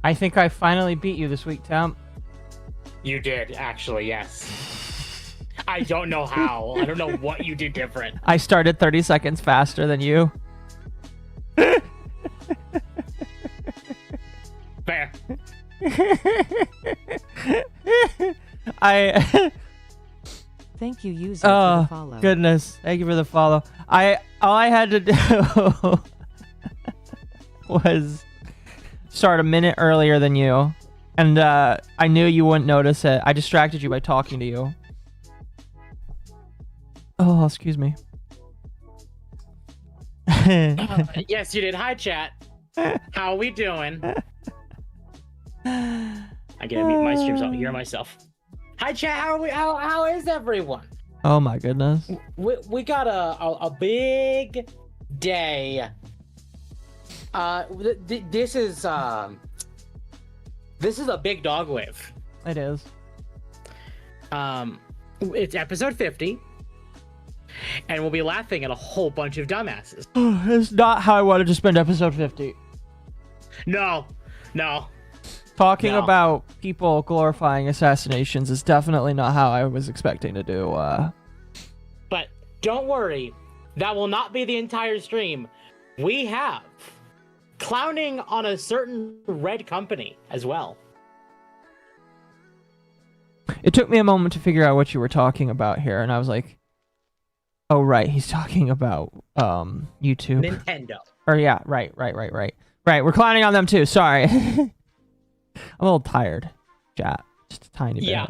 I think I finally beat you this week, Temp. You did, actually, yes. I don't know how. I don't know what you did different. I started 30 seconds faster than you. Fair. Thank you, user, for the follow. Goodness. Thank you for the follow. All I had to do was start a minute earlier than you. And I knew you wouldn't notice it. I distracted you by talking to you. Oh, excuse me. Yes, you did. Hi, chat. How are we doing? I gotta mute my stream so I don't hear myself. Hi, chat. How are we? How is everyone? Oh my goodness. We got a big day. This is a big Dogwave. It is. It's episode 50. And we'll be laughing at a whole bunch of dumbasses. It's not how I wanted to spend episode 50. No. Talking about people glorifying assassinations is definitely not how I was expecting to do. But don't worry. That will not be the entire stream. We have clowning on a certain red company as well. It took me a moment to figure out what you were talking about here, and I was like, oh, right, he's talking about YouTube. Nintendo. Or yeah, right. Right, we're clowning on them too, sorry. I'm a little tired, chat. Just a tiny bit. Yeah,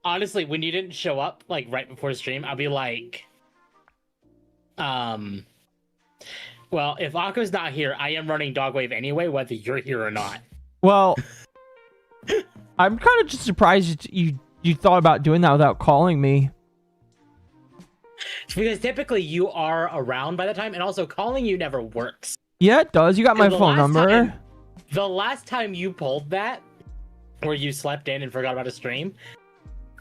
honestly, when you didn't show up, like, right before the stream, I'll be like, well, if Akko's not here, I am running Dogwave anyway, whether you're here or not. Well, I'm kind of just surprised you thought about doing that without calling me. It's because typically you are around by the time, and also calling you never works. Yeah, it does. You got my phone number. The last time you pulled that, where you slept in and forgot about a stream,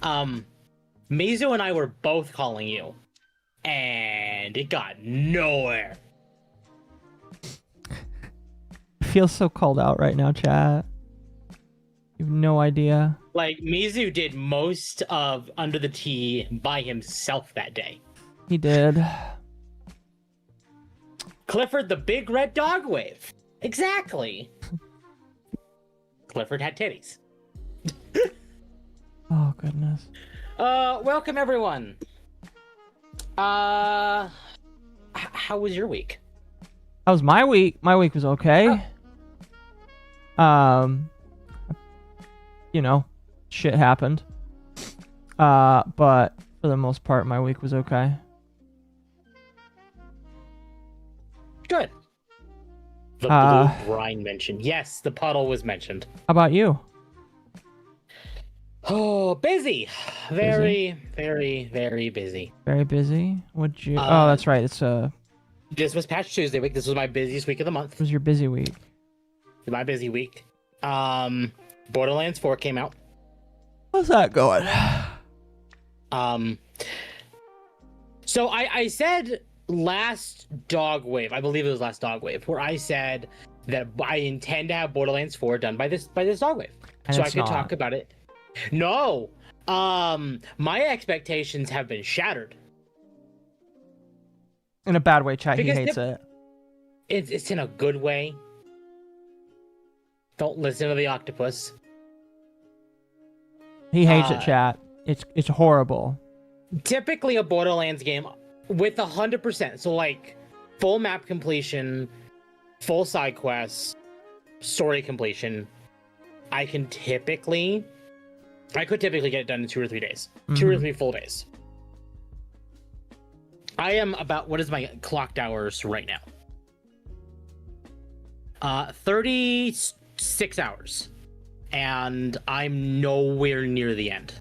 Mizu and I were both calling you, and it got nowhere. I feel so called out right now, chat. You have no idea. Like, Mizu did most of Under the Tea by himself that day. He did. Clifford the Big Red Dogwave. Exactly. Clifford had titties. Oh, goodness. Welcome everyone. How was your week? That was my week. My week was okay. You know, shit happened. But for the most part, my week was okay. Good. The blue brine mentioned. Yes, the puddle was mentioned. How about you? Oh, busy. Very busy. Very busy. What'd you? Oh, that's right. It's This was Patch Tuesday week. This was my busiest week of the month. It was your busy week. My busy week. Borderlands 4 came out. How's that going? So I said last Dogwave, I believe it was last Dogwave, where I said that I intend to have Borderlands 4 done by this Dogwave, and so I could talk about it. No, my expectations have been shattered. In a bad way, chat. Because he hates it. It's in a good way. Don't listen to the octopus. He hates it, chat. It's horrible. Typically a Borderlands game with 100%, so like full map completion, full side quests, story completion, I could typically get it done in 2 or 3 days. 2 or 3 full days. I am about, what is my clocked hours right now? 36 hours. And I'm nowhere near the end.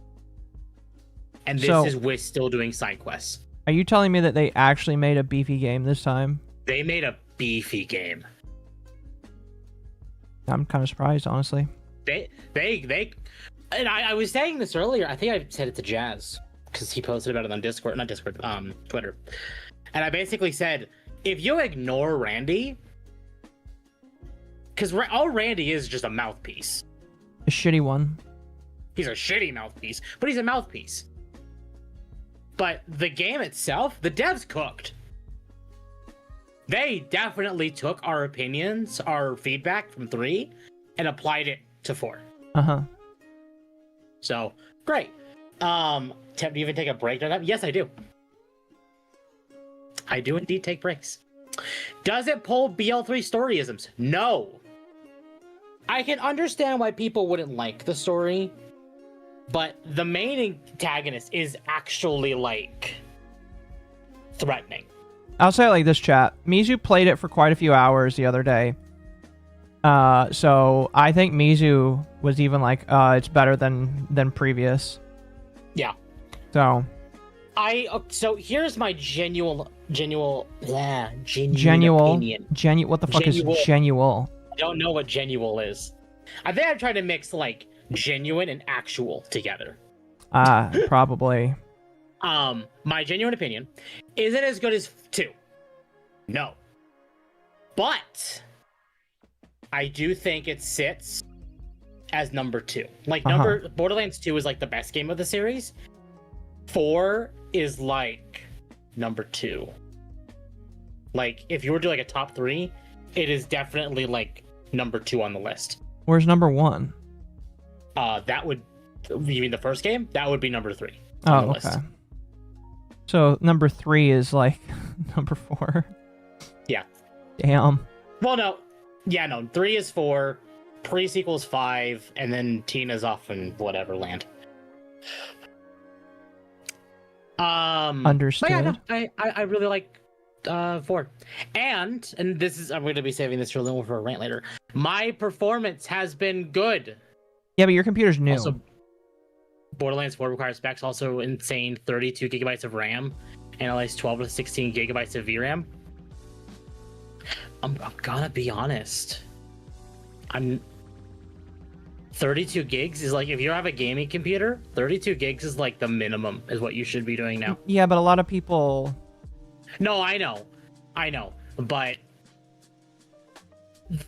And this is with still doing side quests. Are you telling me that they actually made a beefy game this time? They made a beefy game. I'm kind of surprised, honestly. They and I was saying this earlier. I think I said it to Jazz because he posted about it on Discord, not Discord, Twitter. And I basically said, if you ignore Randy, because all Randy is just a mouthpiece. A shitty one. He's a shitty mouthpiece, but he's a mouthpiece. But the game itself, the devs cooked. They definitely took our opinions, our feedback from 3, and applied it to 4. So great. Do you even take a break on that? Yes, I do. I do indeed take breaks. Does it pull BL3 storyisms? No. I can understand why people wouldn't like the story, but the main antagonist is actually like threatening. I'll say it like this, chat. Mizu played it for quite a few hours the other day. So I think Mizu was even like, it's better than previous. Yeah. So here's my genuine opinion. What the fuck is genual? I don't know what genuine is. I think I'm trying to mix like genuine and actual together. Probably. My genuine opinion, is it as good as 2? No. But I do think it sits as number 2. Like Borderlands 2 is like the best game of the series. 4 is like number 2. Like if you were to do like a top 3, it is definitely like number 2 on the list. Where's number 1? You mean the first game? That would be number 3 on the okay. list. So number 3 is like number 4. Yeah. Damn. Well, no. Yeah, no. 3 is 4. Pre-sequel is 5, and then Tina's off in whatever land. Understood. But yeah, no, I really like 4. And this is, I'm going to be saving this for a little for a rant later. My performance has been good. Yeah, but your computer's new. Also, Borderlands 4 requires specs also insane 32 gigabytes of RAM and at least 12 to 16 gigabytes of VRAM. I'm gonna be honest. 32 gigs is like, if you have a gaming computer, 32 gigs is like the minimum is what you should be doing now. Yeah, but a lot of people... No, I know. But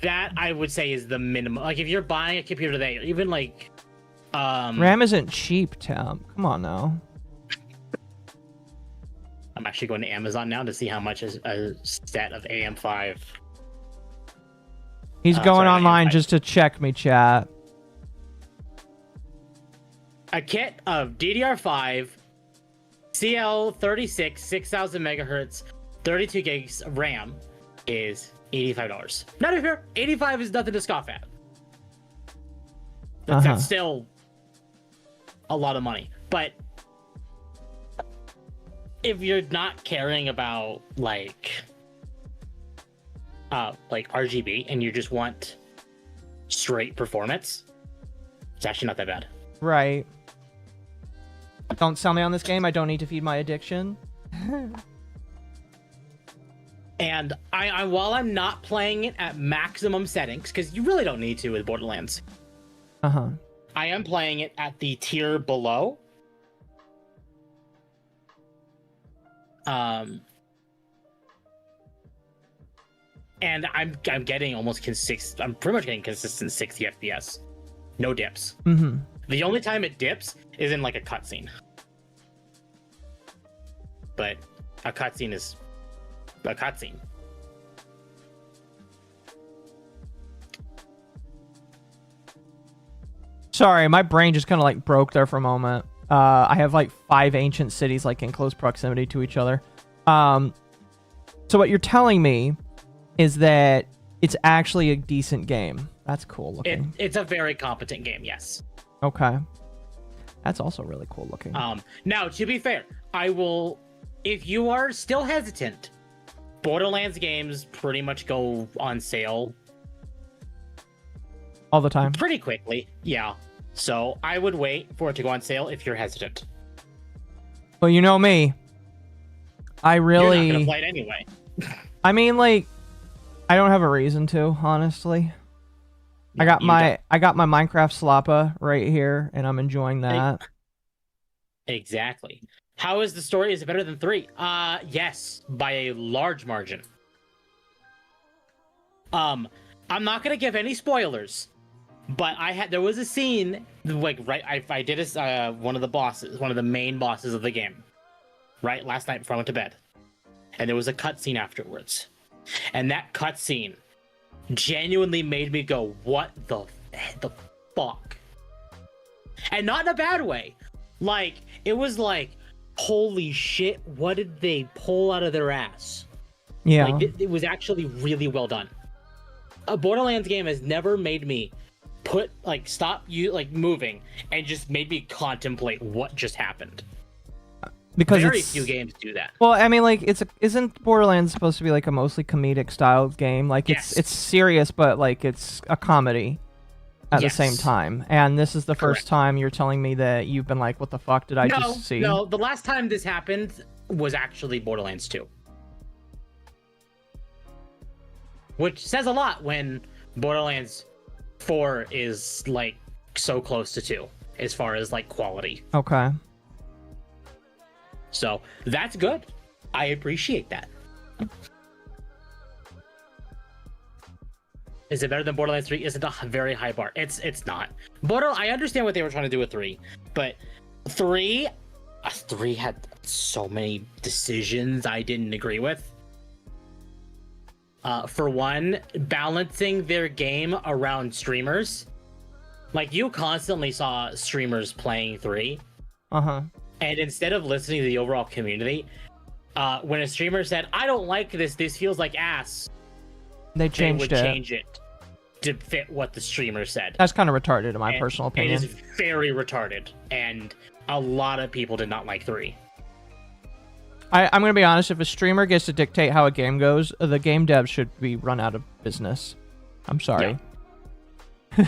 that I would say is the minimum. Like if you're buying a computer today, even like RAM isn't cheap, Temp. Come on now. I'm actually going to Amazon now to see how much is a set of AM5. He's going online just to check me, chat. A kit of DDR5, CL36, 6000 megahertz, 32 gigs of RAM is $85. Not if you're 85 is nothing to scoff at. That's still a lot of money. But if you're not caring about like RGB and you just want straight performance, it's actually not that bad. Right. Don't sell me on this game. I don't need to feed my addiction. And I while I'm not playing it at maximum settings, because you really don't need to with Borderlands. I am playing it at the tier below. And I'm getting almost consistent. I'm pretty much getting consistent 60 FPS, no dips. The only time it dips is in like a cutscene. But a cutscene is a cutscene. Sorry, my brain just kind of like broke there for a moment. I have like 5 ancient cities like in close proximity to each other. So what you're telling me is that it's actually a decent game. That's cool looking. It's a very competent game, yes. Okay. That's also really cool looking. Now, to be fair, I will... If you are still hesitant, Borderlands games pretty much go on sale all the time. Pretty quickly, yeah. So I would wait for it to go on sale if you're hesitant. Well, you know me. I really... You're not gonna play it anyway. I mean, like, I don't have a reason to, honestly. No, I got my Minecraft slappa right here, and I'm enjoying that. Exactly. How is the story? Is it better than 3? Yes, by a large margin. I'm not gonna give any spoilers, but there was a scene like I did one of the main bosses of the game, right last night before I went to bed, and there was a cutscene afterwards, and that cutscene genuinely made me go, "What the fuck?" And not in a bad way. Like it was like, "Holy shit! What did they pull out of their ass?" Yeah, like it was actually really well done. A Borderlands game has never made me stop moving and just made me contemplate what just happened. Because very few games do that. Well, I mean, like isn't Borderlands supposed to be like a mostly comedic style game? Like it's serious, but like it's a comedy at the same time. And this is the first time you're telling me that you've been like, "What the fuck did I just see?" No, the last time this happened was actually Borderlands 2. Which says a lot when Borderlands 4 is like so close to 2 as far as like quality. Okay. So that's good. I appreciate that. Is it better than Borderlands 3? Is it a very high bar? It's not. I understand what they were trying to do with 3, but 3 had so many decisions I didn't agree with. For one, balancing their game around streamers. Like, you constantly saw streamers playing 3. Uh-huh. And instead of listening to the overall community, when a streamer said, "I don't like this feels like ass," they would change it to fit what the streamer said. That's kind of retarded in my personal opinion. It is very retarded, and a lot of people did not like 3. I'm going to be honest, if a streamer gets to dictate how a game goes, the game devs should be run out of business. I'm sorry. Yeah.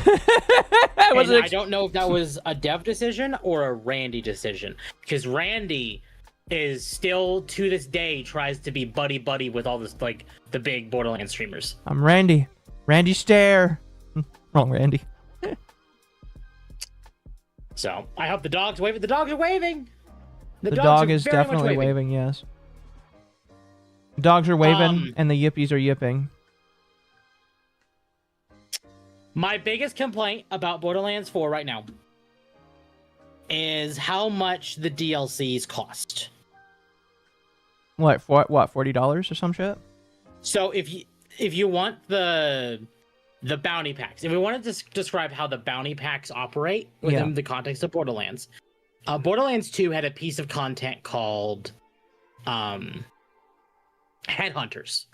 I don't know if that was a dev decision or a Randy decision, because Randy is still, to this day, tries to be buddy with all this, like, the big Borderlands streamers. I'm Randy. Randy Stare. Wrong Randy. So, I hope the dog's waving. The dogs are waving! The dog is definitely waving, yes. The dogs are waving, and the yippies are yipping. My biggest complaint about Borderlands 4 right now is how much the DLCs cost. What, $40 or some shit? So if you want the bounty packs, if we wanted to describe how the bounty packs operate within the context of Borderlands, Borderlands 2 had a piece of content called Headhunters,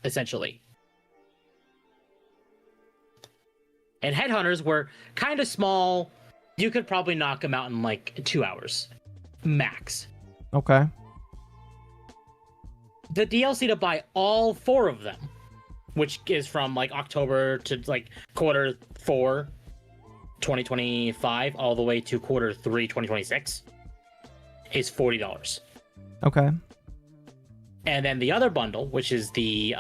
essentially. And Headhunters were kind of small. You could probably knock them out in like 2 hours, max. Okay. The DLC to buy all 4 of them, which is from like October to like quarter 4, 2025, all the way to quarter 3, 2026, is $40. Okay. And then the other bundle, which is the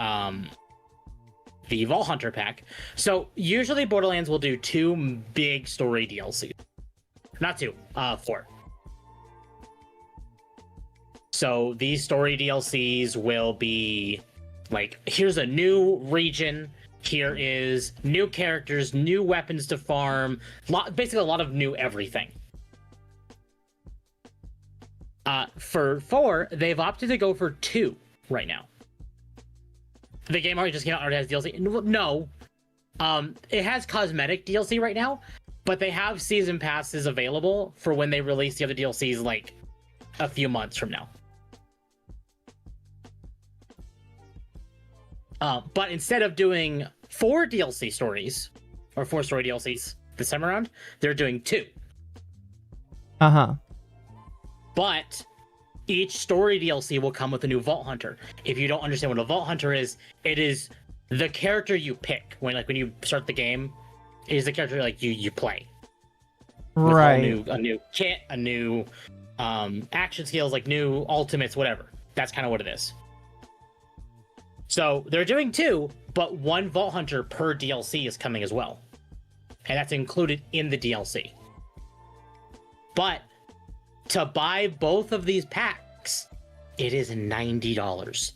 Vault Hunter pack. So usually Borderlands will do 2 big story DLCs. Not 2, 4. So these story DLCs will be like, here's a new region, here is new characters, new weapons to farm, basically a lot of new everything. For 4, they've opted to go for 2 right now. The game already just came out, already has DLC. No. It has cosmetic DLC right now, but they have season passes available for when they release the other DLCs, like a few months from now. But instead of doing 4 DLC stories, or 4 story DLCs this time around, they're doing 2. Uh-huh. But each story DLC will come with a new Vault Hunter. If you don't understand what a Vault Hunter is, it is the character you pick when you start the game. It is the character you play. Right. A new kit, a new action skills, like new ultimates, whatever. That's kind of what it is. So they're doing 2, but 1 Vault Hunter per DLC is coming as well. And that's included in the DLC. But to buy both of these packs, it is $90.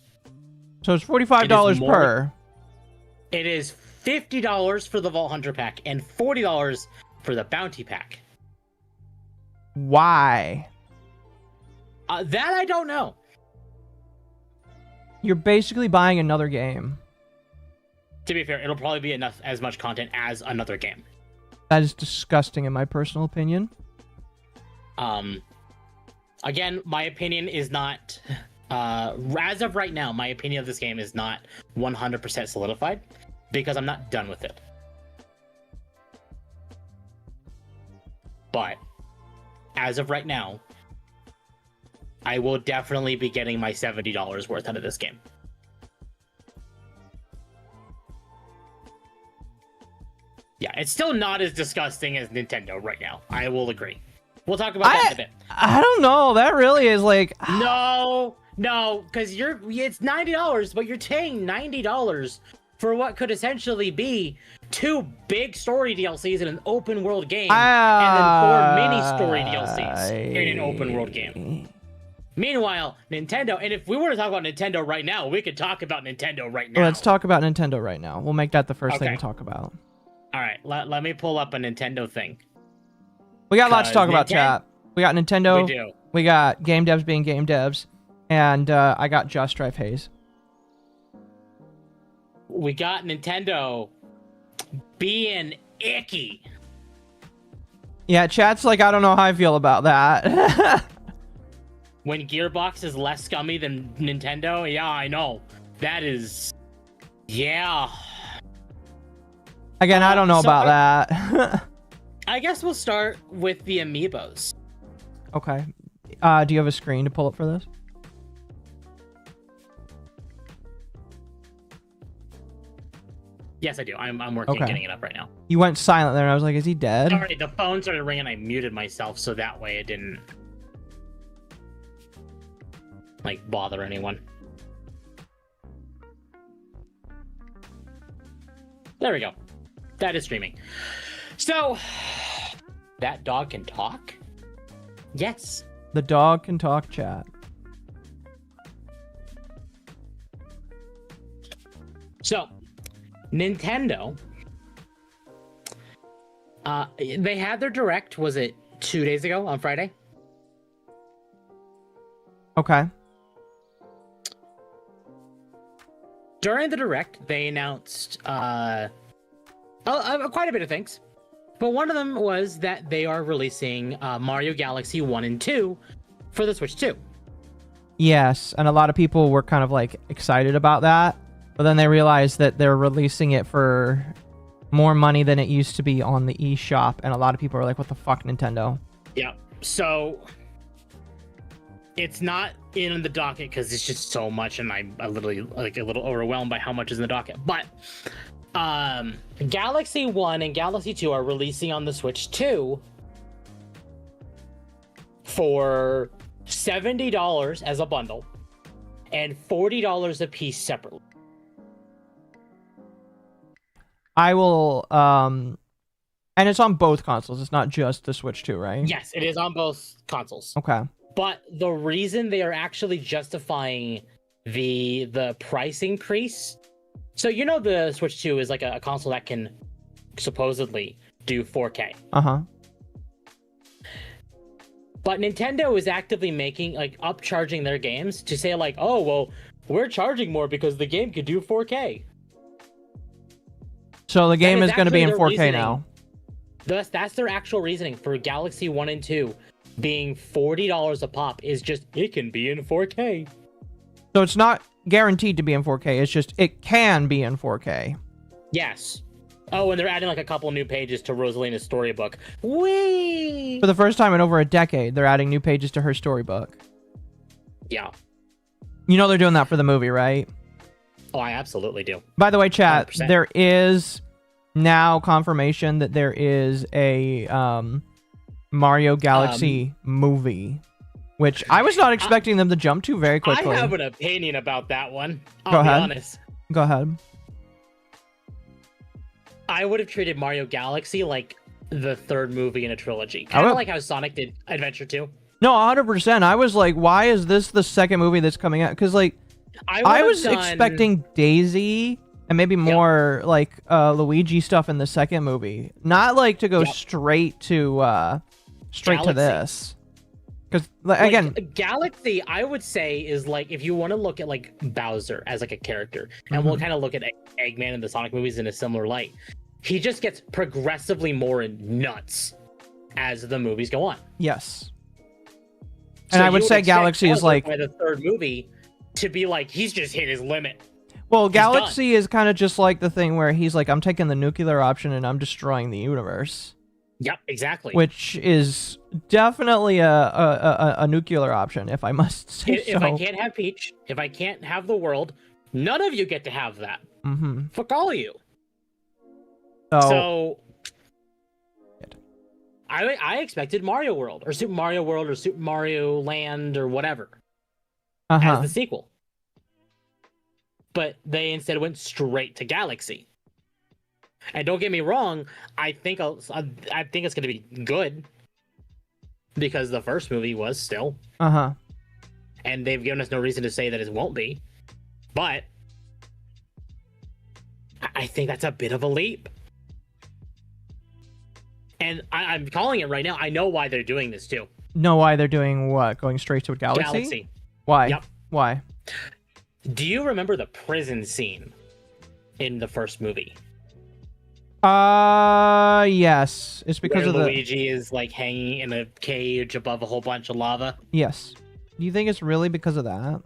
So it's $45 per. It is $50 for the Vault Hunter pack and $40 for the Bounty pack. Why? That I don't know. You're basically buying another game. To be fair, it'll probably be as much content as another game. That is disgusting, in my personal opinion. Again, my opinion is not. As of right now, my opinion of this game is not 100% solidified because I'm not done with it. But as of right now, I will definitely be getting my $70 worth out of this game. Yeah, it's still not as disgusting as Nintendo right now. I will agree. We'll talk about that in a bit. I don't know. That really is like... No, because it's $90, but you're paying $90 for what could essentially be 2 big story DLCs in an open world game, and then 4 mini story DLCs in an open world game. Meanwhile, Nintendo, and if we were to talk about Nintendo right now, we could talk about Nintendo right now. Let's talk about Nintendo right now. We'll make that the first thing to talk about. All right, let me pull up a Nintendo thing. We got lots to talk about, chat. We got Nintendo. We do. We got game devs being game devs. And I got Just Drive Haze. We got Nintendo being icky. Yeah, chat's like, I don't know how I feel about that. When Gearbox is less scummy than Nintendo, yeah, I know. That is... Yeah. Again, I don't know about that. I guess we'll start with the Amiibos. Okay. Do you have a screen to pull up for this? Yes, I do. I'm working on getting it up right now. You went silent there, and I was like, is he dead? Sorry, the phone started ringing. I muted myself, so that way it didn't... like, bother anyone. There we go. That is streaming. So, that dog can talk? Yes. The dog can talk, chat. So, Nintendo, they had their Direct, was it 2 days ago on Friday? Okay. During the Direct, they announced quite a bit of things. But one of them was that they are releasing Mario Galaxy 1 and 2 for the Switch 2. Yes, and a lot of people were kind of like excited about that. But then they realized that they're releasing it for more money than it used to be on the eShop. And a lot of people are like, what the fuck, Nintendo? Yeah. So it's not in the docket because it's just so much. And I'm literally like a little overwhelmed by how much is in the docket. But Galaxy 1 and Galaxy 2 are releasing on the Switch 2 for $70 as a bundle and $40 a piece separately. I will, and it's on both consoles. It's not just the Switch 2, right? Yes, it is on both consoles. Okay. But the reason they are actually justifying the price increase, so you know the Switch 2 is like a console that can supposedly do 4K. Uh-huh. But Nintendo is actively making, like, upcharging their games to say, like, oh, well, we're charging more because the game could do 4K. So the game is going to be in 4K now. That's their actual reasoning for Galaxy 1 and 2 being $40 a pop, is just, it can be in 4K. So it's not guaranteed to be in 4K. It's just, it can be in 4K. Yes. Oh, and they're adding like a couple new pages to Rosalina's storybook. Whee! For the first time in over a decade, they're adding new pages to her storybook. Yeah. You know they're doing that for the movie, right? Oh, I absolutely do. By the way, chat, 100%. there is now confirmation that there is a Mario Galaxy movie, which I was not expecting them to jump to very quickly. I have an opinion about that one. Go ahead. Be honest. Go ahead. I would have treated Mario Galaxy like the third movie in a trilogy. Kind of like how Sonic did Adventure 2. No, 100%. I was like, why is this the second movie that's coming out? Because, like, I was expecting Daisy And maybe more like Luigi stuff in the second movie. Not like to go straight to Galaxy. this. Because Like, again, Galaxy, I would say, is like if you want to look at like Bowser as like a character, and we'll kind of look at Eggman in the Sonic movies in a similar light. He just gets progressively more nuts as the movies go on. yes. So And I would you say expect Galaxy is Bowser like, by the third movie to be like he's just hit his limit. well, Galaxy is kind of just like the thing where he's like, I'm taking the nuclear option and I'm destroying the universe. Yep, exactly. Which is definitely a nuclear option, if I must say If I can't have Peach, if I can't have the world, none of you get to have that. Mm-hmm. Fuck all of you. So So I expected Mario World or Super Mario World or Super Mario Land or whatever as the sequel. But they instead went straight to Galaxy. And don't get me wrong, I think it's going to be good because the first movie was still. And they've given us no reason to say that it won't be. But I think that's a bit of a leap. And I'm calling it right now. I know why they're doing this too. Know why they're doing what? Going straight to a Galaxy? Why? Yep. Why? Do you remember the prison scene in the first movie? Yes. It's because where of the Luigi is like hanging in a cage above a whole bunch of lava. Yes. Do you think it's really because of that?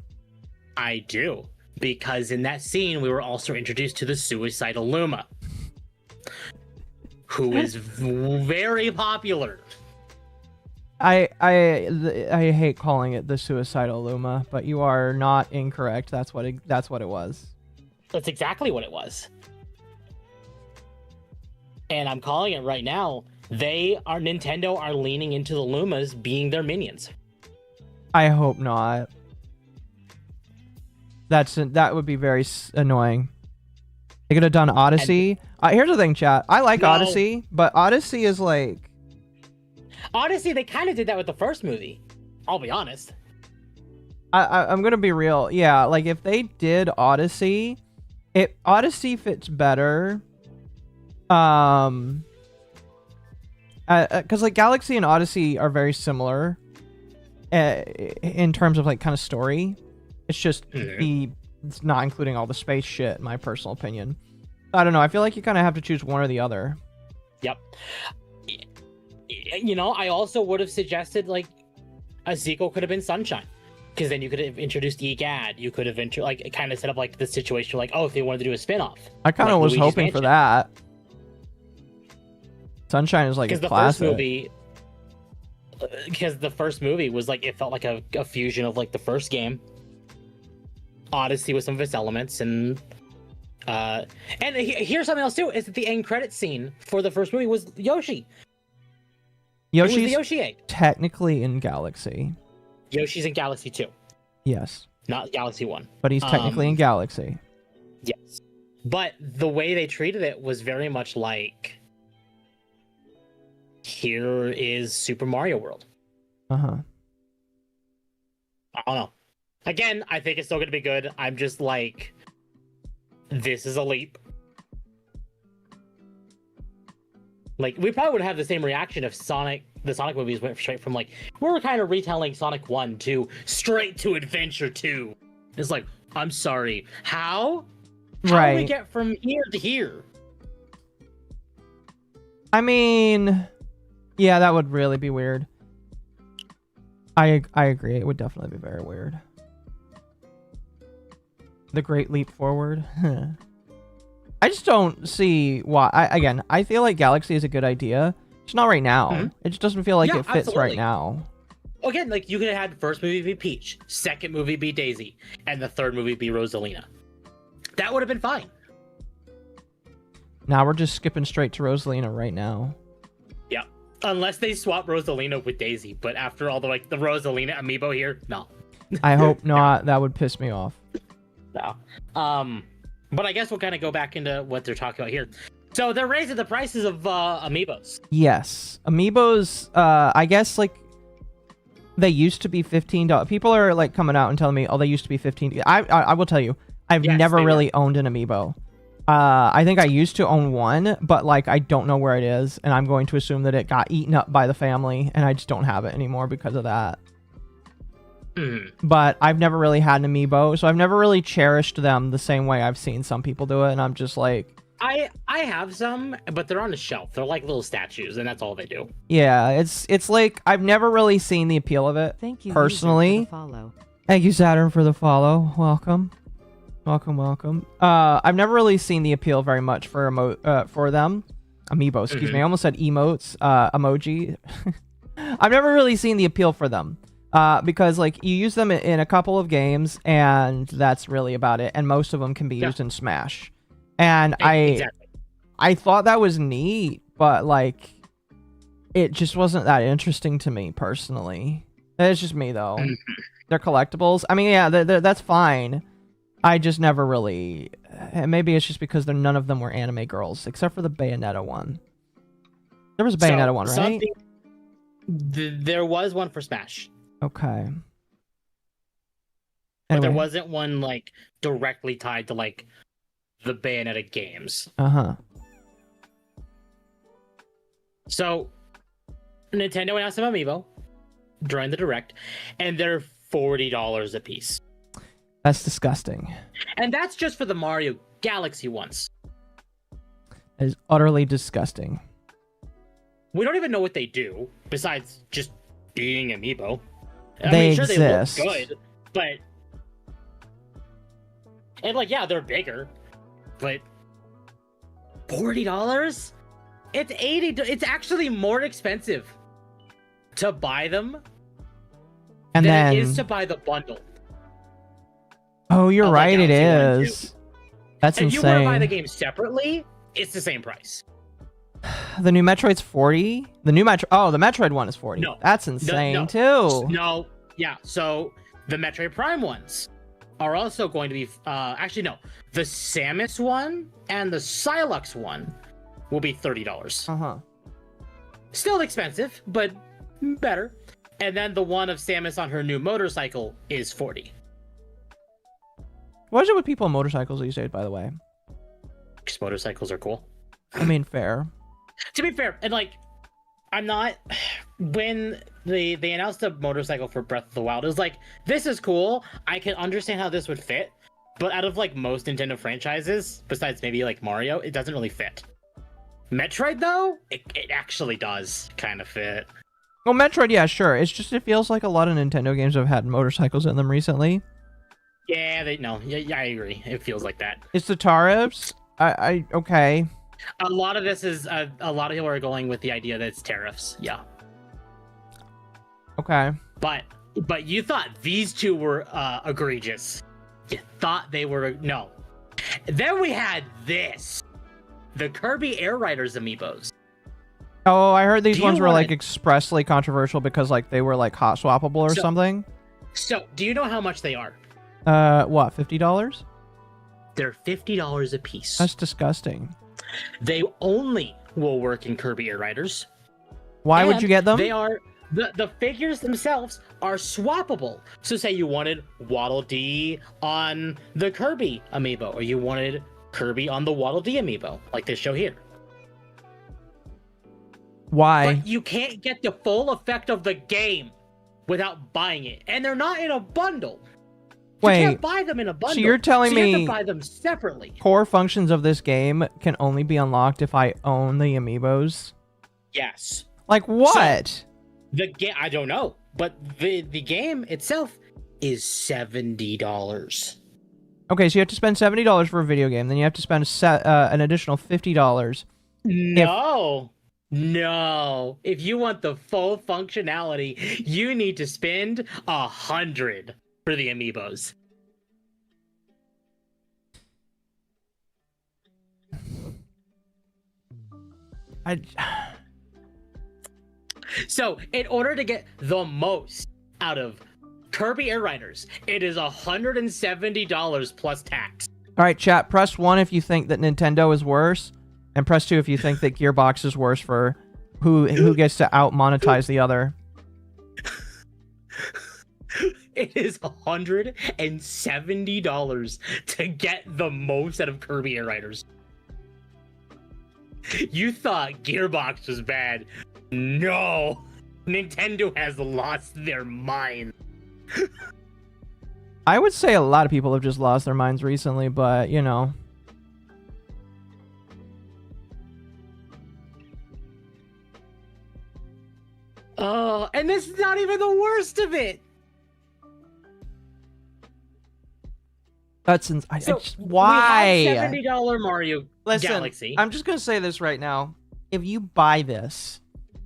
I do. Because in that scene, we were also introduced to the suicidal Luma, who is very popular. I hate calling it the suicidal Luma, but you are not incorrect. That's what it was. That's exactly what it was. And I'm calling it right now. Nintendo are leaning into the Lumas being their minions. I hope not. That would be very annoying. They could have done Odyssey. Here's the thing, chat. I like Odyssey, but Odyssey is like... Odyssey, they kind of did that with the first movie. I'll be honest. I'm gonna be real. Yeah, like if they did Odyssey, Odyssey fits better. Because like Galaxy and Odyssey are very similar, in terms of like kind of story. It's just it's not including all the space shit, in my personal opinion. I don't know. I feel like you kind of have to choose one or the other. Yep. You know, I also would have suggested like a sequel could have been Sunshine, because then you could have introduced EGAD. You could have kind of set up like the situation like, oh, if they wanted to do a spin-off. I kind of was hoping for that. Sunshine is like a classic. Because the first movie was like, it felt like a fusion of like the first game, Odyssey with some of its elements, and here's something else too, is that the end credit scene for the first movie was Yoshi. Yoshi's it was the Yoshi egg. Technically in Galaxy. Yoshi's in Galaxy 2. Yes. Not Galaxy 1. But he's technically in Galaxy. Yes. But the way they treated it was very much like, here is Super Mario World. I don't know. Again, I think it's still going to be good. I'm just like, this is a leap. Like, we probably would have the same reaction if the Sonic movies went straight from like, we're kind of retelling Sonic 1 to straight to Adventure 2. It's like, I'm sorry, how? How do we get from here to here? I mean, yeah, that would really be weird. I agree. It would definitely be very weird. The Great Leap Forward. I just don't see why. I feel like Galaxy is a good idea. It's not right now. It just doesn't feel like it fits right now. Again, like you could have had first movie be Peach, second movie be Daisy, and the third movie be Rosalina. That would have been fine. Now we're just skipping straight to Rosalina right now. Yeah, unless they swap Rosalina with Daisy. But after all the Rosalina amiibo here, no. I hope not. That would piss me off. No. But I guess we'll kind of go back into what they're talking about here. So they're raising the prices of amiibos. Yes, amiibos. I guess like they used to be $15. People are like coming out and telling me, oh, they used to be $15. I will tell you, I've never really owned an amiibo. I think I used to own one, but like I don't know where it is, and I'm going to assume that it got eaten up by the family, and I just don't have it anymore because of that. But I've never really had an amiibo, so I've never really cherished them the same way I've seen some people do it, and I'm just like... I have some, but they're on the shelf. They're like little statues, and that's all they do. Yeah, it's like I've never really seen the appeal of it. Thank you, personally. user, for the follow. Thank you, Saturn, for the follow. Welcome. Welcome. I've never really seen the appeal very much for them. Amiibo, excuse me. I almost said emotes, emoji. I've never really seen the appeal for them. Because like you use them in a couple of games and that's really about it. And most of them can be used in Smash. And I thought that was neat, but like it just wasn't that interesting to me personally. It's just me though. They're collectibles. I mean, yeah, that's fine. I just never really... Maybe it's just because none of them were anime girls, except for the Bayonetta one. There was a Bayonetta one, right? There was one for Smash. Okay. But there wasn't one, like, directly tied to, like, the Bayonetta games. Uh-huh. So, Nintendo announced some Amiibo during the Direct, and they're $40 a piece. That's disgusting. And that's just for the Mario Galaxy ones. That is utterly disgusting. We don't even know what they do, besides just being Amiibo. They sure, exist. They look good, but... And, like, yeah, they're bigger, but... $40? It's $80. It's actually more expensive to buy them and than then... it is to buy the bundle. Oh, you're right, it is. That's if insane. If you want to buy the game separately, it's the same price. The new Metroid's 40? The new Metroid... Oh, the Metroid one is 40. No. That's insane, too. too. No. Yeah, so the Metroid Prime ones are also going to be... actually, no. The Samus one and the Silux one will be $30. Uh-huh. Still expensive, but better. And then the one of Samus on her new motorcycle is $40. What is it with people on motorcycles these days, by the way? Because motorcycles are cool. I mean, fair. To be fair, and like, I'm not... When they announced the motorcycle for Breath of the Wild, it was like, this is cool. I can understand how this would fit. But out of like most Nintendo franchises, besides maybe like Mario, it doesn't really fit. Metroid, though, it actually does kind of fit. Well, Metroid, yeah, sure. It's just, it feels like a lot of Nintendo games have had motorcycles in them recently. Yeah, yeah, I agree. It feels like that. It's the tariffs. Okay. A lot of this is a lot of people are going with the idea that it's tariffs. Yeah. Okay. But you thought these two were egregious. You thought they were no. Then we had this, the Kirby Air Riders amiibos. Oh, I heard these ones were like expressly controversial because like they were like hot swappable or something. So, do you know how much they are? What, $50? They're $50 a piece. That's disgusting. They only will work in Kirby Air Riders. Why would you get them? They are the figures themselves are swappable. So say you wanted Waddle Dee on the Kirby amiibo, or you wanted Kirby on the Waddle Dee amiibo, like they show here. Why? But you can't get the full effect of the game without buying it, and they're not in a bundle. Wait, you can't buy them in a bundle. So you're telling me you have to buy them separately. Core functions of this game can only be unlocked if I own the amiibos? Yes. Like what? So, the game, I don't know, but the game itself is $70. Okay, so you have to spend $70 for a video game, then you have to spend an additional $50. No. If you want the full functionality, you need to spend $100 for the amiibos. So, in order to get the most out of Kirby Air Riders, it is $170 plus tax. All right, chat, press 1 if you think that Nintendo is worse, and press 2 if you think that Gearbox is worse for who gets to out-monetize the other. It is $170 to get the most out of Kirby Air Riders. You thought Gearbox was bad. No. Nintendo has lost their mind. I would say a lot of people have just lost their minds recently, but, you know. Oh, and this is not even the worst of it. That's why? We have $70 Mario Galaxy. I'm just gonna say this right now. If you buy this,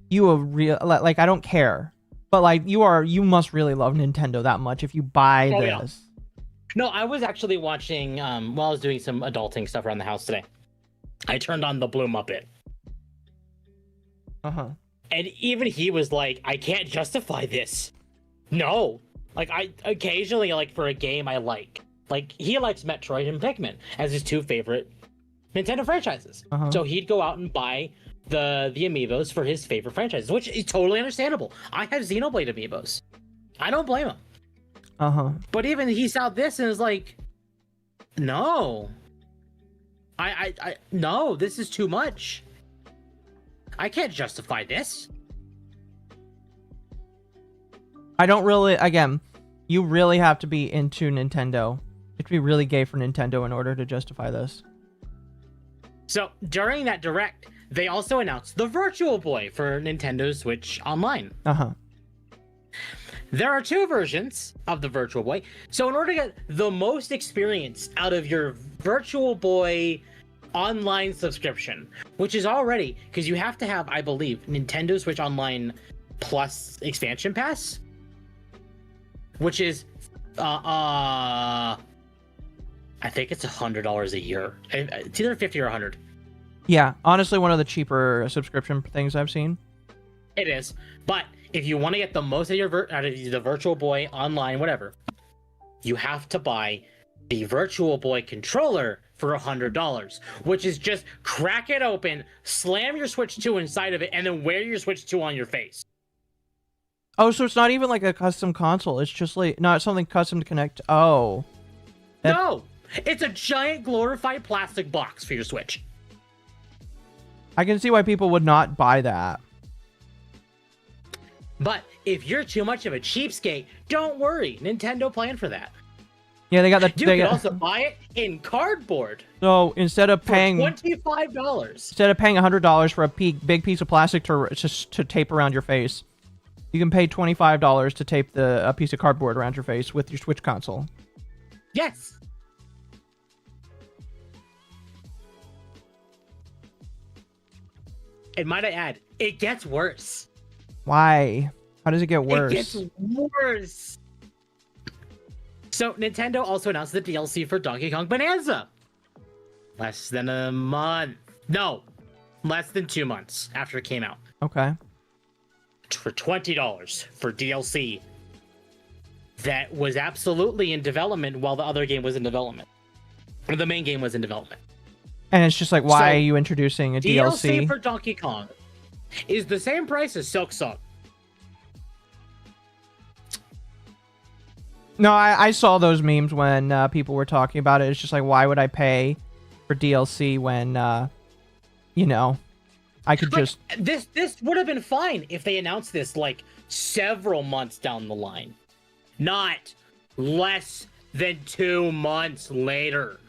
you are real. Like, I don't care, but like, you must really love Nintendo that much if you buy this. Yeah. No, I was actually watching while I was doing some adulting stuff around the house today. I turned on the Blue Muppet. And even he was like, I can't justify this. No. Like, I occasionally, like, for a game I like he likes Metroid and Pikmin as his two favorite Nintendo franchises. So he'd go out and buy the Amiibos for his favorite franchises, which is totally understandable. I have Xenoblade Amiibos. I don't blame him. But even he saw this and is like, no. No, this is too much. I can't justify this. I don't really, again, you really have to be into Nintendo. You have to be really gay for Nintendo in order to justify this. So during that direct, they also announced the Virtual Boy for Nintendo Switch Online. There are two versions of the Virtual Boy. So in order to get the most experience out of your Virtual Boy online subscription, which is already, because you have to have, I believe, Nintendo Switch Online Plus Expansion Pass, which is I think it's $100 a year. It's either 50 or 100. Yeah, honestly, one of the cheaper subscription things I've seen. It is, but if you want to get the most out of the Virtual Boy online, whatever, you have to buy the Virtual Boy controller for $100, which is just crack it open, slam your Switch 2 inside of it, and then wear your Switch 2 on your face. Oh, so it's not even like a custom console. It's just like not something custom to connect. Oh. No, it's a giant glorified plastic box for your Switch. I can see why people would not buy that. But if you're too much of a cheapskate, don't worry. Nintendo planned for that. Yeah, they got the. You can also buy it in cardboard. So instead of paying $25, instead of paying $100 for a big piece of plastic to tape around your face, you can pay $25 to tape a piece of cardboard around your face with your Switch console. Yes. And might I add, it gets worse. Why? How does it get worse? It gets worse. So Nintendo also announced the DLC for Donkey Kong Bonanza. Less than a month. No, less than 2 months after it came out. Okay. For $20 for DLC that was absolutely in development while the other game was in development. Or the main game was in development. And it's just like, why are you introducing a DLC? DLC for Donkey Kong is the same price as Silksong. No, I saw those memes when people were talking about it. It's just like, why would I pay for DLC when, you know, I could just... This would have been fine if they announced this, like, several months down the line. Not less than 2 months later.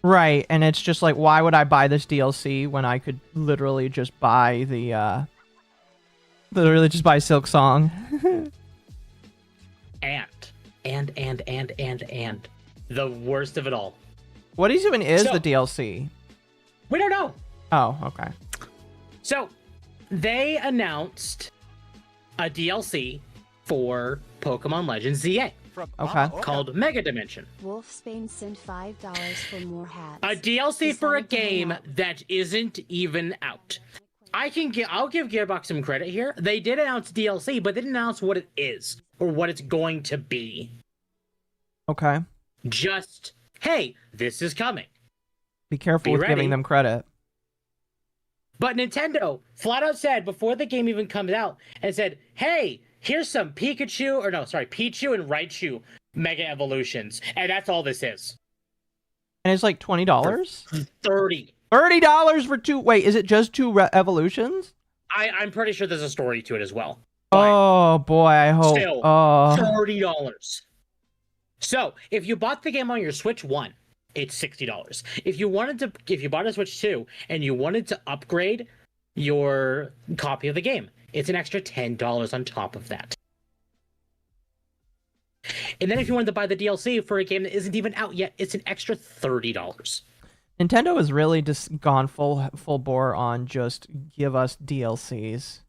Right, and it's just like, why would I buy this DLC when I could literally just buy the, literally just buy Silksong? And the worst of it all. What even is the DLC? We don't know. Oh, okay. So, they announced a DLC for Pokemon Legends ZA. Okay. Called Mega Dimension. Wolfsbane sent $5 for more hats. A DLC for a game that isn't even out. I'll give Gearbox some credit here. They did announce DLC, but they didn't announce what it is or what it's going to be. Okay. Just, hey, this is coming. Be careful with giving them credit. But Nintendo flat out said before the game even comes out and said, hey, here's some Pichu and Raichu Mega Evolutions. And that's all this is. And it's like $20? 30. $30 for two. Wait, is it just two evolutions? I'm pretty sure there's a story to it as well. Oh boy, I hope. Still, Oh. $30. So if you bought the game on your Switch 1, it's $60. If you bought a Switch 2 and you wanted to upgrade your copy of the game, it's an extra $10 on top of that. And then if you wanted to buy the DLC for a game that isn't even out yet, it's an extra $30. Nintendo has really just gone full bore on just give us DLCs.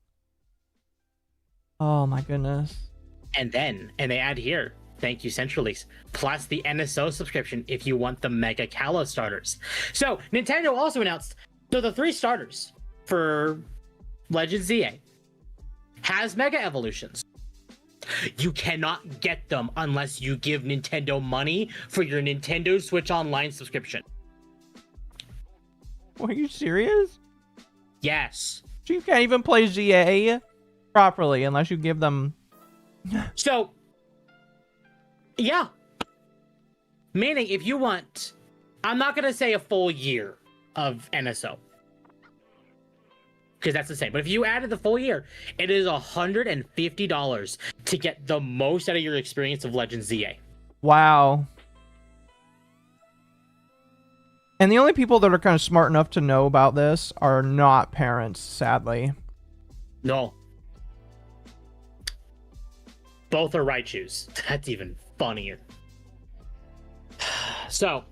Oh my goodness. And they add here, thank you Centralease, plus the NSO subscription if you want the Mega Kalos starters. So Nintendo also announced, so the 3 starters for Legends ZA has Mega Evolutions. You cannot get them unless you give Nintendo money for your Nintendo Switch Online subscription. Are you serious? Yes. So you can't even play ZA properly unless you give them... So, yeah. Meaning, if you want... I'm not going to say a full year of NSO. Because that's the same. But if you added the full year, it is $150 to get the most out of your experience of Legends ZA. Wow. And the only people that are kind of smart enough to know about this are not parents, sadly. No. Both are Raichus. That's even funnier. So.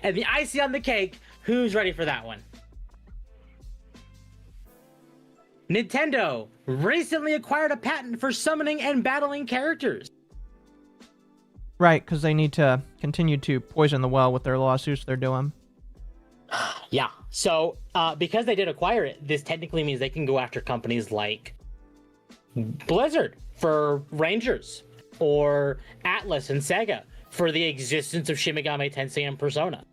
And the icing on the cake, who's ready for that one? Nintendo recently acquired a patent for summoning and battling characters. Right, because they need to continue to poison the well with their lawsuits they're doing. Yeah, so because they did acquire it, this technically means they can go after companies like Blizzard for Rangers, or Atlas and Sega for the existence of Shin Megami Tensei and Persona.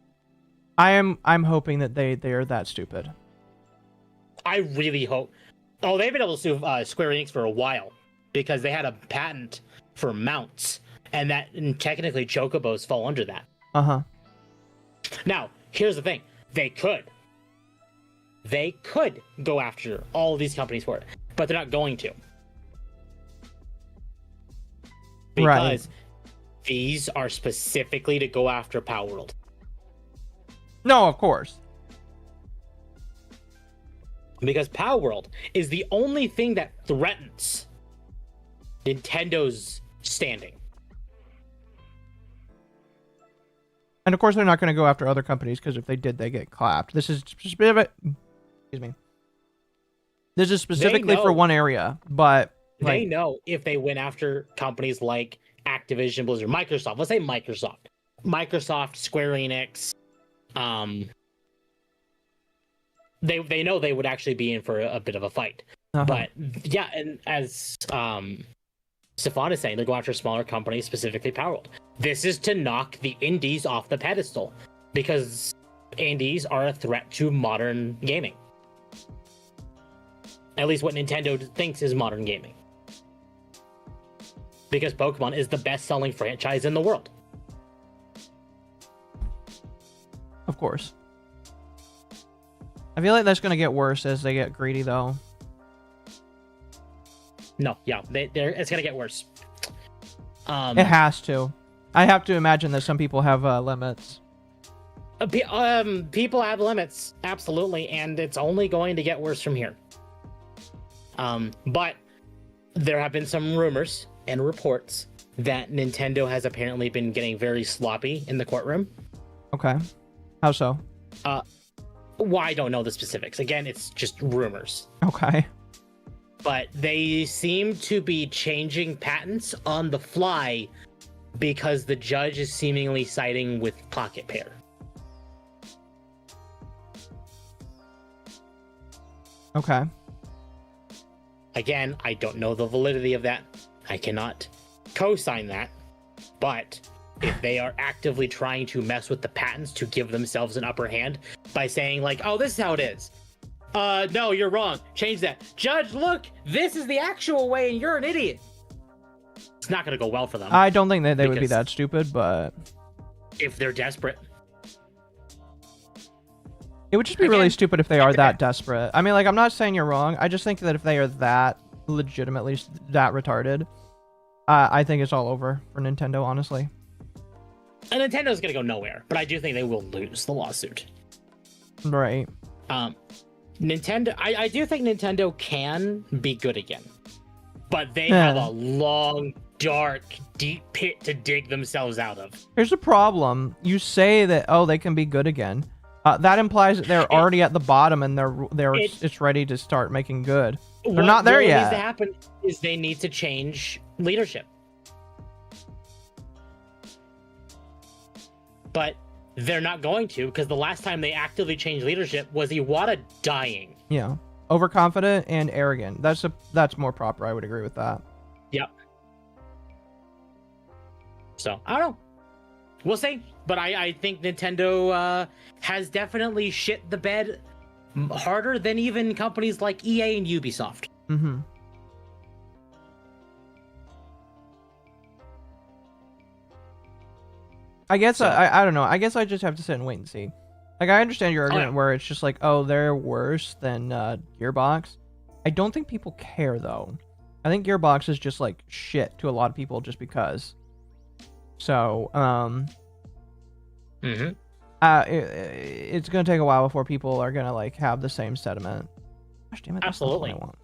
I'm hoping that they are that stupid. I really hope. Oh, they've been able to sue Square Enix for a while because they had a patent for mounts, and technically Chocobos fall under that. Uh-huh. Now, here's the thing. They could go after all of these companies for it, but they're not going to. Because these are specifically to go after Palworld. No, of course. Because Palworld is the only thing that threatens Nintendo's standing. And of course, they're not going to go after other companies because if they did, they get clapped. This is specific. Excuse me. This is specifically for one area, but they know if they went after companies like Activision, Blizzard, Microsoft. Let's say Microsoft, Square Enix. They know they would actually be in for a bit of a fight. Uh-huh. But yeah, and as Stefan is saying, they're going after smaller companies, specifically Palworld. This is to knock the indies off the pedestal because indies are a threat to modern gaming. At least what Nintendo thinks is modern gaming. Because Pokemon is the best-selling franchise in the world. Of course. I feel like that's going to get worse as they get greedy, though. No, yeah, it's going to get worse. It has to. I have to imagine that some people have limits. People have limits, absolutely, and it's only going to get worse from here. But there have been some rumors and reports that Nintendo has apparently been getting very sloppy in the courtroom. Okay. How so? Well, I don't know the specifics. Again, it's just rumors. Okay. But they seem to be changing patents on the fly because the judge is seemingly siding with Pocket Pair. Okay. Again, I don't know the validity of that. I cannot co-sign that. But if they are actively trying to mess with the patents to give themselves an upper hand by saying like, oh, this is how it is. No, you're wrong. Change that. Judge, look, this is the actual way and you're an idiot. It's not going to go well for them. I don't think that they would be Because- that stupid, but if they're desperate. it would just be really Again, stupid if they are that desperate. I mean, like, I'm not saying you're wrong. I just think that if they are that legitimately that retarded, I think it's all over for Nintendo, honestly. And Nintendo's going to go nowhere, but I do think they will lose the lawsuit. Right. Nintendo, I do think Nintendo can be good again, but they have a long, dark, deep pit to dig themselves out of. Here's the problem. You say that, oh, they can be good again. That implies that they're already at the bottom and it's ready to start making good. They're not there yet. What needs to happen is they need to change leadership. But they're not going to, because the last time they actively changed leadership was Iwata dying. Yeah. Overconfident and arrogant. That's more proper. I would agree with that. Yep. So, I don't know. We'll see. But I think Nintendo has definitely shit the bed harder than even companies like EA and Ubisoft. Mm-hmm. I guess So- I don't know. I guess I just have to sit and wait and see. Like, I understand your argument where it's just like, oh, they're worse than Gearbox. I don't think people care, though. I think Gearbox is just like shit to a lot of people just because. So, it's gonna take a while before people are gonna like have the same sentiment. Gosh damn it! That's not what Absolutely. I want.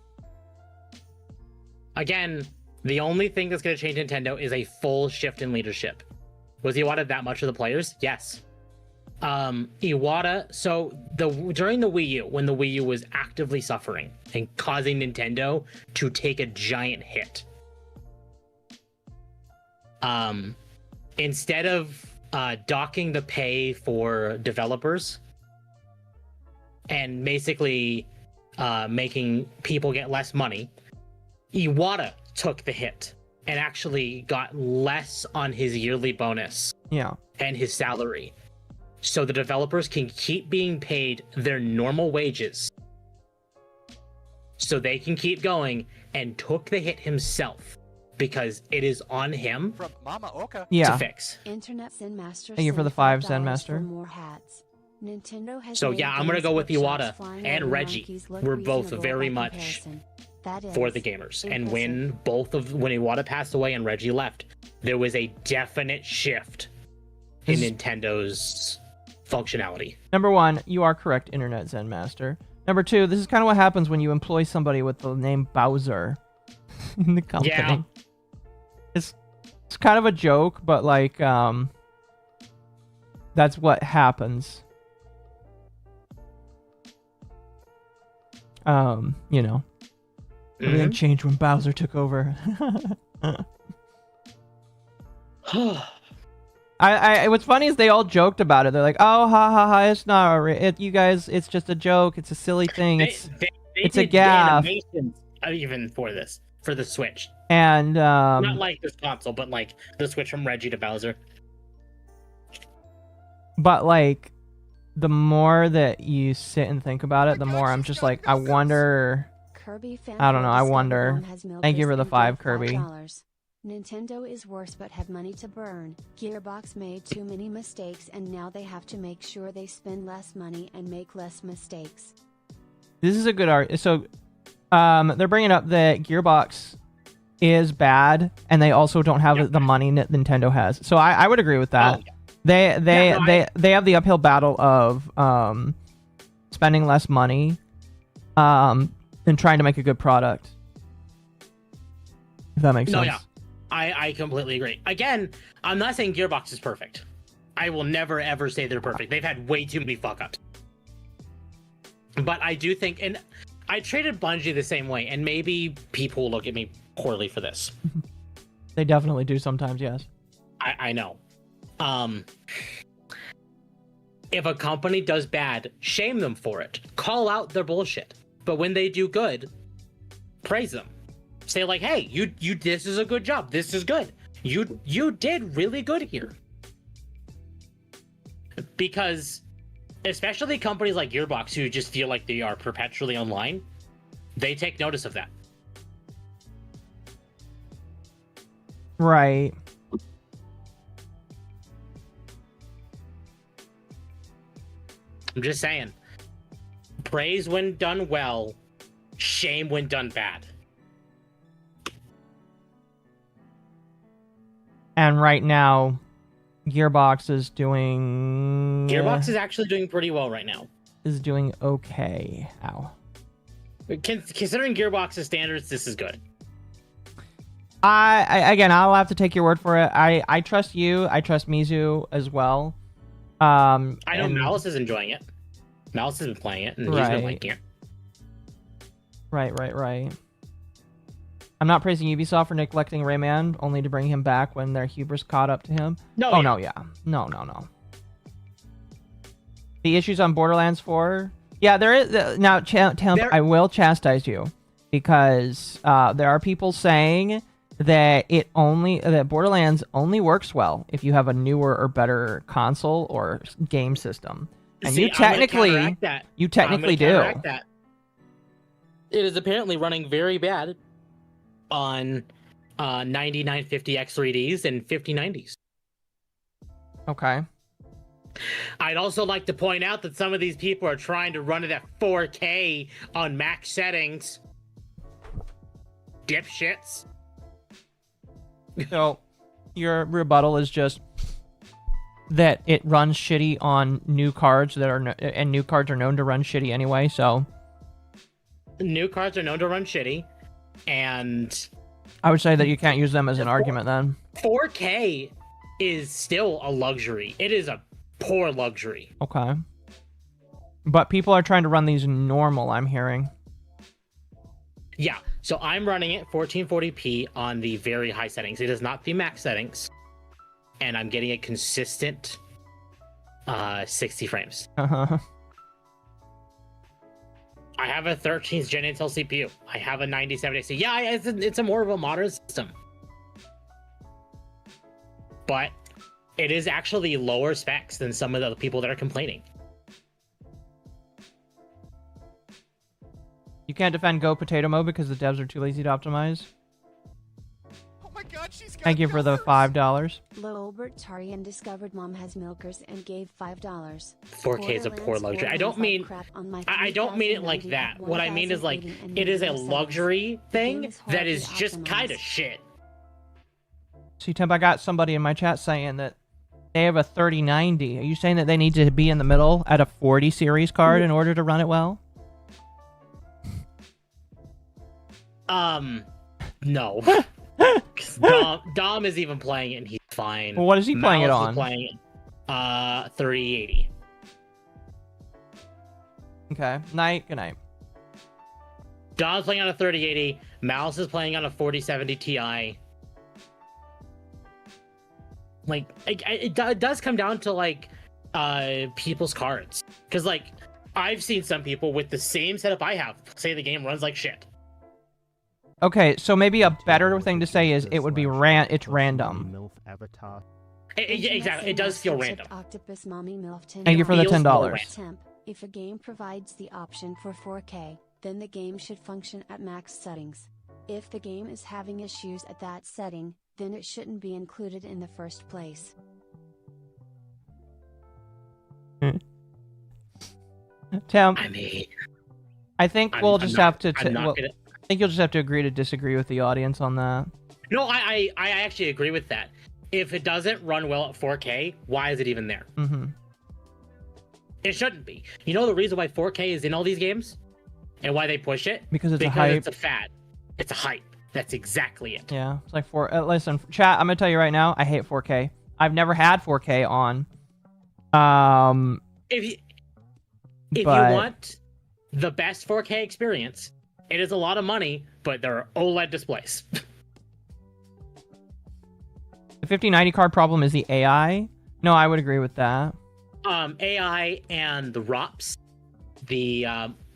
Again, the only thing that's going to change Nintendo is a full shift in leadership. Was Iwata that much of the players? Yes. Iwata, so during the Wii U, when the Wii U was actively suffering and causing Nintendo to take a giant hit, instead of docking the pay for developers and basically making people get less money, Iwata took the hit and actually got less on his yearly bonus Yeah. and his salary. So the developers can keep being paid their normal wages. So they can keep going, and took the hit himself because it is on him From MommaOcco. Yeah. to fix. Internet Zen Master. Thank you for the sent $5, Zen $5 Master. for more hats. Nintendo has So made yeah, I'm gonna Games go with Workshop's Iwata flying and rubber Reggie. monkeys look We're both reasonable very by much comparison. That for is the gamers. And impressive. when Iwata passed away and Reggie left, there was a definite shift in This- Nintendo's functionality. Number one, you are correct, Internet Zen Master. Number two, this is kind of what happens when you employ somebody with the name Bowser in the company. Yeah. It's kind of a joke, but like that's what happens. You know. Everything changed when Bowser took over. What's funny is they all joked about it. They're like, "Oh, ha ha ha! It's not you guys. It's just a joke. It's a silly thing. It's it's a did gaff." animations even for the Switch. And Not like this console, but like the switch from Reggie to Bowser. but like, the more that you sit and think about it, the more I'm just like, I wonder. Kirby fan I don't know, I Discovered wonder. One has milked Thank you us for the and 5, gave Kirby. $5. Nintendo is worse but have money to burn. Gearbox made too many mistakes and now they have to make sure they spend less money and make less mistakes. This is a good art. So, they're bringing up that Gearbox is bad, and they also don't have the money that Nintendo has. So I would agree with that. Oh, yeah. They have the uphill battle of spending less money, and trying to make a good product. If that makes sense. Yeah. I completely agree. Again, I'm not saying Gearbox is perfect. I will never ever say they're perfect. They've had way too many fuck ups. But I do think, and I treated Bungie the same way, and maybe people will look at me poorly for this. They definitely do sometimes, yes. I know. If a company does bad, shame them for it. Call out their bullshit. But when they do good, praise them. Say like, hey, you this is a good job. This is good. You did really good here. Because especially companies like Gearbox who just feel like they are perpetually online, they take notice of that. Right. I'm just saying. Praise when done well, shame when done bad. And right now, Gearbox is doing... Gearbox is actually doing pretty well right now. Is doing okay. Ow. Considering Gearbox's standards, this is good. Again, I'll have to take your word for it. I trust you. I trust Mizu as well. I know Malice is enjoying it. Malice has been playing it, and he's been liking it. Right. I'm not praising Ubisoft for neglecting Rayman, only to bring him back when their hubris caught up to him. No, No. The issues on Borderlands 4... Yeah, there is... Now, Temp, I will chastise you, because there are people saying that that Borderlands only works well if you have a newer or better console or game system. And you technically do. That. It is apparently running very bad on 9950 X3Ds and 5090s. Okay. I'd also like to point out that some of these people are trying to run it at 4K on max settings. Dipshits. So, your rebuttal is just that it runs shitty on new cards and new cards are known to run shitty anyway, so... New cards are known to run shitty, and... I would say that you can't use them as an argument then. 4K is still a luxury. It is a poor luxury. Okay. But people are trying to run these normal, I'm hearing. Yeah, so I'm running it 1440p on the very high settings. It is not the max settings. And I'm getting a consistent 60 frames. Uh-huh. I have a 13th gen Intel CPU. I have a 9070. Yeah, it's a more of a modern system. But it is actually lower specs than some of the people that are complaining. You can't defend Go Potato Mode because the devs are too lazy to optimize. Oh my God, she's got Thank you for the $5. Lowbert Tarian discovered Mom has milkers and gave $5. 4K is a poor luxury. I don't mean it like that. What I mean is like it is a luxury thing that is just kind of shit. See, Temp, I got somebody in my chat saying that they have a 3090. Are you saying that they need to be in the middle at a 40 series card in order to run it well? No. Dom is even playing it and he's fine. Well, what is he playing it on? Playing it, 3080. Okay. Night. Good night. Dom's playing on a 3080. Mouse is playing on a 4070 Ti. Like, it does come down to, like, people's cards. Because, like, I've seen some people with the same setup I have say the game runs like shit. Okay, so maybe a better thing to say is it would be it's random. Exactly, it does feel random. Thank you for the $10. If a game provides the option for 4K, then the game should function at max settings. If the game is having issues at that setting, then it shouldn't be included in the first place. Tim, I think we'll just have to... I think you'll just have to agree to disagree with the audience on that. No, I actually agree with that. If it doesn't run well at 4K, why is it even there? Mm-hmm. It shouldn't be. You know the reason why 4K is in all these games? And why they push it? Because it's a hype. It's a fad. It's a hype. That's exactly it. Yeah, it's like listen, chat, I'm gonna tell you right now, I hate 4K. I've never had 4K on. If you want the best 4K experience, it is a lot of money, but there are OLED displays. The 5090 card problem is the AI. No, I would agree with that. AI and the ROPS. The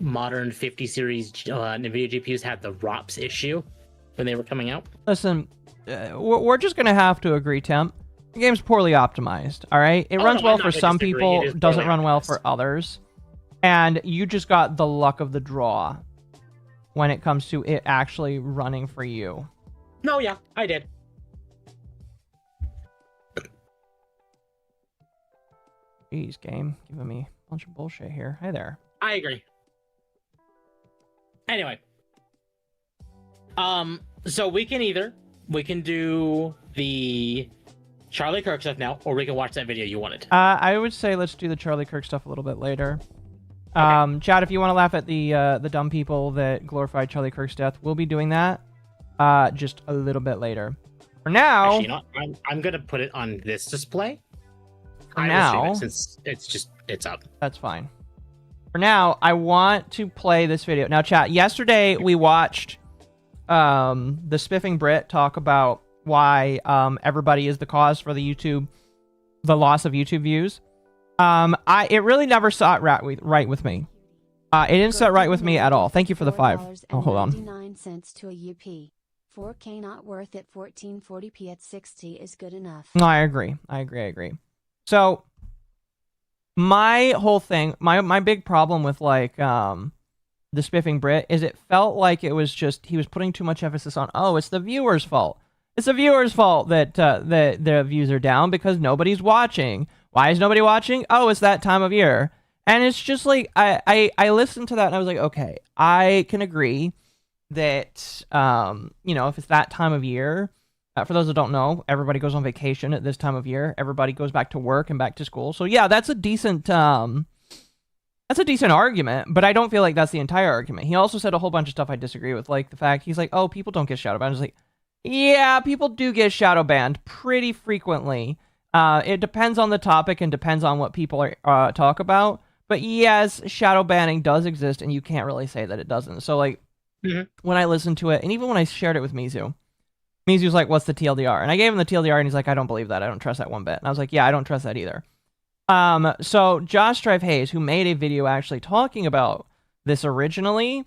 modern 50 series NVIDIA GPUs had the ROPS issue when they were coming out. Listen, we're just going to have to agree, Temp. The game's poorly optimized, all right? It runs well for some people, doesn't run well for others. And you just got the luck of the draw when it comes to it actually running for you. No, yeah, I did. Jeez, game. Giving me a bunch of bullshit here. Hi there. I agree. Anyway. So we can do the Charlie Kirk stuff now, or we can watch that video you wanted. I would say let's do the Charlie Kirk stuff a little bit later. Okay. Chad, if you want to laugh at the dumb people that glorified Charlie Kirk's death, we'll be doing that just a little bit later. For now, actually, you know, I'm gonna put it on this display. For now, since it's up. That's fine. For now, I want to play this video. Now, chat, yesterday we watched the Spiffing Brit talk about why everybody is the cause for the loss of YouTube views. It really never sat right with me. It didn't sit right with me at all. Thank you for the 5. Oh, hold on. 99 cents to a UP. 4K not worth it. 1440p at 60 is good enough. No, I agree. So my whole thing, my big problem with like the Spiffing Brit is it felt like it was just he was putting too much emphasis on, oh, it's the viewer's fault. It's the viewer's fault that the views are down because nobody's watching. Why is nobody watching? Oh, it's that time of year. And it's just like I listened to that and I was like, okay, I can agree that if it's that time of year. For those that don't know, everybody goes on vacation at this time of year. Everybody goes back to work and back to school. So yeah, that's a decent argument, but I don't feel like that's the entire argument. He also said a whole bunch of stuff I disagree with, like the fact he's like, oh, people don't get shadow banned. I was like, yeah, people do get shadow banned pretty frequently. It depends on the topic and depends on what people are talk about. But yes, shadow banning does exist, and you can't really say that it doesn't. So like, when I listened to it, and even when I shared it with Mizu was like, what's the TLDR? And I gave him the TLDR, and he's like, I don't believe that. I don't trust that one bit. And I was like, yeah, I don't trust that either. So Josh Drive Hayes, who made a video actually talking about this originally,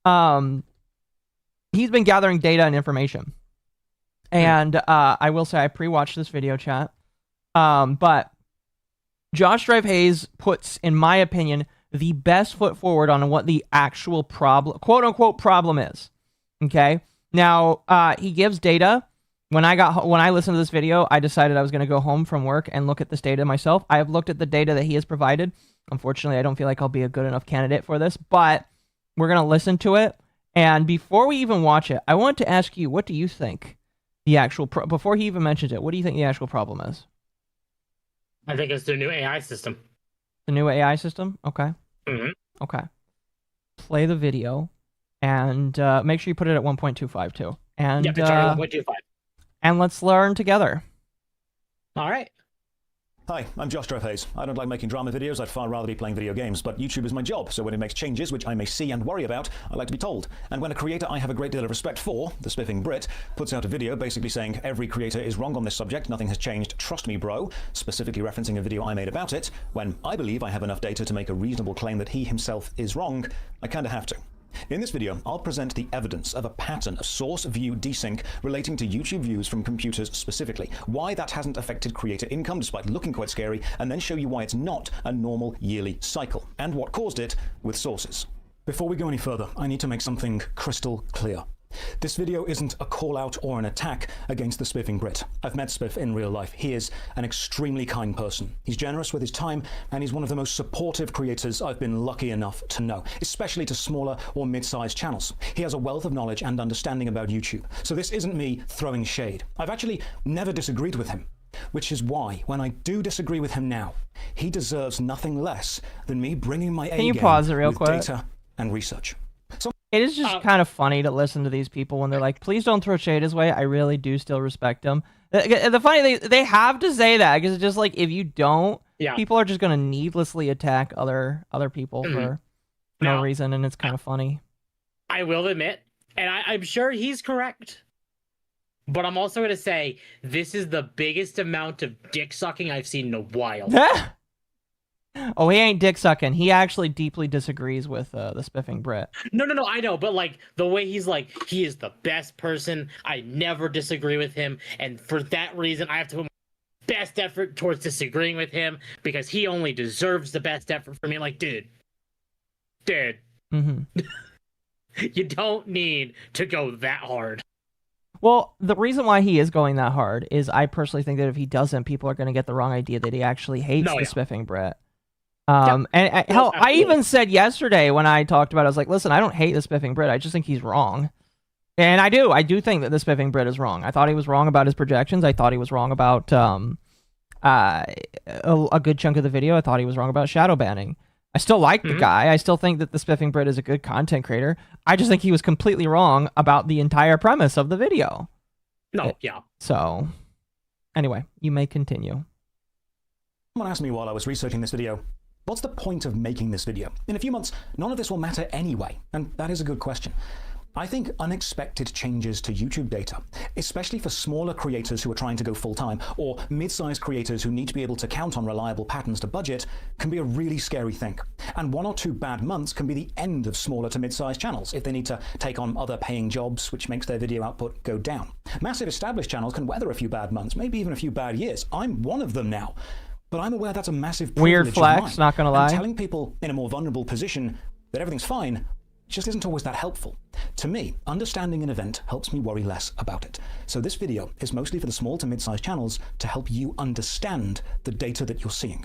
he's been gathering data and information. And I will say I pre-watched this video, chat. But Josh Drive Hayes puts, in my opinion, the best foot forward on what the actual problem, quote-unquote problem is. Okay? Now, he gives data. When I listened to this video, I decided I was going to go home from work and look at this data myself. I have looked at the data that he has provided. Unfortunately, I don't feel like I'll be a good enough candidate for this, but we're going to listen to it. And before we even watch it, I want to ask you, what do you think the actual before he even mentions it, what do you think the actual problem is? I think it's the new AI system. The new AI system? Okay. Mm-hmm. Okay. Play the video. And make sure you put it at 1.25 too. And it's already 1.25. And let's learn together. All right. Hi, I'm Josh Drive Hayes. I don't like making drama videos. I'd far rather be playing video games, but YouTube is my job, so when it makes changes which I may see and worry about, I like to be told. And when a creator I have a great deal of respect for, the Spiffing Brit, puts out a video basically saying every creator is wrong on this subject, nothing has changed, trust me bro, specifically referencing a video I made about it, when I believe I have enough data to make a reasonable claim that he himself is wrong, I kinda have to. In this video, I'll present the evidence of a pattern of source-view desync relating to YouTube views from computers specifically, why that hasn't affected creator income despite looking quite scary, and then show you why it's not a normal yearly cycle, and what caused it with sources. Before we go any further, I need to make something crystal clear. This video isn't a call-out or an attack against the Spiffing Brit. I've met Spiff in real life. He is an extremely kind person. He's generous with his time, and he's one of the most supportive creators I've been lucky enough to know, especially to smaller or mid-sized channels. He has a wealth of knowledge and understanding about YouTube, so this isn't me throwing shade. I've actually never disagreed with him, which is why, when I do disagree with him now, he deserves nothing less than me bringing my A game with data and research. It is just kind of funny to listen to these people when they're like, please don't throw shade his way. I really do still respect him. The funny thing, they have to say that because it's just like, if you don't, people are just going to needlessly attack other people for no reason, and it's kind of funny. I will admit, and I'm sure he's correct, but I'm also going to say this is the biggest amount of dick sucking I've seen in a while. Oh, he ain't dick sucking. He actually deeply disagrees with the Spiffing Brit. No, I know, but like the way he's like, he is the best person. I never disagree with him, and for that reason, I have to put my best effort towards disagreeing with him because he only deserves the best effort from me. Like, dude, you don't need to go that hard. Well, the reason why he is going that hard is I personally think that if he doesn't, people are going to get the wrong idea that he actually hates the spiffing Brit. And hell, I even said yesterday when I talked about it, I was like, listen, I don't hate the spiffing Brit. I just think he's wrong. And I do think that the spiffing Brit is wrong. I thought he was wrong about his projections. I thought he was wrong about a good chunk of the video. I thought he was wrong about shadow banning. I still like the guy. I still think that the spiffing Brit is a good content creator. I just think he was completely wrong about the entire premise of the video. So, anyway, you may continue. Someone asked me while I was researching this video, what's the point of making this video? In a few months, none of this will matter anyway, and that is a good question. I think unexpected changes to YouTube data, especially for smaller creators who are trying to go full-time, or mid-sized creators who need to be able to count on reliable patterns to budget, can be a really scary thing. And 1 or 2 bad months can be the end of smaller to mid-sized channels if they need to take on other paying jobs, which makes their video output go down. Massive established channels can weather a few bad months, maybe even a few bad years. I'm one of them now. But I'm aware that's a massive weird flex, not gonna lie. And telling people in a more vulnerable position that everything's fine just isn't always that helpful. To me, understanding an event helps me worry less about it. So this video is mostly for the small to mid-sized channels to help you understand the data that you're seeing.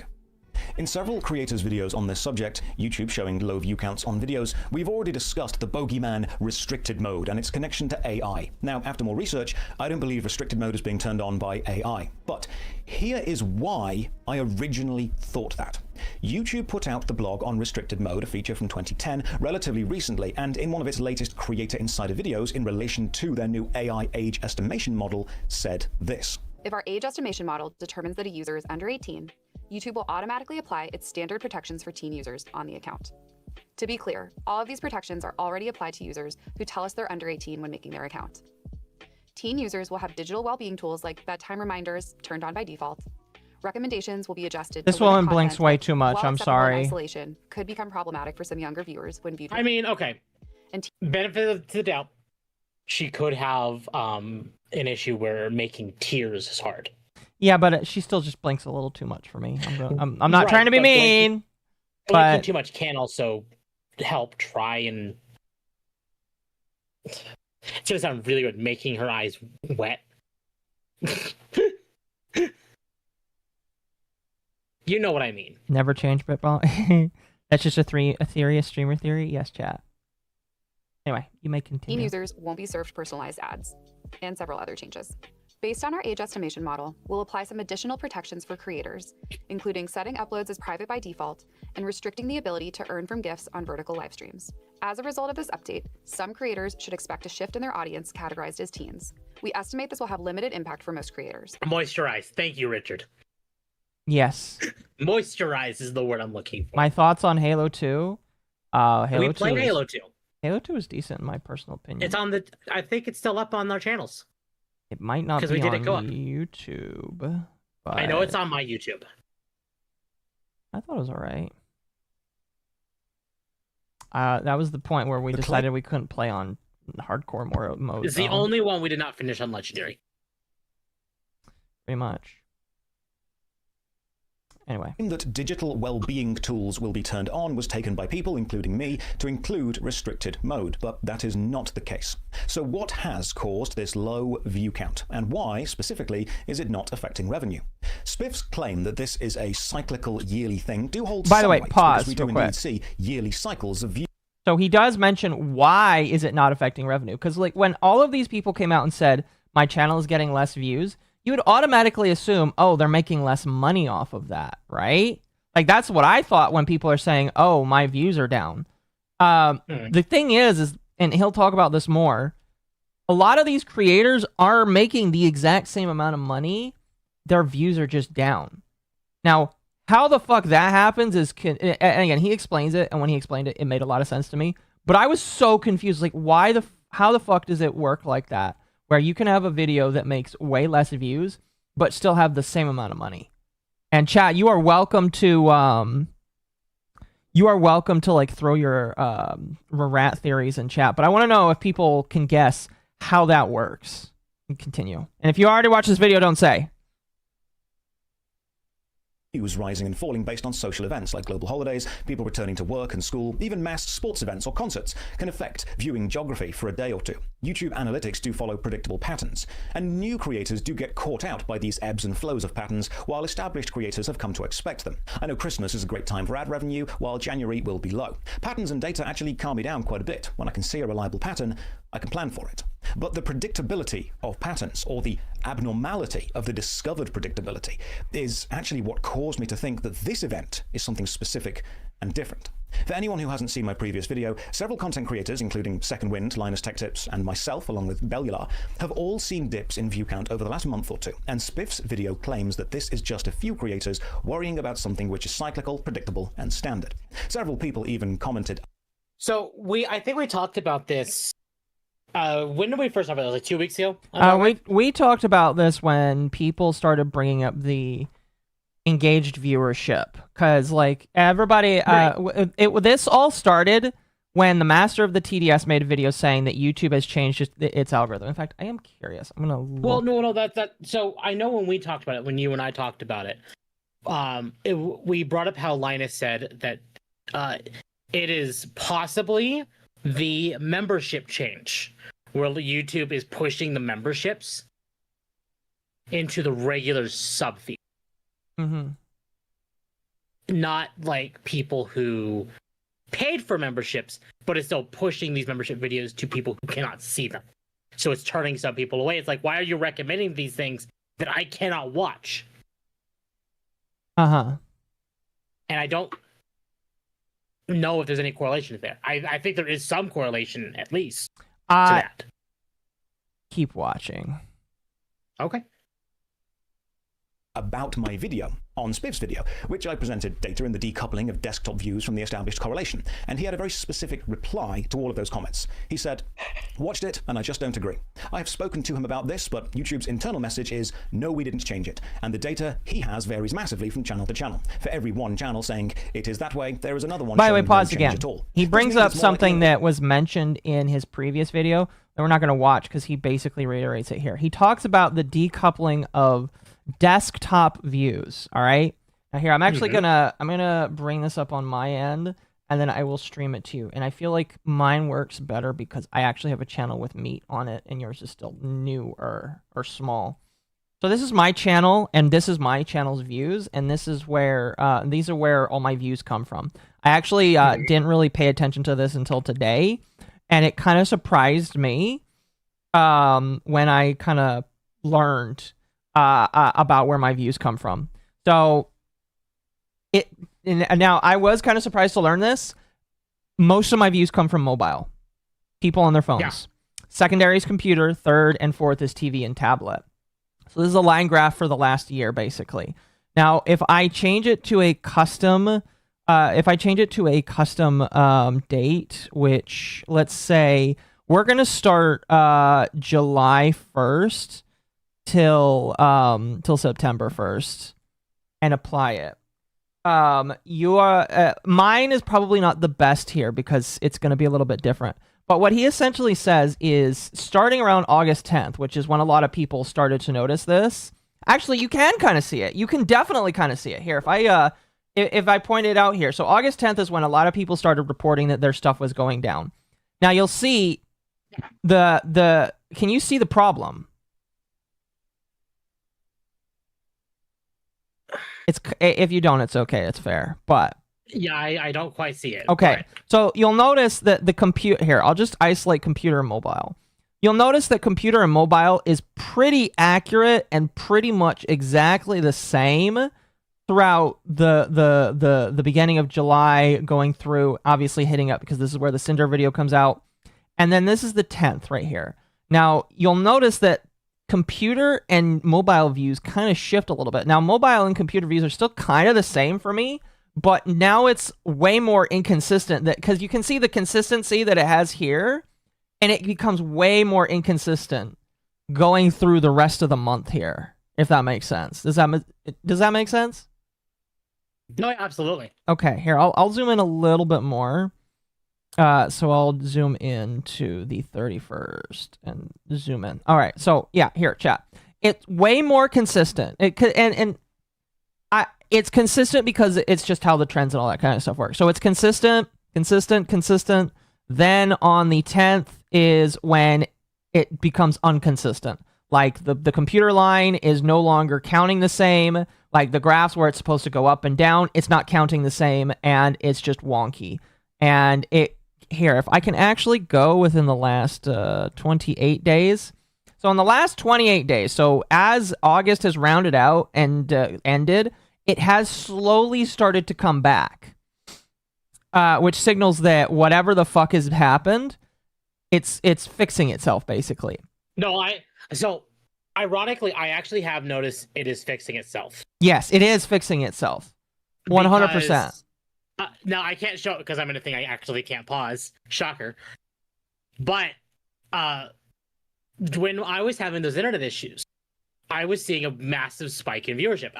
In several creators' videos on this subject, YouTube showing low view counts on videos, we've already discussed the bogeyman restricted mode and its connection to AI. Now, after more research, I don't believe restricted mode is being turned on by AI. But here is why I originally thought that. YouTube put out the blog on restricted mode, a feature from 2010, relatively recently, and in one of its latest Creator Insider videos in relation to their new AI age estimation model, said this. If our age estimation model determines that a user is under 18, YouTube will automatically apply its standard protections for teen users on the account. To be clear, all of these protections are already applied to users who tell us they're under 18 when making their account. Teen users will have digital well-being tools like bedtime reminders turned on by default. Recommendations will be adjusted. This woman blinks way too much. I'm sorry. Isolation could become problematic for some younger viewers when viewed. I mean, okay. And benefit of the doubt, she could have an issue where making tiers is hard. Yeah, but she still just blinks a little too much for me. I'm not trying to be mean, blinking too much can also help try and. It's gonna sound really good, making her eyes wet. You know what I mean. Never change Bitball. That's just a streamer theory. Yes, chat. Anyway, you may continue. Teen users won't be served personalized ads, and several other changes. Based on our age estimation model, we'll apply some additional protections for creators, including setting uploads as private by default and restricting the ability to earn from gifts on vertical live streams. As a result of this update, some creators should expect a shift in their audience categorized as teens. We estimate this will have limited impact for most creators. Moisturize. Thank you, Richard. Yes. Moisturize is the word I'm looking for. My thoughts on Halo 2. We played Halo 2. Halo 2 is decent in my personal opinion. It's on the. I think it's still up on our channels. It might not be on YouTube. But I know it's on my YouTube. I thought it was alright. That was the point where we decided we couldn't play on hardcore mode. It's the only one we did not finish on Legendary. Pretty much. Anyway. That digital well-being tools will be turned on was taken by people, including me, to include restricted mode, but that is not the case. So what has caused this low view count, and why, specifically, is it not affecting revenue? Spiff's claim that this is a cyclical yearly thing do hold By the way, some weight, pause because we do real quick. indeed see yearly cycles of view. So he does mention why is it not affecting revenue? Because like when all of these people came out and said, my channel is getting less views, you would automatically assume, oh, they're making less money off of that, right? Like, that's what I thought when people are saying, oh, my views are down. The thing is, and he'll talk about this more, a lot of these creators are making the exact same amount of money. Their views are just down. Now, how the fuck that happens is, and again, he explains it, and when he explained it, it made a lot of sense to me. But I was so confused, like, how the fuck does it work like that? Where you can have a video that makes way less views, but still have the same amount of money. And chat, you are welcome to like throw your rat theories in chat. But I want to know if people can guess how that works. And continue. And if you already watched this video, don't say. views rising and falling based on social events like global holidays, people returning to work and school, even mass sports events or concerts can affect viewing geography for a day or two. YouTube analytics do follow predictable patterns, and new creators do get caught out by these ebbs and flows of patterns, while established creators have come to expect them. I know Christmas is a great time for ad revenue, while January will be low. Patterns and data actually calm me down quite a bit. When I can see a reliable pattern, I can plan for it. But the predictability of patterns, or the abnormality of the discovered predictability, is actually what caused me to think that this event is something specific and different. For anyone who hasn't seen my previous video, several content creators, including Second Wind, Linus Tech Tips, and myself, along with Bellular, have all seen dips in view count over the last month or two, and Spiff's video claims that this is just a few creators worrying about something which is cyclical, predictable, and standard. Several people even commented. So I think we talked about this. When did we first talk about it? Like 2 weeks ago? We talked about this when people started bringing up the engaged viewership, because like everybody, this all started when the master of the TDS made a video saying that YouTube has changed its algorithm. In fact, I am curious. I'm gonna look. Well, no, that. So I know when we talked about it, when you and I talked about it, we brought up how Linus said that it is possibly the membership change, where YouTube is pushing the memberships into the regular sub feed. Mm-hmm. Not like people who paid for memberships, but it's still pushing these membership videos to people who cannot see them. So it's turning some people away. It's like, why are you recommending these things that I cannot watch? Uh-huh. And I don't know if there's any correlation there. I think there is some correlation, at least, to that. Keep watching. Okay. About my video on Spiv's video, which I presented data in the decoupling of desktop views from the established correlation, and he had a very specific reply to all of those comments. He said, "Watched it, and I just don't agree. I have spoken to him about this, but YouTube's internal message is, no, we didn't change it, and the data he has varies massively from channel to channel. For every one channel saying it is that way, there is another one By the way, showing pause no again. change at all." He brings up something that was mentioned in his previous video that we're not going to watch because he basically reiterates it here. He talks about the decoupling of desktop views. All right. Now here, I'm actually gonna bring this up on my end, and then I will stream it to you. And I feel like mine works better because I actually have a channel with meat on it, and yours is still newer or small. So this is my channel, and this is my channel's views, and this is where these are where all my views come from. I actually didn't really pay attention to this until today, and it kind of surprised me when I kind of learned about where my views come from. So now I was kind of surprised to learn this. Most of my views come from mobile, people on their phones. Yeah. Secondary is computer, third and fourth is TV and tablet. So this is a line graph for the last year, basically. Now, if I change it to a custom, date, which let's say we're gonna start July 1st till September 1st and apply it. Mine is probably not the best here because it's going to be a little bit different. But what he essentially says is starting around August 10th, which is when a lot of people started to notice this. Actually, you can kind of see it. You can definitely kind of see it here. If I point it out here. So August 10th is when a lot of people started reporting that their stuff was going down. Now you'll see can you see the problem? If you don't, it's okay. It's fair. But yeah, I don't quite see it. Okay. So you'll notice that the compute here, I'll just isolate computer and mobile. You'll notice that computer and mobile is pretty accurate and pretty much exactly the same throughout the beginning of July, going through, obviously hitting up because this is where the Cinder video comes out. And then this is the 10th right here. Now, you'll notice that computer and mobile views kind of shift a little bit. Now, mobile and computer views are still kind of the same for me, but now it's way more inconsistent because you can see the consistency that it has here, and it becomes way more inconsistent going through the rest of the month here, if that makes sense. Does that make sense? No, absolutely. Okay, here, I'll zoom in a little bit more. So I'll zoom in to the 31st and zoom in. All right. So yeah, here, chat. It's way more consistent. it's consistent because it's just how the trends and all that kind of stuff work. So it's consistent. Then on the 10th is when it becomes inconsistent. Like the computer line is no longer counting the same. Like the graphs where it's supposed to go up and down, it's not counting the same, and it's just wonky. And here, if I can actually go within the last 28 days. So in the last 28 days, so as August has rounded out and ended, it has slowly started to come back, which signals that whatever the fuck has happened, it's fixing itself basically. No, so ironically, I actually have noticed it is fixing itself. Yes, it is fixing itself. 100%. Now I can't show it because I'm in a thing I actually can't pause. Shocker. But when I was having those internet issues, I was seeing a massive spike in viewership.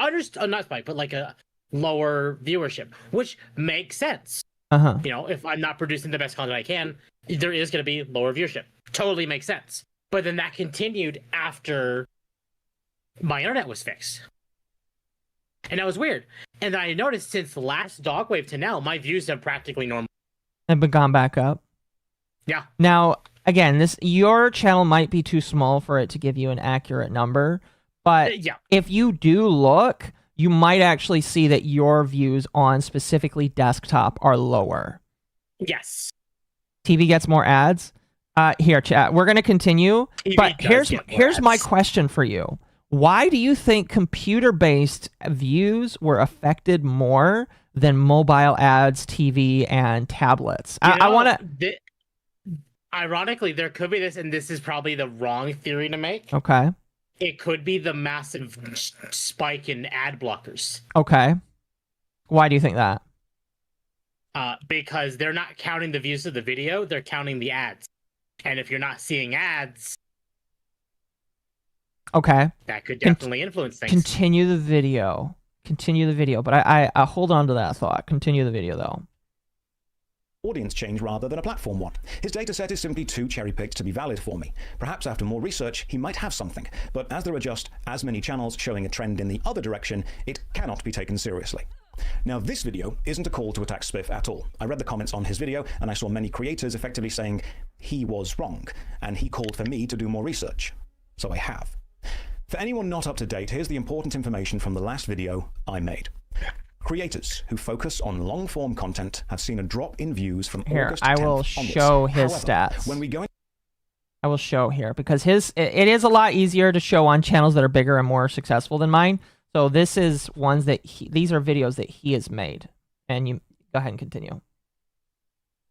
Not spike, but like a lower viewership, which makes sense. You know, if I'm not producing the best content I can, there is going to be lower viewership. Totally makes sense. But then that continued after my internet was fixed. And that was weird. And I noticed since the last Dogwave to now, my views have practically normal. And gone back up. Yeah. Now, again, your channel might be too small for it to give you an accurate number. But yeah, if you do look, you might actually see that your views on specifically desktop are lower. Yes. TV gets more ads. Here, chat. We're going to continue. TV but does here's my question for you. Why do you think computer-based views were affected more than mobile ads, TV, and tablets? I want to... Ironically, there could be this, and this is probably the wrong theory to make. Okay. It could be the massive spike in ad blockers. Okay. Why do you think that? Because they're not counting the views of the video, they're counting the ads. And if you're not seeing ads... Okay. That could definitely influence things. Continue the video. But I hold on to that thought. Continue the video, though. Audience change rather than a platform one. His dataset is simply too cherry-picked to be valid for me. Perhaps after more research, he might have something, but as there are just as many channels showing a trend in the other direction, it cannot be taken seriously. Now, this video isn't a call to attack Spiff at all. I read the comments on his video, and I saw many creators effectively saying he was wrong, and he called for me to do more research. So I have. For anyone not up to date, here's the important information from the last video I made. Creators who focus on long-form content have seen a drop in views from August 10th I will show his stats. When we go I will show here because it is a lot easier to show on channels that are bigger and more successful than mine. So this is ones that these are videos that he has made. And you go ahead and continue.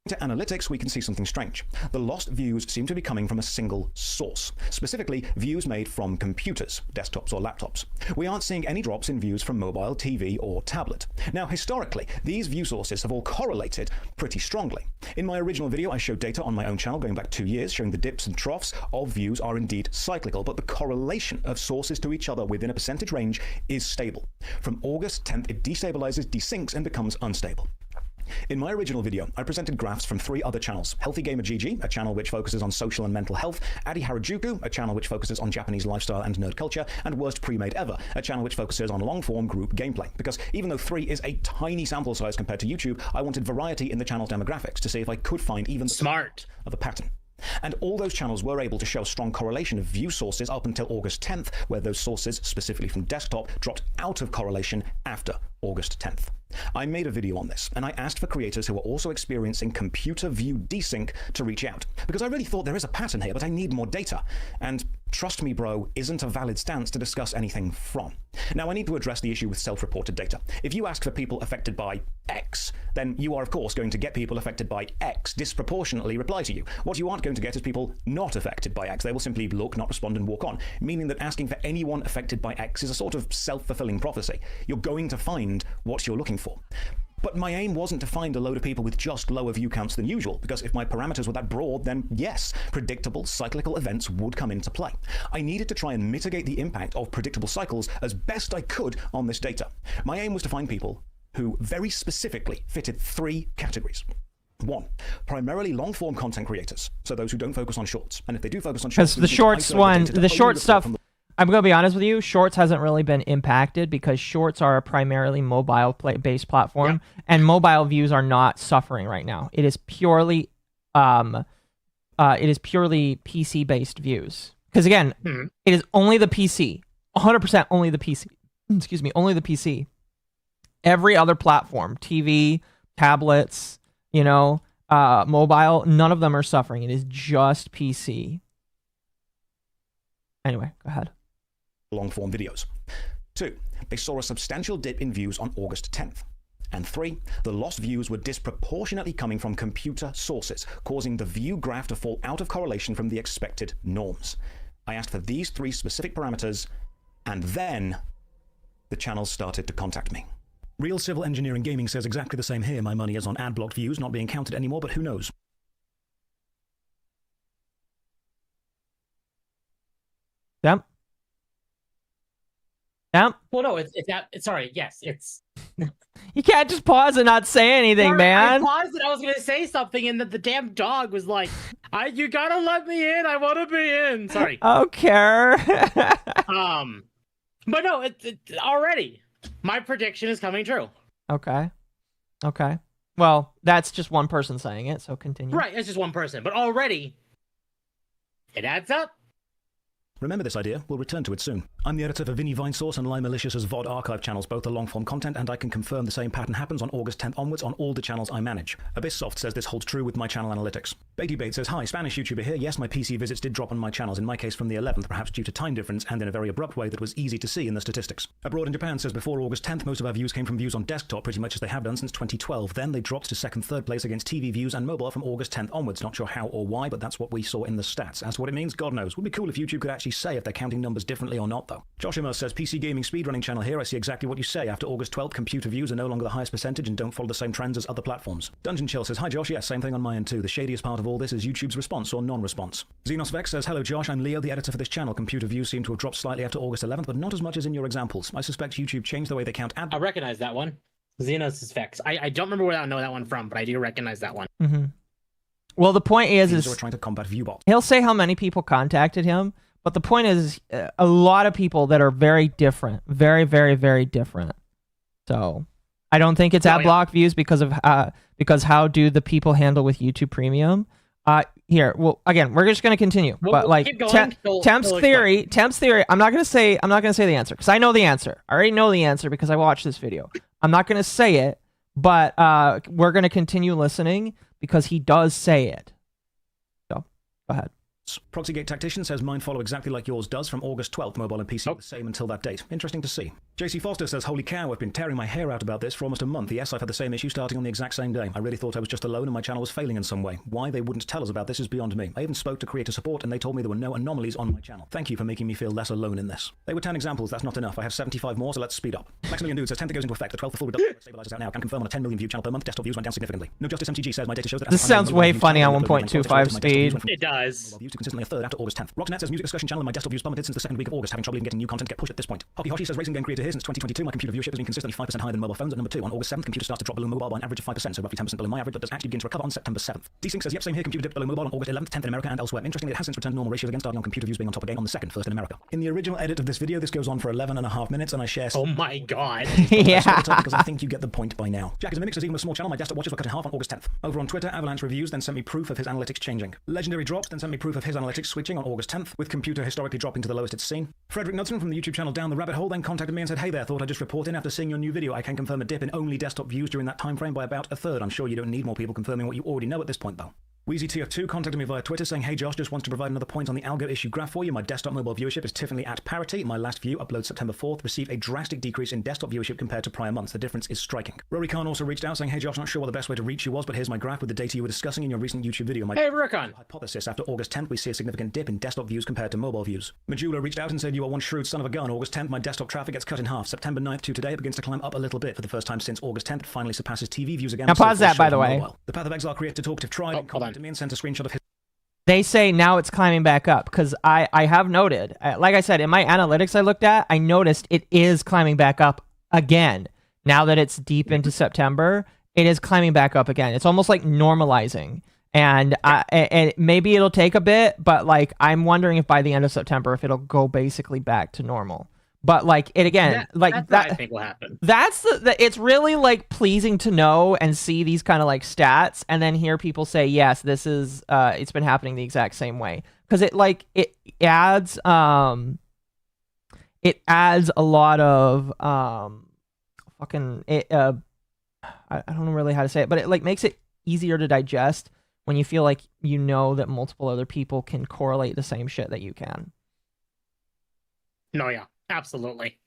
to analytics, we can see something strange. The lost views seem to be coming from a single source, specifically views made from computers, desktops or laptops. We aren't seeing any drops in views from mobile, TV, or tablet. Now, historically, these view sources have all correlated pretty strongly. In my original video, I showed data on my own channel going back 2 years, showing the dips and troughs of views are indeed cyclical, but the correlation of sources to each other within a percentage range is stable. From August 10th, it destabilizes, desyncs, and becomes unstable. In my original video, I presented graphs from 3 other channels: Healthy Gamer GG, a channel which focuses on social and mental health; Adi Harajuku, a channel which focuses on Japanese lifestyle and nerd culture; and Worst Pre-Made Ever, a channel which focuses on long-form group gameplay. Because even though 3 is a tiny sample size compared to YouTube, I wanted variety in the channel's demographics to see if I could find even smart of a pattern. And all those channels were able to show a strong correlation of view sources up until August 10th, where those sources, specifically from desktop, dropped out of correlation after August 10th. I made a video on this, and I asked for creators who were also experiencing computer view desync to reach out, because I really thought there is a pattern here, but I need more data. And trust me, bro, isn't a valid stance to discuss anything from. Now, I need to address the issue with self-reported data. If you ask for people affected by X, then you are, of course, going to get people affected by X disproportionately reply to you. What you aren't going to get is people not affected by X. They will simply look, not respond, and walk on, meaning that asking for anyone affected by X is a sort of self-fulfilling prophecy. You're going to find what you're looking for. But my aim wasn't to find a load of people with just lower view counts than usual, because if my parameters were that broad, then yes, predictable cyclical events would come into play. I needed to try and mitigate the impact of predictable cycles as best I could on this data. My aim was to find people who very specifically fitted 3 categories. 1, primarily long-form content creators, so those who don't focus on shorts. And if they do focus on shorts, the shorts one, the short stuff, I'm going to be honest with you. Shorts hasn't really been impacted because Shorts are a primarily mobile-based platform, and mobile views are not suffering right now. It is purely PC-based views. Because again, it is only the PC. 100% only the PC. Excuse me, only the PC. Every other platform, TV, tablets, mobile, none of them are suffering. It is just PC. Anyway, go ahead. Long-form videos. 2, they saw a substantial dip in views on August 10th. And 3, the lost views were disproportionately coming from computer sources, causing the view graph to fall out of correlation from the expected norms. I asked for these 3 specific parameters, and then the channels started to contact me. Real Civil Engineering Gaming says exactly the same here. My money is on ad-blocked views not being counted anymore, but who knows? Yep. Yep. Well, no, it's sorry. Yes, it's. You can't just pause and not say anything, man. I paused and I was gonna say something, and the damn dog was like, you gotta let me in. I want to be in." Sorry. Okay. But no, it already. My prediction is coming true. Okay. Well, that's just one person saying it, so continue. Right, it's just one person, but already it adds up. Remember this idea, we'll return to it soon. I'm the editor for Vinny Vinesource and Lie Malicious's VOD archive channels, both are long-form content, and I can confirm the same pattern happens on August 10th onwards on all the channels I manage. Abysssoft says this holds true with my channel analytics. Beatty says, "Hi, Spanish YouTuber here. Yes, my PC visits did drop on my channels, in my case from the 11th, perhaps due to time difference, and in a very abrupt way that was easy to see in the statistics." Abroad in Japan says, "Before August 10th, most of our views came from views on desktop, pretty much as they have done since 2012. Then they dropped to second, third place against TV views and mobile from August 10th onwards. Not sure how or why, but that's what we saw in the stats. As to what it means, God knows. Would be cool if YouTube could actually say if they're counting numbers differently or not, though." Joshua says, "PC gaming speedrunning channel here. I see exactly what you say. After August 12th, computer views are no longer the highest percentage and don't follow the same trends as other platforms." Dungeon Chill says, "Hi Josh, yes, same thing on my end too. The shadiest part of all this is YouTube's response or non-response." Xenos Vex says, "Hello Josh, I'm Leo, the editor for this channel. Computer views seem to have dropped slightly after August 11th, but not as much as in your examples. I suspect YouTube changed the way they count ad..." I recognize that one. Xenos Vex. I don't remember where I know that one from, but I do recognize that one. Well, the point is we're trying to combat viewbot. He'll say how many people contacted him, but the point is a lot of people that are very different, very, very, very different. So I don't think it's ad block views because how do the people handle with YouTube Premium? Here, well, again, we're just gonna continue, but like Temp's theory. I'm not gonna say the answer because I know the answer. I already know the answer because I watched this video. I'm not gonna say it, but we're gonna continue listening because he does say it. So go ahead. Proxygate Tactician says, "Mine follow exactly like yours does from August 12th, mobile and PC the same until that date. Interesting to see." JC Foster says, "Holy cow, I've been tearing my hair out about this for almost a month. Yes, I've had the same issue starting on the exact same day. I really thought I was just alone and my channel was failing in some way. Why they wouldn't tell us about this is beyond me. I even spoke to creator support and they told me there were no anomalies on my channel. Thank you for making me feel less alone in this." They were 10 examples, that's not enough. I have 75 more, so let's speed up. Maximilian Dude says, "10th goes into effect. The 12th, the full reduction stabilizes out now. Can confirm on a 10 million view channel per month. Desktop views went down significantly. No Justice MTG says, my data shows that..." This sounds way funny on 1.25 speed. It does. Views to consistently a third after August 10th. Roxnet says, "Music discussion channel and my desktop views plummeted since the second week of August, having trouble even getting new content to get pushed at this point." Hockey Hoshi says, "Racing game creator here since 2022. My computer viewership has been consistently 5% higher than mobile phones at number 2. On August 7th, computer starts to drop below mobile by an average of 5%, so roughly 10% below my average, but does actually begin to recover on September 7th. Desync says, "Yep, same here. Computer dipped below mobile on August 11th, 10th in America and elsewhere. Interestingly, it has since returned to normal ratios again, starting on computer views being on top again on the 2nd, first in America." In the original edit of this video, this goes on for 11.5 minutes, and I share... Oh my god. Yeah. Because I think you get the point by now. Jack is a mimic says, "Even with a small channel, my desktop watches were cut in half on August 10th. Over on Twitter, Avalanche Reviews then sent me proof of his analytics changing. Legendary Drops then sent me proof of his analytics switching on August 10th, with computer historically dropping to the lowest it's seen. Frederick Knudsen from the YouTube channel Down the Rabbit Hole then contacted me and said, 'Hey there, thought I'd just report in after seeing your new video. I can confirm a dip in only desktop views during that time frame by about a third. I'm sure you don't need more people confirming what you already know at this point, though.' Wheezy TF2 contacted me via Twitter saying, 'Hey Josh, just wants to provide another point on the algo issue graph for you. My desktop mobile viewership is definitely at parity. My last view, upload September 4th, received a drastic decrease in desktop viewership compared to prior months. The difference is striking.' Rory Khan also reached out saying, 'Hey Josh, not sure what the best way to reach you was, but here's my graph with the data you were discussing in your recent YouTube video. My hypothesis, after August 10th, we see a significant dip in desktop views compared to mobile views.' Majula reached out and said, 'You are one shrewd son of a gun. August 10th, my desktop traffic gets cut in half. September 9th to today, it begins to climb up a little bit. For the first time since August 10th, it finally surpasses TV views again.'" Now pause that, by the way. The Path of Exile creator Talkative tried contacted me and sent a screenshot of his... They say now it's climbing back up because I have noted, like I said, in my analytics I looked at, I noticed it is climbing back up again. Now that it's deep into September, it is climbing back up again. It's almost like normalizing. And and maybe it'll take a bit, but like I'm wondering if by the end of September if it'll go basically back to normal. But like it again, That's what I think will happen. That's it's really like pleasing to know and see these kind of like stats, and then hear people say, yes, this is it's been happening the exact same way, because it adds a lot of fucking I don't know really how to say it, but it like makes it easier to digest when you feel like you know that multiple other people can correlate the same shit that you can. No, yeah, absolutely.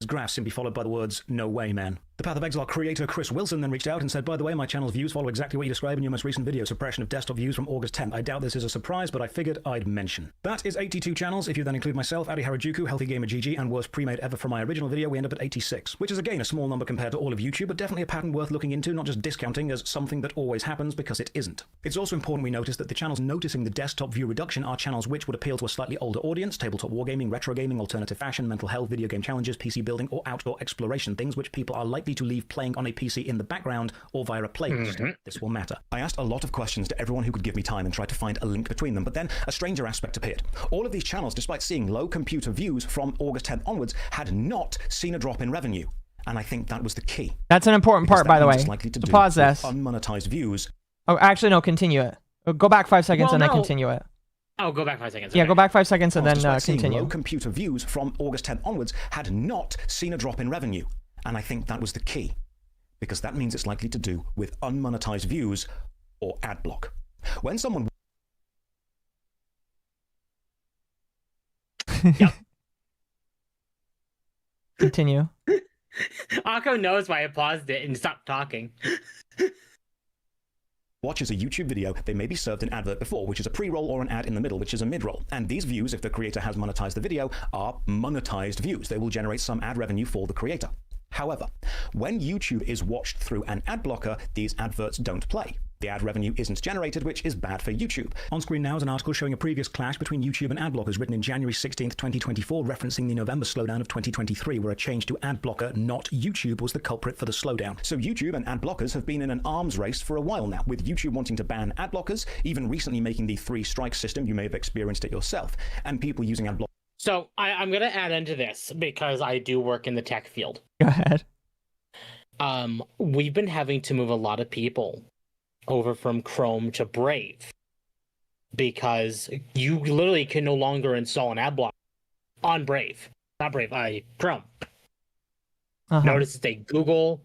Graph simply followed by the words, "No way, man." The Path of Exile creator Chris Wilson then reached out and said, by the way, my channel's views follow exactly what you describe in your most recent video, suppression of desktop views from August 10th. I doubt this is a surprise, but I figured I'd mention. That is 82 channels. If you then include myself, Adi Harajuku, Healthy Gamer GG, and worst pre-made ever from my original video, we end up at 86, which is again a small number compared to all of YouTube, but definitely a pattern worth looking into, not just discounting as something that always happens, because it isn't. It's also important we notice that the channels noticing the desktop view reduction are channels which would appeal to a slightly older audience: tabletop wargaming, retro gaming, alternative fashion, mental health, video game challenges, PC building, or outdoor exploration, things which people are likely to leave playing on a PC in the background or via a playlist. This will matter. I asked a lot of questions to everyone who could give me time and tried to find a link between them, but then a stranger aspect appeared. All of these channels, despite seeing low computer views from August 10th onwards, had not seen a drop in revenue. And I think that was the key. That's an important part, by the way. Pause this. Unmonetized views. Oh, actually, no, continue it. Go back 5 seconds and then continue it. Oh, go back 5 seconds. Yeah, go back 5 seconds and then continue. Low computer views from August 10th onwards had not seen a drop in revenue. And I think that was the key, because that means it's likely to do with unmonetized views or ad block. When someone... Yep. Continue. Occo knows why I paused it and stopped talking. watches a YouTube video, they may be served an advert before, which is a pre-roll, or an ad in the middle, which is a mid-roll. And these views, if the creator has monetized the video, are monetized views. They will generate some ad revenue for the creator. However, when YouTube is watched through an ad blocker, these adverts don't play. The ad revenue isn't generated, which is bad for YouTube. On screen now is an article showing a previous clash between YouTube and ad blockers written in January 16th, 2024, referencing the November slowdown of 2023, where a change to ad blocker, not YouTube, was the culprit for the slowdown. So YouTube and ad blockers have been in an arms race for a while now, with YouTube wanting to ban ad blockers, even recently making the 3 strike system. You may have experienced it yourself, and people using ad blockers. So I'm going to add into this because I do work in the tech field. Go ahead. We've been having to move a lot of people over from Chrome to Brave because you literally can no longer install an ad block on Brave. Not Brave, Chrome. Notice it's a Google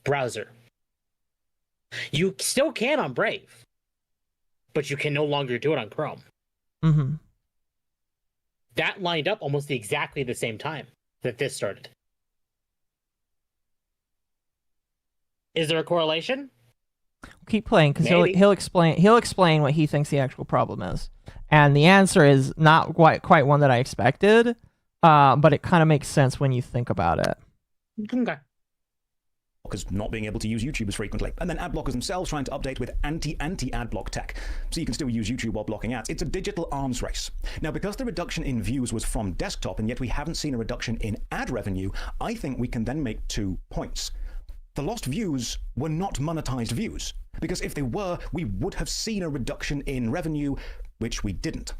browser. You still can on Brave, but you can no longer do it on Chrome. Mm-hmm. That lined up almost exactly the same time that this started. Is there a correlation? Keep playing, because he'll explain what he thinks the actual problem is, and the answer is not quite one that I expected, but it kind of makes sense when you think about it. Okay. Blockers not being able to use YouTube as frequently, and then ad blockers themselves trying to update with anti-ad block tech, so you can still use YouTube while blocking ads. It's a digital arms race. Now, because the reduction in views was from desktop, and yet we haven't seen a reduction in ad revenue, I think we can then make 2 points. The lost views were not monetized views, because if they were, we would have seen a reduction in revenue, which we didn't.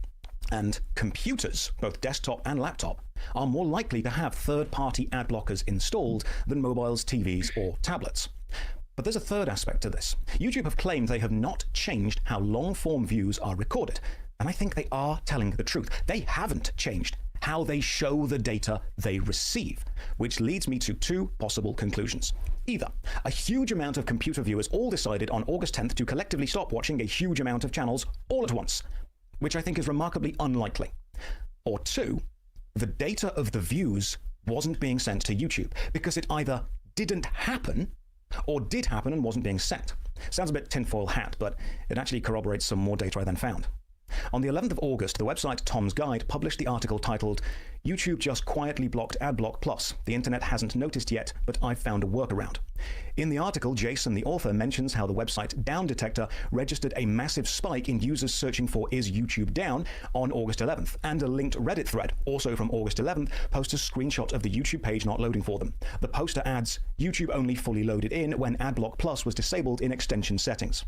And computers, both desktop and laptop, are more likely to have third-party ad blockers installed than mobiles, TVs, or tablets. But there's a third aspect to this. YouTube have claimed they have not changed how long-form views are recorded, and I think they are telling the truth. They haven't changed how they show the data they receive, which leads me to 2 possible conclusions. Either a huge amount of computer viewers all decided on August 10th to collectively stop watching a huge amount of channels all at once, which I think is remarkably unlikely. Or 2, the data of the views wasn't being sent to YouTube because it either didn't happen or did happen and wasn't being sent. Sounds a bit tinfoil hat, but it actually corroborates some more data I then found. On the 11th of August, the website Tom's Guide published the article titled, "YouTube just quietly blocked Adblock Plus. The internet hasn't noticed yet, but I've found a workaround." In the article, Jason, the author, mentions how the website Down Detector registered a massive spike in users searching for "Is YouTube down?" on August 11th, and a linked Reddit thread, also from August 11th, posts a screenshot of the YouTube page not loading for them. The poster adds, "YouTube only fully loaded in when Adblock Plus was disabled in extension settings."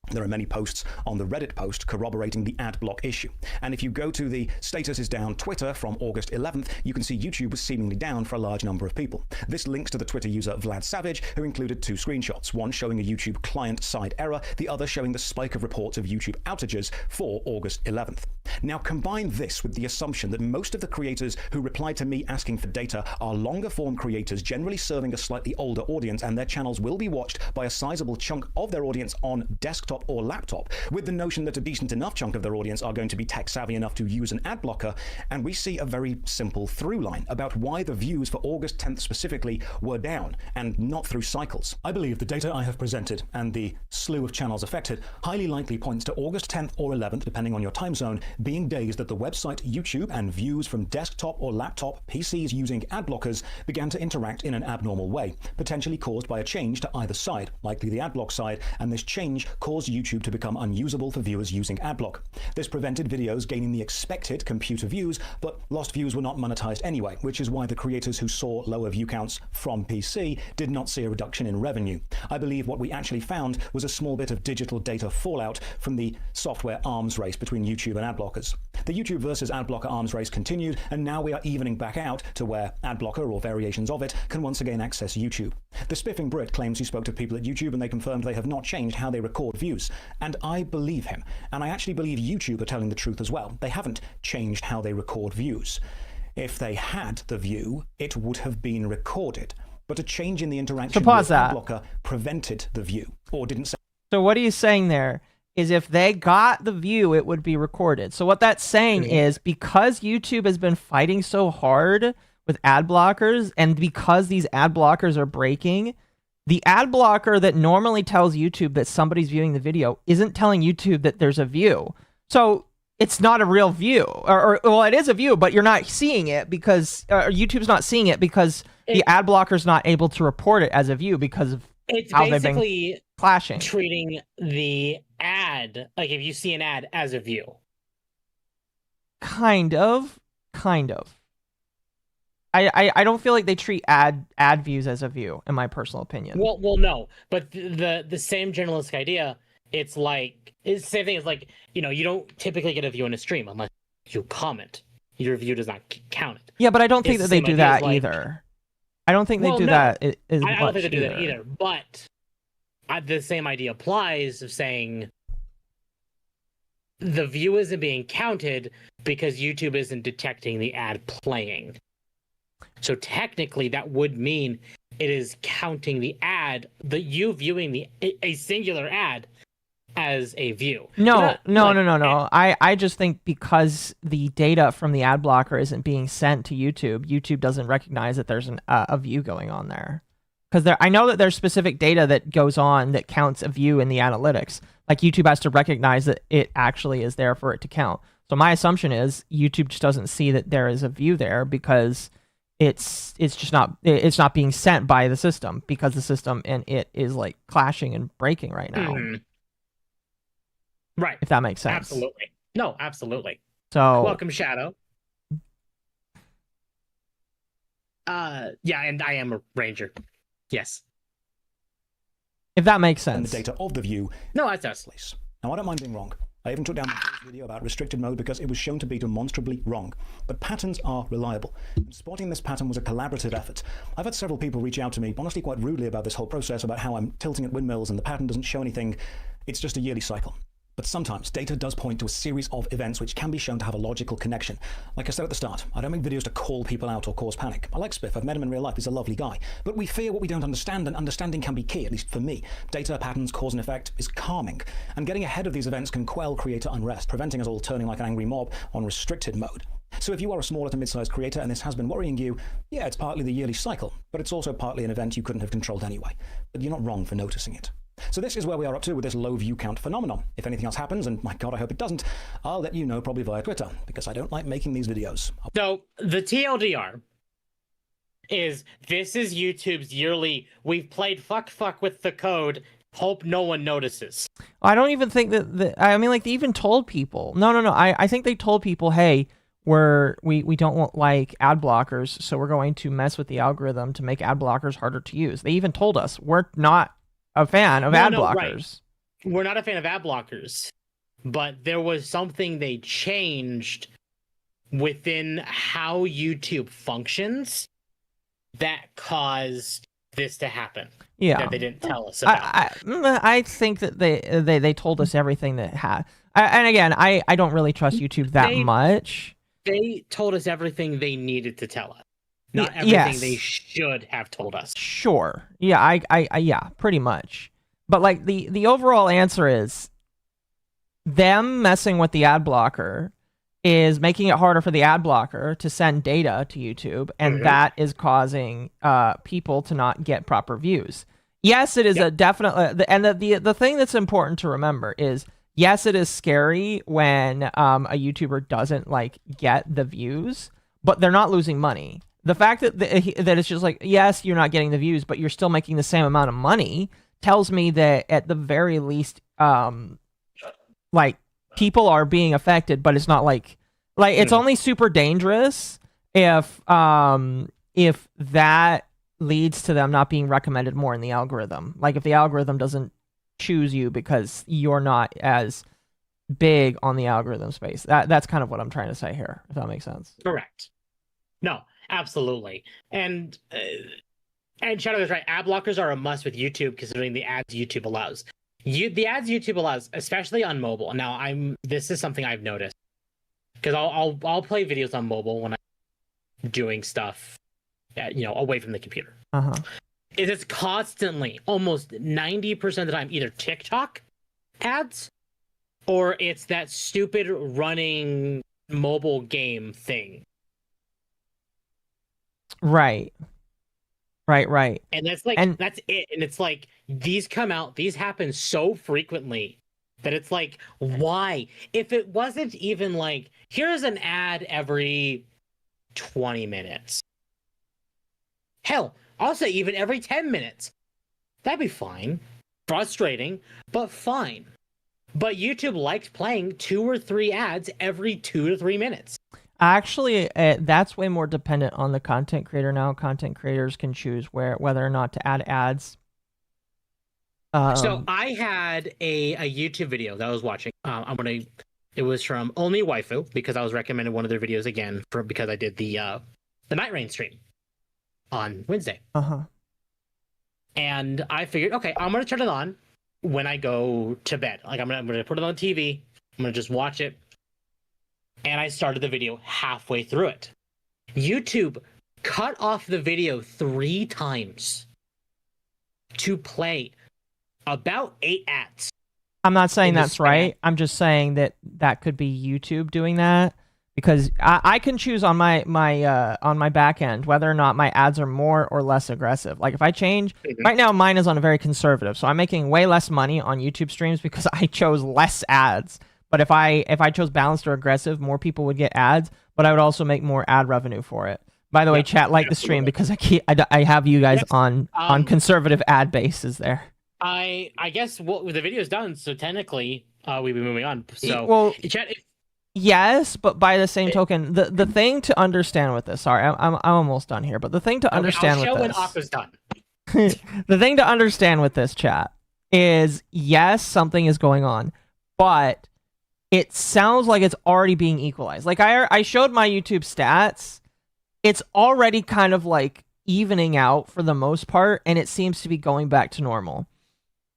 There are many posts on the Reddit post corroborating the ad block issue. And if you go to the Status is Down Twitter from August 11th, you can see YouTube was seemingly down for a large number of people. This links to the Twitter user Vlad Savage, who included two screenshots, one showing a YouTube client-side error, the other showing the spike of reports of YouTube outages for August 11th. Now combine this with the assumption that most of the creators who replied to me asking for data are longer-form creators generally serving a slightly older audience, and their channels will be watched by a sizable chunk of their audience on desktop or laptop, with the notion that a decent enough chunk of their audience are going to be tech savvy enough to use an ad blocker, and we see a very simple through line about why the views for August 10th specifically were down, and not through cycles. I believe the data I have presented and the slew of channels affected highly likely points to August 10th or 11th, depending on your time zone, being days that the website YouTube and views from desktop or laptop PCs using ad blockers began to interact in an abnormal way, potentially caused by a change to either side, likely the ad block side, and this change caused YouTube to become unusable for viewers using adblock. This prevented videos gaining the expected computer views, but lost views were not monetized anyway, which is why the creators who saw lower view counts from PC did not see a reduction in revenue. I believe what we actually found was a small bit of digital data fallout from the software arms race between YouTube and adblockers. The YouTube versus adblocker arms race continued, and now we are evening back out to where adblocker or variations of it can once again access YouTube. The spiffing Brit claims he spoke to people at YouTube and they confirmed they have not changed how they record views. And I believe him. And I actually believe YouTube are telling the truth as well. They haven't changed how they record views. If they had the view, it would have been recorded. But a change in the interaction with adblocker prevented the view, or didn't say. So what he's saying there is if they got the view, it would be recorded. So what that's saying is because YouTube has been fighting so hard with ad blockers, and because these ad blockers are breaking, the ad blocker that normally tells YouTube that somebody's viewing the video isn't telling YouTube that there's a view. So it's not a real view. Or well, it is a view, but you're not seeing it because YouTube's not seeing it because the ad blocker's not able to report it as a view because of how they've been clashing. Treating the ad, like if you see an ad, as a view. Kind of. I don't feel like they treat ad views as a view, in my personal opinion. Well, no, but the same journalistic idea. It's the same thing as like, you know, you don't typically get a view in a stream unless you comment. Your view does not count it. Yeah, but I don't think that they do that either. I don't think they do that. I don't think they do that either. But the same idea applies of saying the view isn't being counted because YouTube isn't detecting the ad playing. So technically, that would mean it is counting the ad, you viewing a singular ad as a view. No. I just think because the data from the ad blocker isn't being sent to YouTube, YouTube doesn't recognize that there's a view going on there. Because I know that there's specific data that goes on that counts a view in the analytics. Like YouTube has to recognize that it actually is there for it to count. So my assumption is YouTube just doesn't see that there is a view there because it's just not being sent by the system because the system and it is like clashing and breaking right now. Right. If that makes sense. Absolutely. No, absolutely. So welcome, Shadow. Yeah, and I am a ranger. Yes. If that makes sense. And the data of the view. No, that does. Now, I don't mind being wrong. I even took down the first video about restricted mode because it was shown to be demonstrably wrong. But patterns are reliable. And spotting this pattern was a collaborative effort. I've had several people reach out to me, honestly quite rudely, about this whole process, about how I'm tilting at windmills and the pattern doesn't show anything. It's just a yearly cycle. But sometimes data does point to a series of events which can be shown to have a logical connection. Like I said at the start, I don't make videos to call people out or cause panic. I like Spiff, I've met him in real life, he's a lovely guy. But we fear what we don't understand, and understanding can be key, at least for me. Data, patterns, cause and effect is calming. And getting ahead of these events can quell creator unrest, preventing us all turning like an angry mob on restricted mode. So if you are a smaller to mid-sized creator and this has been worrying you, yeah, it's partly the yearly cycle, but it's also partly an event you couldn't have controlled anyway. But you're not wrong for noticing it. So this is where we are up to with this low view count phenomenon. If anything else happens, and my god, I hope it doesn't, I'll let you know probably via Twitter, because I don't like making these videos. So the TLDR is this is YouTube's yearly, we've played fuck with the code, hope no one notices. I don't even think I mean, like, they even told people. No. I think they told people, hey, we don't want, like, ad blockers, so we're going to mess with the algorithm to make ad blockers harder to use. They even told us we're not a fan of ad blockers. Right. We're not a fan of ad blockers, but there was something they changed within how YouTube functions that caused this to happen. Yeah, that they didn't tell us about. I think that they told us everything that had. And again, I don't really trust YouTube that much. They told us everything they needed to tell us, not everything they should have told us. Sure. Yeah, I yeah, pretty much. But like the overall answer is them messing with the ad blocker is making it harder for the ad blocker to send data to YouTube, and that is causing people to not get proper views. Yes, it is a definite, and the thing that's important to remember is, yes, it is scary when a YouTuber doesn't, like, get the views, but they're not losing money. The fact that it's just like, yes, you're not getting the views, but you're still making the same amount of money tells me that at the very least, like, people are being affected, but it's not like it's only super dangerous if that leads to them not being recommended more in the algorithm. Like, if the algorithm doesn't choose you because you're not as big on the algorithm space. That's kind of what I'm trying to say here, if that makes sense. Correct. No, absolutely. And Shadow is right. Ad blockers are a must with YouTube, considering the ads YouTube allows. The ads YouTube allows, especially on mobile. Now, this is something I've noticed, because I'll play videos on mobile when I'm doing stuff, away from the computer. It's constantly, almost 90% of the time, either TikTok ads or it's that stupid running mobile game thing. Right. And that's like, that's it. And it's like, these happen so frequently that it's like, why? If it wasn't even like, here's an ad every 20 minutes. Hell, I'll say even every 10 minutes. That'd be fine. Frustrating, but fine. But YouTube liked playing 2 or 3 ads every 2 to 3 minutes. Actually, that's way more dependent on the content creator now. Content creators can choose whether or not to add ads. So I had a YouTube video that I was watching. It was from Only Waifu, because I was recommended one of their videos again because I did the Night Rain stream on Wednesday. And I figured, okay, I'm gonna turn it on when I go to bed. Like, I'm gonna put it on TV. I'm gonna just watch it. And I started the video halfway through it. YouTube cut off the video 3 times to play about 8 ads. I'm not saying that's right. I'm just saying that could be YouTube doing that, because I can choose on my back end whether or not my ads are more or less aggressive. Like, if I change, right now mine is on a very conservative, so I'm making way less money on YouTube streams because I chose less ads. But if I chose balanced or aggressive, more people would get ads, but I would also make more ad revenue for it. By the way, chat, like the stream, because I have you guys on conservative ad bases there. I guess the video's done, so technically we've been moving on. So chat. Yes, but by the same token, the thing to understand with this, sorry, I'm almost done here, but the thing to understand with this, when Aqua's done. The thing to understand with this, chat, is yes, something is going on, but it sounds like it's already being equalized. Like, I showed my YouTube stats. It's already kind of like evening out for the most part, and it seems to be going back to normal.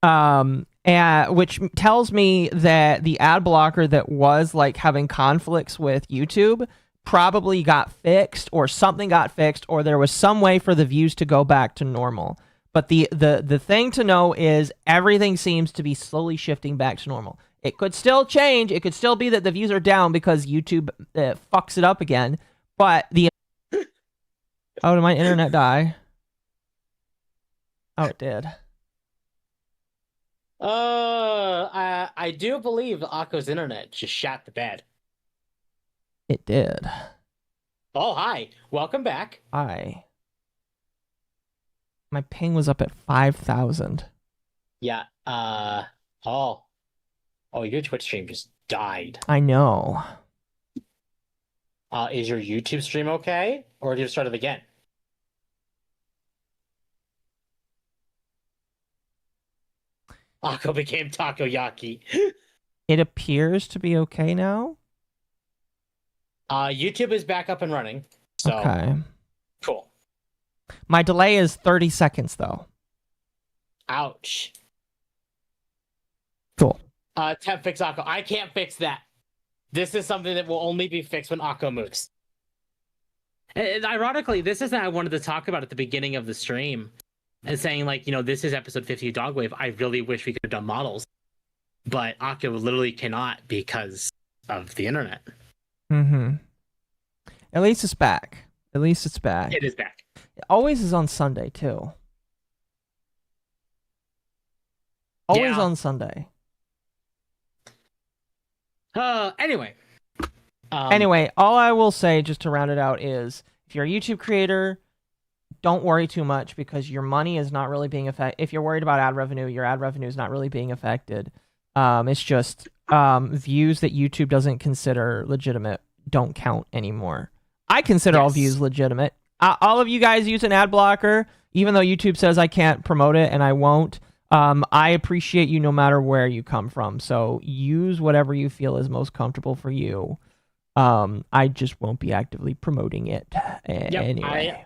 Which tells me that the ad blocker that was like having conflicts with YouTube probably got fixed, or something got fixed, or there was some way for the views to go back to normal. But the thing to know is everything seems to be slowly shifting back to normal. It could still change. It could still be that the views are down because YouTube fucks it up again. But oh, did my internet die? Oh, it did. I do believe Akko's internet just shot the bed. It did. Oh, hi. Welcome back. My ping was up at 5,000. Yeah. Oh, your Twitch stream just died. I know. Is your YouTube stream okay? Or did you start it again? Akko became takoyaki. It appears to be okay now. YouTube is back up and running. So Okay. cool. My delay is 30 seconds, though. Ouch. Cool. Temp fix Akko. I can't fix that. This is something that will only be fixed when Akko moves. And ironically, this is what I wanted to talk about at the beginning of the stream. And saying, like, this is episode 50 of Dogwave. I really wish we could have done models. But Akko literally cannot because of the internet. Mm-hmm. At least it's back. At least it's back. It is back. It always is on Sunday, too. Always Yeah. on Sunday. Anyway. Anyway, all I will say, just to round it out, is if you're a YouTube creator, don't worry too much because your money is not really being affected. If you're worried about ad revenue, your ad revenue is not really being affected. It's just views that YouTube doesn't consider legitimate don't count anymore. I consider all views legitimate. All of you guys use an ad blocker, even though YouTube says I can't promote it and I won't. I appreciate you no matter where you come from. So use whatever you feel is most comfortable for you. I just won't be actively promoting it anyway.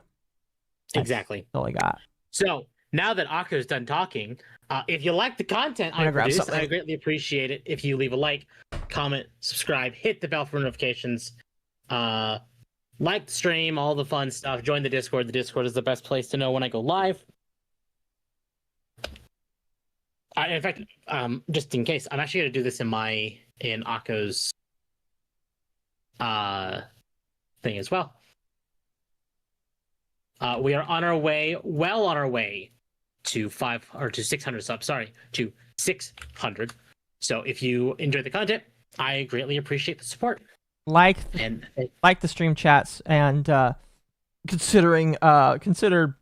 Exactly. That's all I got. So now that Akko's done talking, if you like the content I produce, I greatly appreciate it if you leave a like, comment, subscribe, hit the bell for notifications, like the stream, all the fun stuff. Join the Discord. The Discord is the best place to know when I go live. In fact, just in case, I'm actually going to do this in Akko's thing as well. We are on our way, to 600 subs. Sorry, to 600. So if you enjoy the content, I greatly appreciate the support. Like the stream chats and consider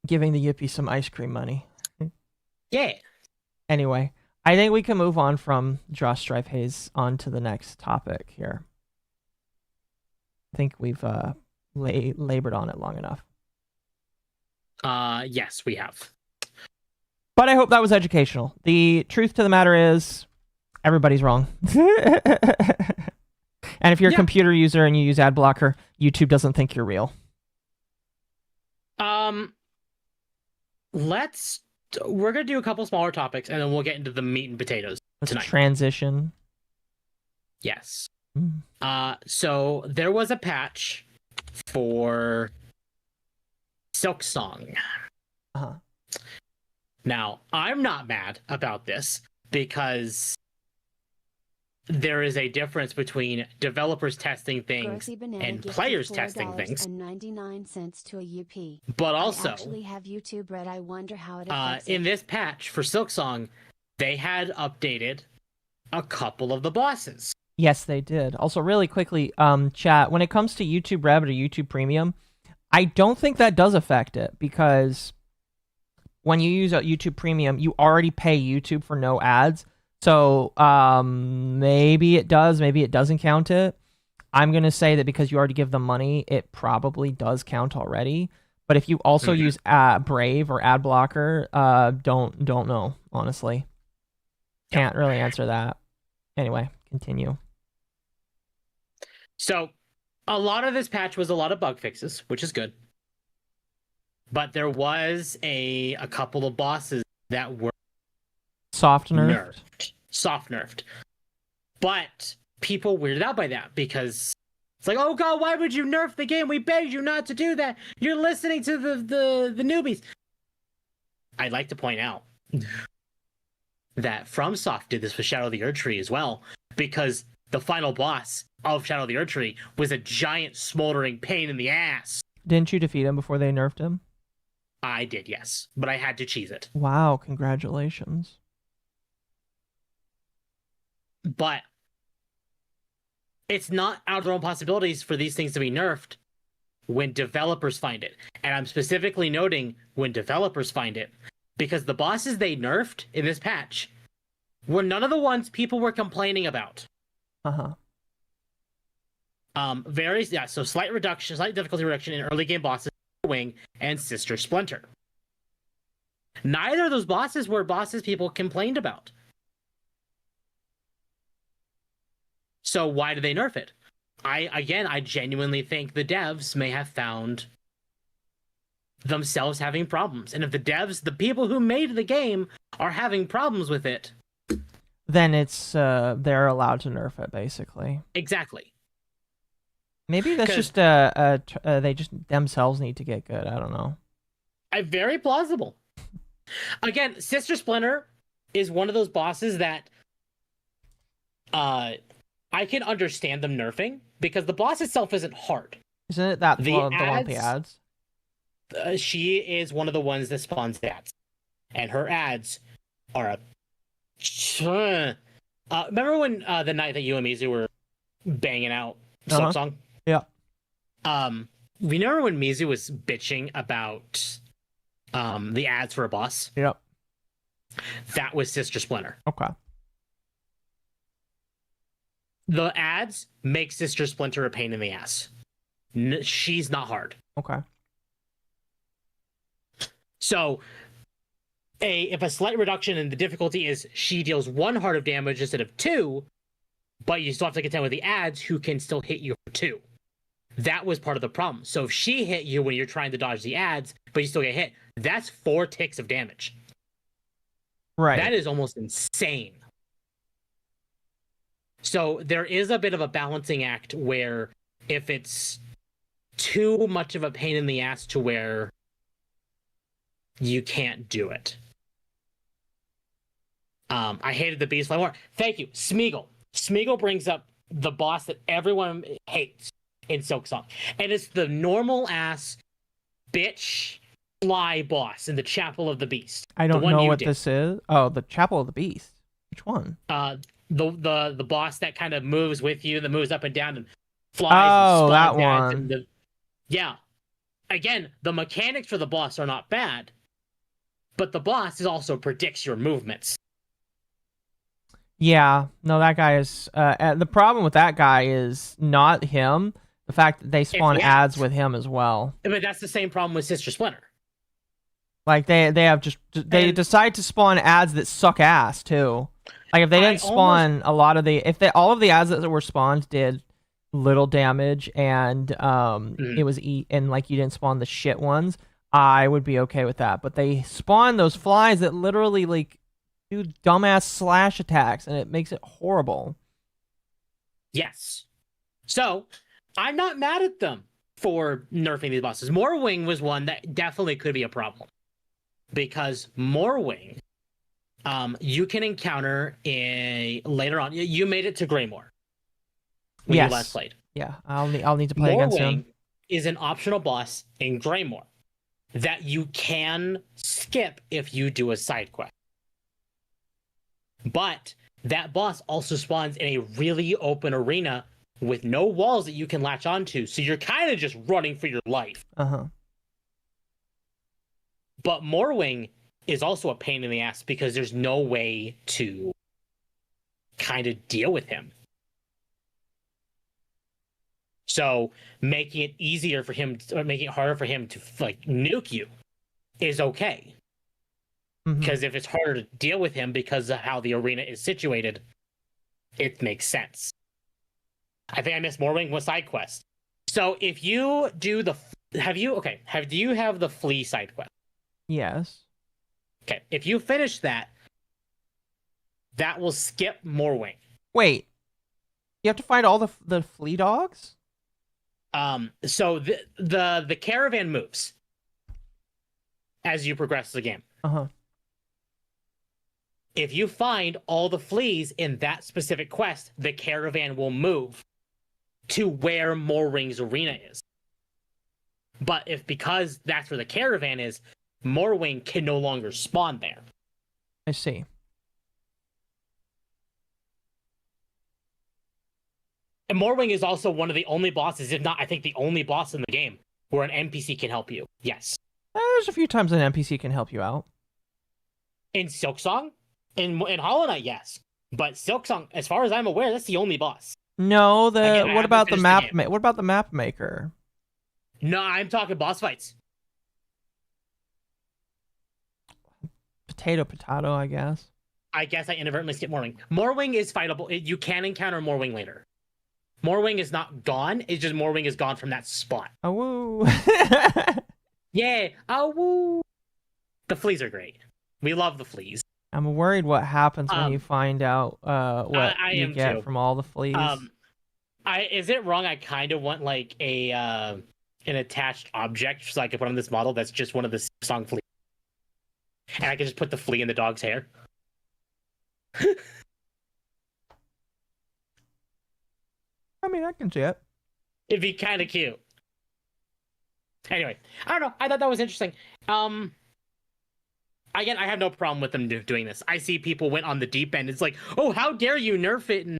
giving the Yippee some ice cream money. Yeah. Anyway, I think we can move on from Josh Strife Hayes on to the next topic here. I think we've labored on it long enough. Yes, we have. But I hope that was educational. The truth to the matter is, everybody's wrong. And if you're a computer user and you use ad blocker, YouTube doesn't think you're real. We're gonna do a couple smaller topics, and then we'll get into the meat and potatoes tonight. Transition. Yes. So there was a patch for Silksong. Uh-huh. Now, I'm not mad about this because there is a difference between developers testing things and players testing things. And 99 cents to a UP. But also, I actually have YouTube Red. I wonder how it affects in this patch for Silksong, they had updated a couple of the bosses. Yes, they did. Also, really quickly, chat, when it comes to YouTube Red or YouTube Premium, I don't think that does affect it because when you use a YouTube Premium, you already pay YouTube for no ads. So maybe it does, maybe it doesn't count it. I'm going to say that because you already give them money, it probably does count already. But if you also use Brave or ad blocker, don't know, honestly. Can't really answer that. Anyway, continue. So a lot of this patch was a lot of bug fixes, which is good. But there was a couple of bosses that were soft nerfed. But people weirded out by that because it's like, oh god, why would you nerf the game? We begged you not to do that. You're listening to the newbies. I'd like to point out that FromSoft did this with Shadow of the Erdtree as well, because the final boss of Shadow of the Erdtree was a giant smoldering pain in the ass. Didn't you defeat him before they nerfed him? I did, yes, but I had to cheese it. Wow, congratulations. But it's not out of the realm of possibilities for these things to be nerfed when developers find it. And I'm specifically noting when developers find it, because the bosses they nerfed in this patch were none of the ones people were complaining about. So slight difficulty reduction in early game bosses, Wing and Sister Splinter. Neither of those bosses were bosses people complained about. So why did they nerf it? I genuinely think the devs may have found themselves having problems. And if the people who made the game, are having problems with it, then it's they're allowed to nerf it, basically. Exactly. Maybe that's just they just themselves need to get good. I don't know. Very plausible. Again, Sister Splinter is one of those bosses that I can understand them nerfing, because the boss itself isn't hard. Isn't it that the one with the ads? She is one of the ones that spawns ads, and her ads are remember when the night that you and Mizu were banging out Silksong? Yeah. Remember when Mizu was bitching about the ads for a boss? Yep. That was Sister Splinter. Okay. The ads make Sister Splinter a pain in the ass. She's not hard. Okay. So, if a slight reduction in the difficulty is she deals 1 heart of damage instead of 2, but you still have to contend with the ads who can still hit you for 2. That was part of the problem. So if she hit you when you're trying to dodge the ads, but you still get hit, that's 4 ticks of damage. Right. That is almost insane. So there is a bit of a balancing act where if it's too much of a pain in the ass to where you can't do it. I hated the Beast Fly more. Thank you, Smeagol. Smeagol brings up the boss that everyone hates in Silksong, and it's the normal ass bitch fly boss in the Chapel of the Beast. I don't know what this is. Oh, the Chapel of the Beast. Which one? The boss that kind of moves with you, that moves up and down and flies. Oh, and that one. Yeah. Again, the mechanics for the boss are not bad, but the boss also predicts your movements. Yeah, no, that guy is. The problem with that guy is not him. The fact that they spawn ads with him as well. But that's the same problem with Sister Splinter. Like they decide to spawn ads that suck ass too. Like if they didn't spawn all of the ads that were spawned did little damage and it was and like you didn't spawn the shit ones, I would be okay with that. But they spawn those flies that literally like do dumbass slash attacks, and it makes it horrible. Yes. So I'm not mad at them for nerfing these bosses. Morwing was one that definitely could be a problem, because Morwing, you can encounter later on. You made it to Greymore when you last played. Yeah, I'll need to play against him. Morwing is an optional boss in Greymore that you can skip if you do a side quest. But that boss also spawns in a really open arena with no walls that you can latch onto, so you're kind of just running for your life. But Morwing is also a pain in the ass because there's no way to kind of deal with him. So making it easier for him, or making it harder for him to like nuke you, is okay. Because if it's harder to deal with him because of how the arena is situated, it makes sense. I think I missed Morwing with side quest. So if you do do you have the flea side quest? Yes. Okay, if you finish that, that will skip Morwing. Wait, you have to find all the flea dogs? So the caravan moves as you progress the game. If you find all the fleas in that specific quest, the caravan will move to where Morwing's arena is. But because that's where the caravan is, Morwing can no longer spawn there. I see. And Morwing is also one of the only bosses, if not, I think the only boss in the game where an NPC can help you. Yes. There's a few times an NPC can help you out. In Silksong? In Hollow Knight, yes. But Silksong, as far as I'm aware, that's the only boss. No, Again, what about the map? What about the map maker? No, I'm talking boss fights. Potato, I guess. I guess I inadvertently skipped Morwing. Morwing is fightable. You can encounter Morwing later. Morwing is not gone. It's just Morwing is gone from that spot. Oh woo! Yeah. Oh woo! The fleas are great. We love the fleas. I'm worried what happens when you find out what you get too. from all the fleas. Is it wrong? I kind of want like an attached object so I can put on this model that's just one of the song fleas, and I can just put the flea in the dog's hair. I mean, I can see it. It'd be kind of cute. Anyway, I don't know. I thought that was interesting. Again, I have no problem with them doing this. I see people went on the deep end. It's like, oh, how dare you nerf it? And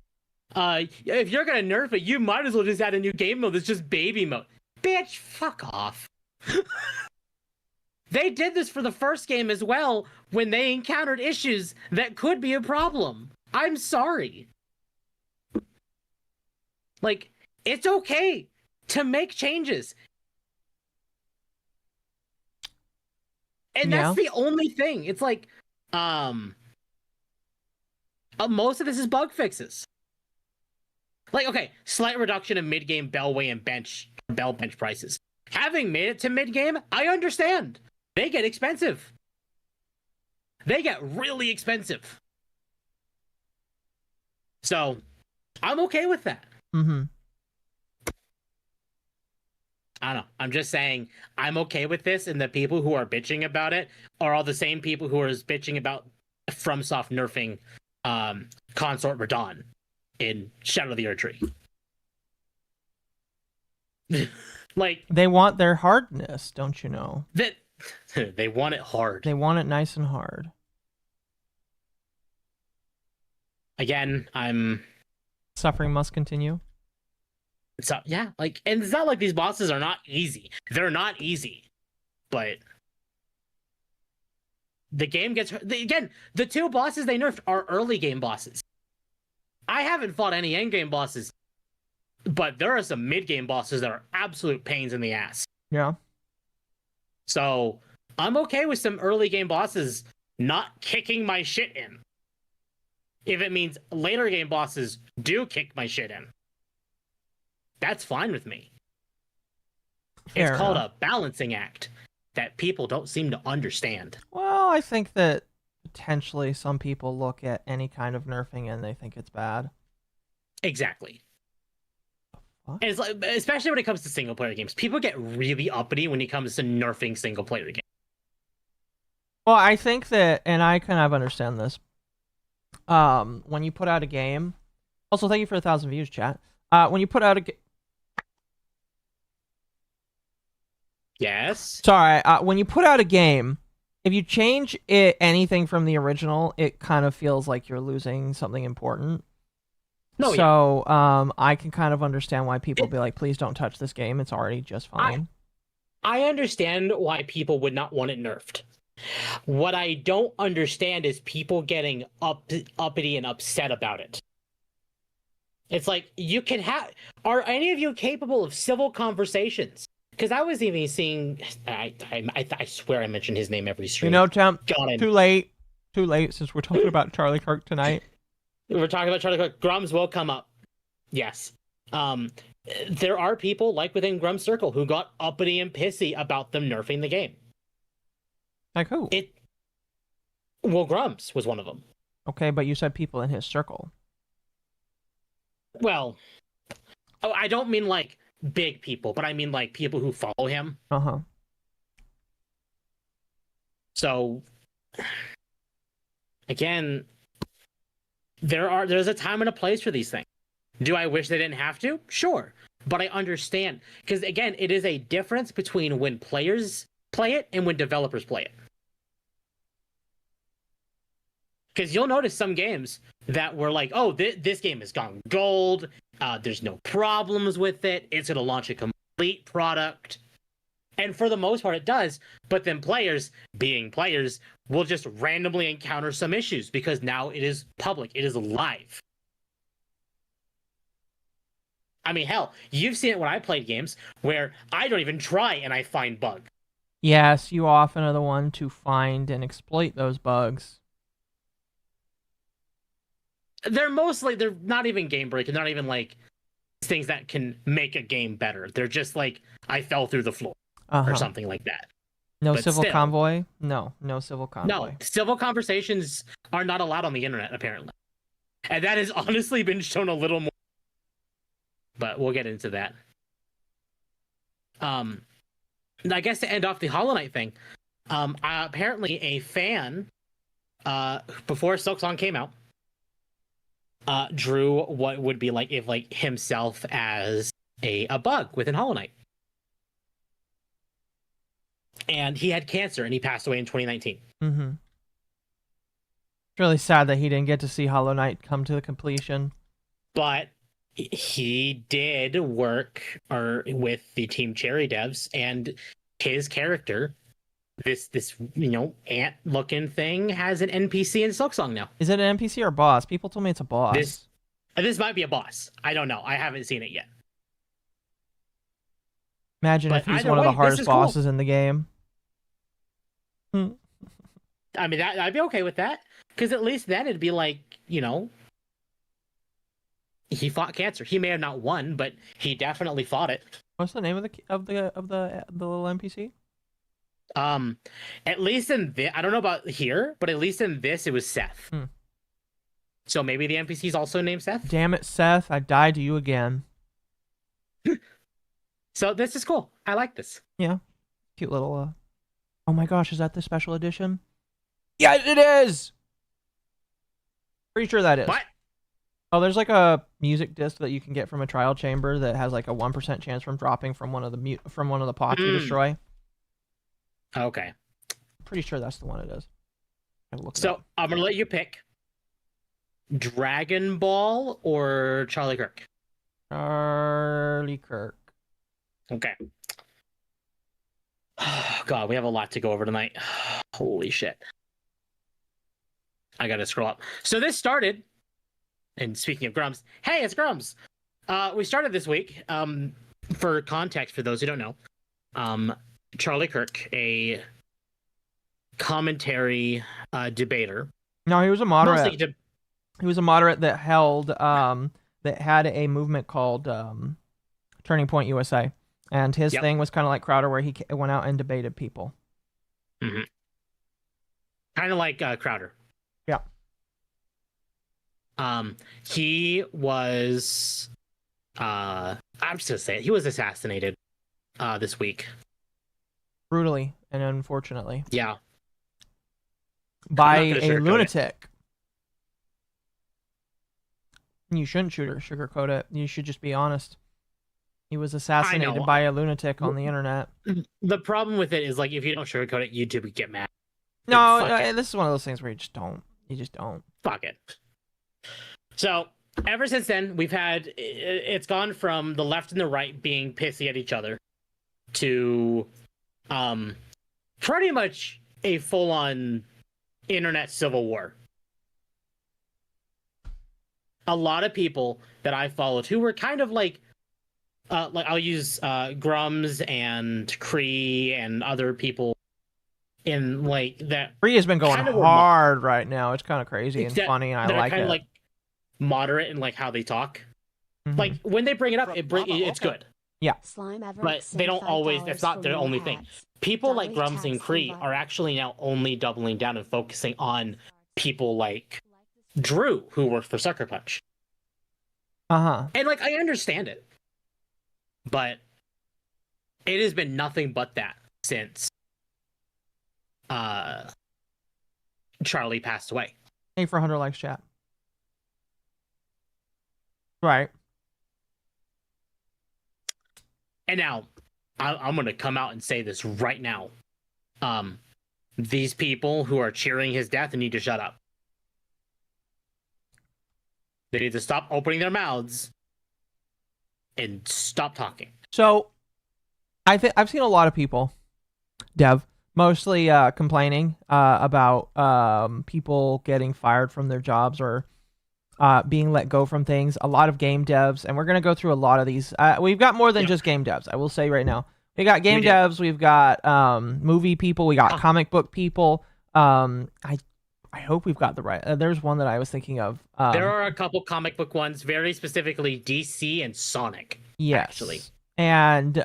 if you're gonna nerf it, you might as well just add a new game mode that's just baby mode. Bitch, fuck off. They did this for the first game as well when they encountered issues that could be a problem. I'm sorry. Like, it's okay to make changes. And that's the only thing. It's like, most of this is bug fixes. Like, okay, slight reduction in mid-game bellway and bell bench prices. Having made it to mid-game, I understand. They get expensive. They get really expensive. So, I'm okay with that. Mm-hmm. I don't know. I'm just saying I'm okay with this, and the people who are bitching about it are all the same people who are bitching about FromSoft nerfing Consort Radon in Shadow of the Erdtree. Like, they want their hardness, don't you know? That they want it hard. They want it nice and hard. Again, Suffering must continue. So yeah, like, and it's not like these bosses are not easy. They're not easy, but the game gets again. The two bosses they nerfed are early game bosses. I haven't fought any end game bosses, but there are some mid game bosses that are absolute pains in the ass. Yeah. So I'm okay with some early game bosses not kicking my shit in. If it means later game bosses do kick my shit in, that's fine with me. Fair it's called enough. a balancing act that people don't seem to understand. Well, I think that potentially some people look at any kind of nerfing and they think it's bad. Exactly. What? And it's like, especially when it comes to single player games, people get really uppity when it comes to nerfing single player games. Well, I think that, and I kind of understand this. When you put out a game, also thank you for 1,000 views, chat. When you put out a Yes. Sorry, when you put out a game, if you change anything from the original, it kind of feels like you're losing something important. No, so, I can kind of understand why people be like, please don't touch this game. It's already just fine. I understand why people would not want it nerfed. What I don't understand is people getting uppity and upset about it. It's like, you can have... Are any of you capable of civil conversations? Because I was even seeing... I swear I mentioned his name every stream. You know, Temp, Got him. too late since we're talking about Charlie Kirk tonight. We're talking about Charlie Kirk. Grums will come up. Yes. There are people, like within Grum's circle, who got uppity and pissy about them nerfing the game. Like who? Well, Grumps was one of them. Okay, but you said people in his circle. Well, I don't mean like big people, but I mean like people who follow him. Uh-huh. So, again, there's a time and a place for these things. Do I wish they didn't have to? Sure. But I understand. Because, again, it is a difference between when players play it and when developers play it. Because you'll notice some games that were like, oh, this game has gone gold. There's no problems with it. It's going to launch a complete product. And for the most part, it does. But then players, being players, will just randomly encounter some issues because now it is public. It is live. I mean, hell, you've seen it when I played games where I don't even try and I find bugs. Yes, you often are the one to find and exploit those bugs. They're not even game breaking. They're not even like things that can make a game better. They're just like, I fell through the floor or something like that. No But civil still. convoy? No civil convoy. No, civil conversations are not allowed on the internet, apparently. And that has honestly been shown a little more. But we'll get into that. I guess to end off the Hollow Knight thing, apparently a fan, before Silksong came out, drew what would be like if like himself as a bug within Hollow Knight. And he had cancer and he passed away in 2019. Mm-hmm. It's really sad that he didn't get to see Hollow Knight come to the completion. But he did work with the Team Cherry devs, and his character, this ant looking thing, has an NPC in Silksong now. Is it an NPC or boss? People told me it's a boss. This might be a boss. I don't know. I haven't seen it yet. Imagine But if he's either one of way, the hardest this is cool. bosses in the game. I mean, I'd be okay with that, because at least then it'd be like, he fought cancer. He may have not won, but he definitely fought it. What's the name of the little NPC? At least in this, I don't know about here, but at least in this, it was Seth. So maybe the NPC's also named Seth. Damn it, Seth! I died to you again. So this is cool. I like this. Yeah, cute little. Oh my gosh, is that the special edition? Yeah, it is. Pretty sure that is. What? Oh, there's like a music disc that you can get from a trial chamber that has like a 1% chance from dropping from one of the pots you destroy. Okay. Pretty sure that's the one it is. So I'm gonna let you pick Dragon Ball or Charlie Kirk. Charlie Kirk. Okay. Oh, God, we have a lot to go over tonight. Holy shit. I gotta scroll up. So this started, and speaking of Grumps, hey, it's Grumps. We started this week. For context, for those who don't know, Charlie Kirk, a commentary debater. No, he was a moderate. Mostly He was a moderate that held that had a movement called Turning Point USA, and his thing was kind of like Crowder, where he went out and debated people. Mm-hmm. Kind of like Crowder. Yeah. He was. I'm just gonna say it. He was assassinated this week. Brutally and unfortunately. Yeah. By a lunatic. You shouldn't sugarcoat it. You should just be honest. He was assassinated by a lunatic on the internet. The problem with it is, like, if you don't sugarcoat it, YouTube would get mad. No, Like, this is one of those things where you just don't. You just don't. Fuck it. So, ever since then, we've had... It's gone from the left and the right being pissy at each other to pretty much a full-on internet civil war. A lot of people that I followed who were kind of like I'll use Grums and Cree and other people in like that. Cree has been going hard right now. It's kind of crazy and funny, and I like it. Kind of like moderate in like how they talk. Mm-hmm. Like when they bring it up, it's good. Yeah, but they don't always. That's not their only thing. People like Grums and Cree are actually now only doubling down and focusing on people like Drew, who worked for Sucker Punch. And like I understand it, but it has been nothing but that since Charlie passed away. Hey, for 100 likes, chat. Right. And now I'm gonna come out and say this right now. These people who are cheering his death need to shut up. They need to stop opening their mouths and stop talking. So I've seen a lot of people, Dev, mostly complaining about people getting fired from their jobs or being let go from things. A lot of game devs, and we're going to go through a lot of these. We've got more than just game devs, I will say right now. We got game devs, we've got movie people, we got comic book people. I hope we've got the right. There's one that I was thinking of. There are a couple comic book ones, very specifically DC and Sonic. Yes. Actually. And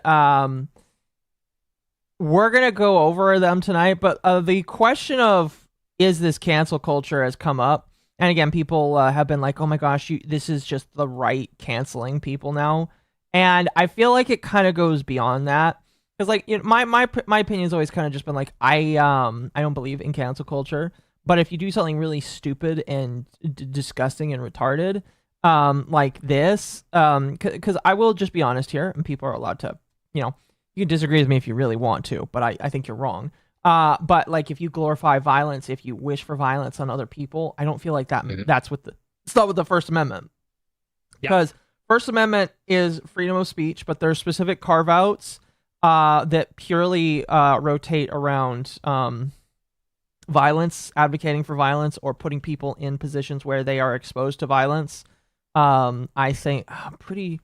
we're going to go over them tonight, but the question of is this cancel culture has come up. And again, people have been like, oh my gosh, this is just the right canceling people now. And I feel like it kind of goes beyond that. Because like my opinion has always kind of just been like, I don't believe in cancel culture. But if you do something really stupid and disgusting and retarded, like this, because I will just be honest here, and people are allowed to, you can disagree with me if you really want to, but I think you're wrong. But like if you glorify violence, if you wish for violence on other people, I don't feel like that. That's it's not with the First Amendment. Because First Amendment is freedom of speech, but there's specific carve-outs that purely rotate around violence, advocating for violence, or putting people in positions where they are exposed to violence. I think could be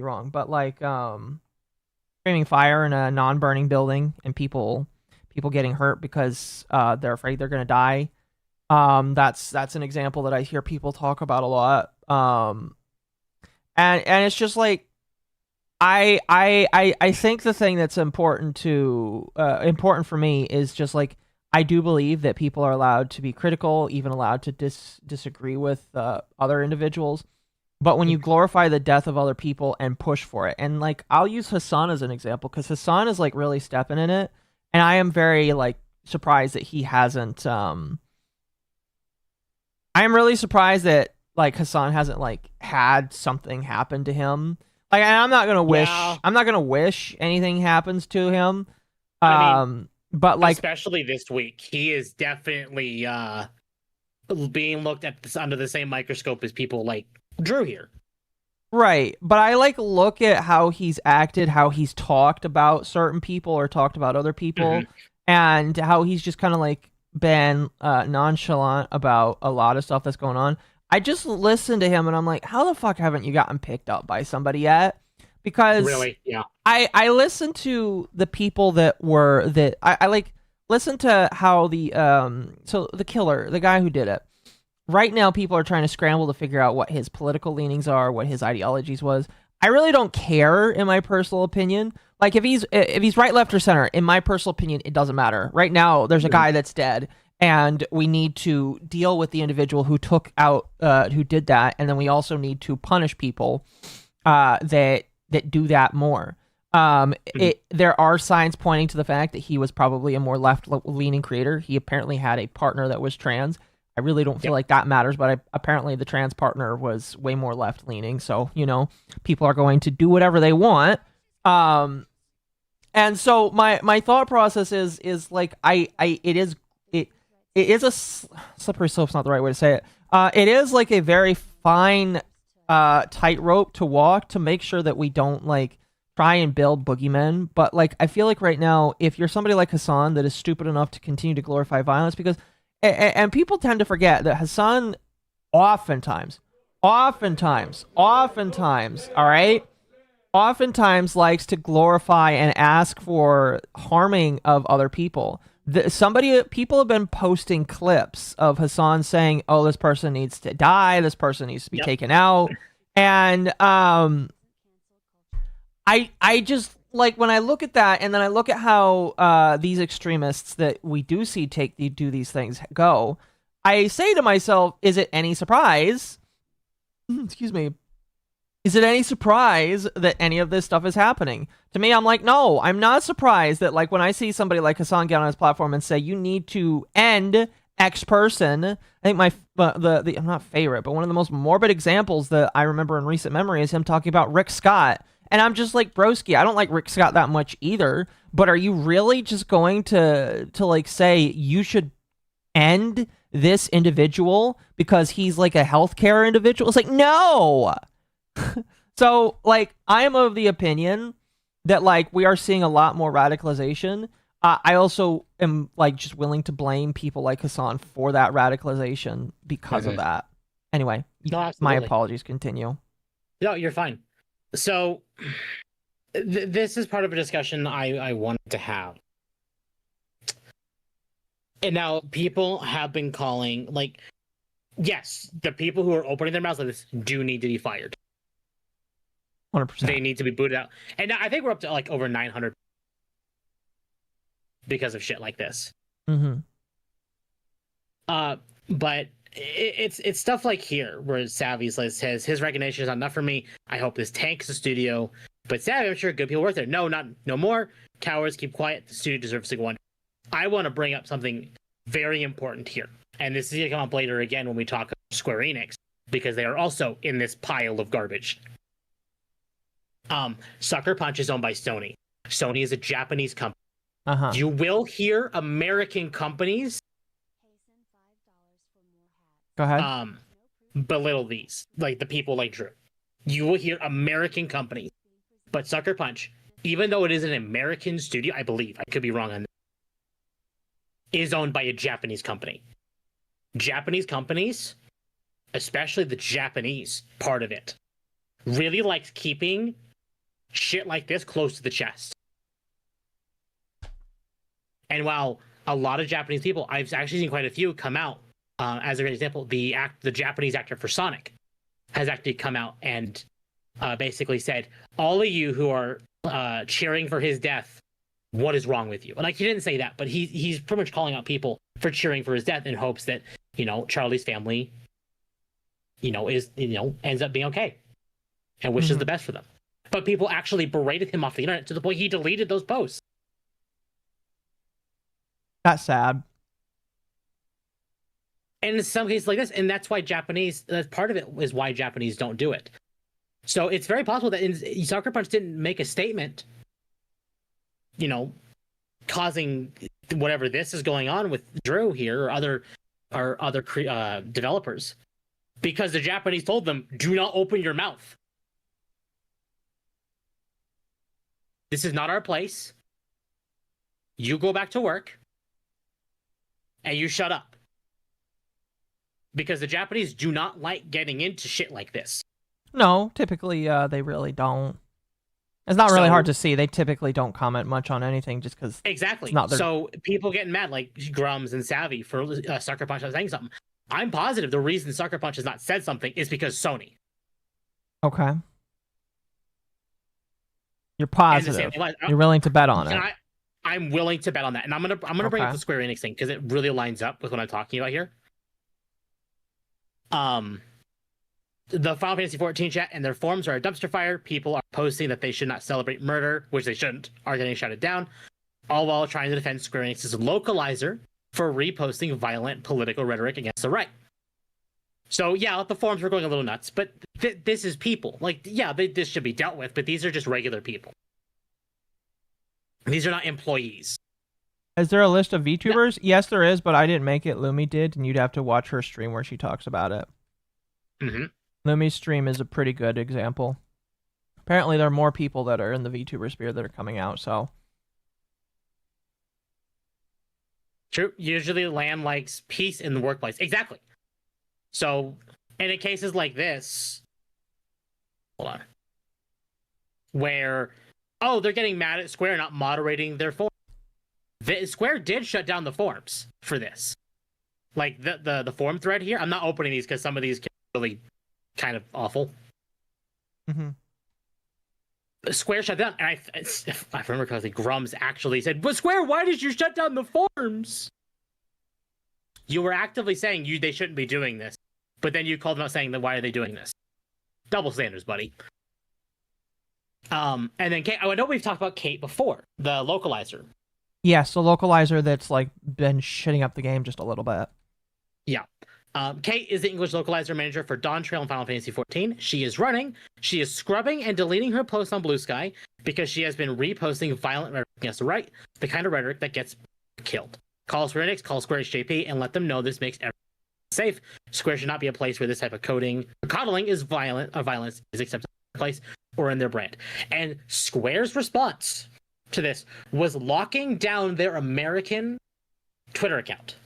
wrong, but like screaming fire in a non-burning building and people getting hurt because they're afraid they're going to die. That's an example that I hear people talk about a lot. And it's just like I think the thing that's important for me is just like I do believe that people are allowed to be critical, even allowed to disagree with other individuals. But when you glorify the death of other people and push for it, and like I'll use Hassan as an example because Hassan is like really stepping in it, and I am very like surprised that he hasn't. I am really surprised that like Hassan hasn't like had something happen to him. Like, and I'm not gonna wish anything happens to him. I mean, but like, especially this week, he is definitely being looked at under the same microscope as people like Drew here. Right, but I like look at how he's acted, how he's talked about certain people or talked about other people, and how he's just kind of like been nonchalant about a lot of stuff that's going on. I just listened to him and I'm like, how the fuck haven't you gotten picked up by somebody yet? Because really, yeah. I listened to the people I like listened to how the killer, the guy who did it. Right now, people are trying to scramble to figure out what his political leanings are, what his ideologies was. I really don't care, in my personal opinion. Like if he's right, left, or center, in my personal opinion, it doesn't matter. Right now, there's a guy that's dead, and we need to deal with the individual who who did that, and then we also need to punish people that do that more. There are signs pointing to the fact that he was probably a more left-leaning creator. He apparently had a partner that was trans. I really don't feel like that matters, but apparently the trans partner was way more left-leaning. So, people are going to do whatever they want. And so my thought process is like, it is a slippery slope's not the right way to say it. It is like a very fine tightrope to walk to make sure that we don't like try and build boogeymen. But like, I feel like right now, if you're somebody like Hassan that is stupid enough to continue to glorify violence, because and people tend to forget that Hassan oftentimes, all right, oftentimes likes to glorify and ask for harming of other people. People have been posting clips of Hassan saying, "Oh, this person needs to die. This person needs to be taken out," and I just like when I look at that, and then I look at how these extremists that we do see do these things go. I say to myself, is it any surprise? Excuse me. Is it any surprise that any of this stuff is happening? To me, I'm like, no, I'm not surprised that like when I see somebody like Hassan get on his platform and say, you need to end X person. I think I'm not favorite, but one of the most morbid examples that I remember in recent memory is him talking about Rick Scott. And I'm just like, broski, I don't like Rick Scott that much either, but are you really just going to like say you should end this individual because he's like a healthcare individual? It's like, no. So, like, I am of the opinion that, like, we are seeing a lot more radicalization. I also am, like, just willing to blame people like Hassan for that radicalization because of that. Anyway, No, my absolutely. apologies. Continue. No, you're fine. So, this is part of a discussion I wanted to have. And now people have been calling, like, yes, the people who are opening their mouths like this do need to be fired. 100%. They need to be booted out. And now I think we're up to like over 900 because of shit like this. Mm-hmm. But it's stuff like here where Savvy says his recognition is not enough for me. I hope this tanks the studio. But Savvy, I'm sure good people work there. No more. Cowards, keep quiet. The studio deserves to go on. I want to bring up something very important here. And this is going to come up later again when we talk about Square Enix, because they are also in this pile of garbage. Sucker Punch is owned by Sony. Sony is a Japanese company. Uh-huh. You will hear American companies Go ahead. belittle these, like the people like Drew. You will hear American companies, but Sucker Punch, even though it is an American studio, I believe, I could be wrong on this, is owned by a Japanese company. Japanese companies, especially the Japanese part of it, really likes keeping shit like this close to the chest. And while a lot of Japanese people, I've actually seen quite a few come out, as a great example, the Japanese actor for Sonic has actually come out and basically said, all of you who are cheering for his death, what is wrong with you? And like, he didn't say that, but he's pretty much calling out people for cheering for his death in hopes that, Charlie's family, ends up being okay and wishes the best for them. But people actually berated him off the internet to the point he deleted those posts. That's sad. And in some cases like this, and that's why part of it is why Japanese don't do it. So it's very possible that Sucker Punch didn't make a statement, causing whatever this is going on with Drew here or other developers, because the Japanese told them, do not open your mouth. This is not our place. You go back to work and you shut up. Because the Japanese do not like getting into shit like this. No, typically they really don't. It's not really hard to see. They typically don't comment much on anything just because exactly. It's not their... So people getting mad like Grums and Savvy for Sucker Punch not saying something. I'm positive the reason Sucker Punch has not said something is because Sony. Okay. You're positive. You're willing to bet on it. I'm willing to bet on that, and I'm gonna bring up the Square Enix thing because it really lines up with what I'm talking about here. The Final Fantasy 14 chat and their forums are a dumpster fire. People are posting that they should not celebrate murder, which they shouldn't, are getting shouted down, all while trying to defend Square Enix's localizer for reposting violent political rhetoric against the right. So yeah, the forums were going a little nuts, but this is people. Like, yeah, this should be dealt with, but these are just regular people. These are not employees. Is there a list of VTubers? No. Yes, there is, but I didn't make it. Lumi did, and you'd have to watch her stream where she talks about it. Mm-hmm. Lumi's stream is a pretty good example. Apparently, there are more people that are in the VTuber sphere that are coming out, so... True. Usually, Lan likes peace in the workplace. Exactly. So, and in cases like this... Hold on. Where, they're getting mad at Square not moderating their forums. Square did shut down the forums for this. Like, the forum thread here, I'm not opening these because some of these are really kind of awful. Mm-hmm. Square shut down, and I remember because Grums actually said, "But Square, why did you shut down the forums?" You were actively saying they shouldn't be doing this, but then you called them out saying that why are they doing this? Double standards, buddy. And then Kate, I know we've talked about Kate before, the localizer. Yes, the localizer that's like been shitting up the game just a little bit. Yeah. Kate is the English localizer manager for Dawn Trail and Final Fantasy XIV. She is scrubbing and deleting her posts on Blue Sky because she has been reposting violent rhetoric against the right, the kind of rhetoric that gets killed. Call Square Enix, call Square JP, and let them know this makes everyone safe. Square should not be a place where this type of coddling is violence is acceptable. place or in their brand. And Square's response to this was locking down their American Twitter account.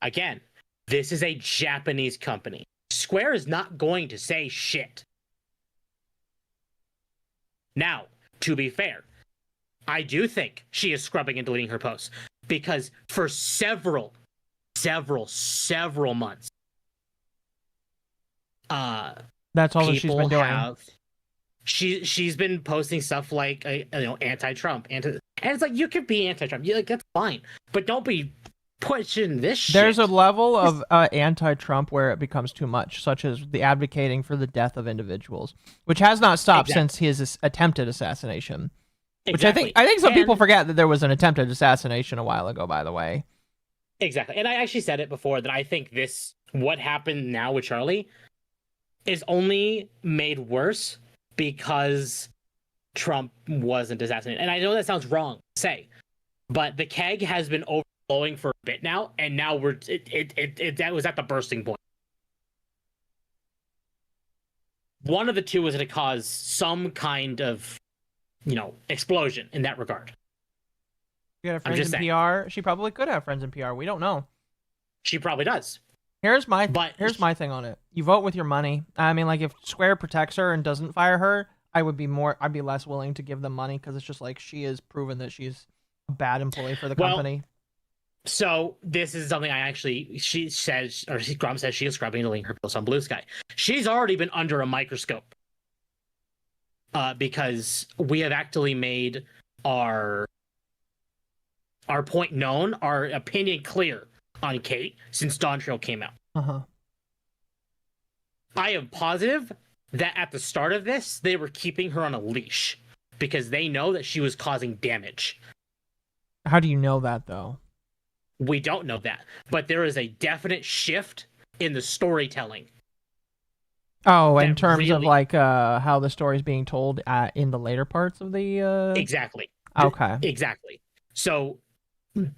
Again, this is a Japanese company. Square is not going to say shit. Now, to be fair, I do think she is scrubbing and deleting her posts because for several months, that's all that she's been doing. She's been posting stuff like anti-Trump, and it's like, you could be anti-Trump, that's fine, but don't be pushing this shit. There's a level of anti-Trump where it becomes too much, such as the advocating for the death of individuals, which has not stopped since his attempted assassination. Exactly. Which I think some people forget that there was an attempted assassination a while ago, by the way. Exactly. And I actually said it before that I think what happened now with Charlie is only made worse because Trump wasn't assassinated. And I know that sounds wrong to say, but the keg has been overflowing for a bit now, and now that was at the bursting point. One of the two was going to cause some kind of, explosion in that regard. You got friends in PR? She probably could have friends in PR. We don't know. She probably does. Here's my thing on it. You vote with your money. I mean, like, if Square protects her and doesn't fire her, I'd be less willing to give them money, because it's just like, she has proven that she's a bad employee for the company. So this is something she says, or Grom says she is scrubbing and deleting her posts on Blue Sky. She's already been under a microscope because we have actually made our point known, our opinion clear on Kate since Dawn Trail came out. I am positive that at the start of this, they were keeping her on a leash because they know that she was causing damage. How do you know that, though? We don't know that, but there is a definite shift in the storytelling. Oh, in terms of like how the story is being told in the later parts of the Exactly. Okay. Exactly. So,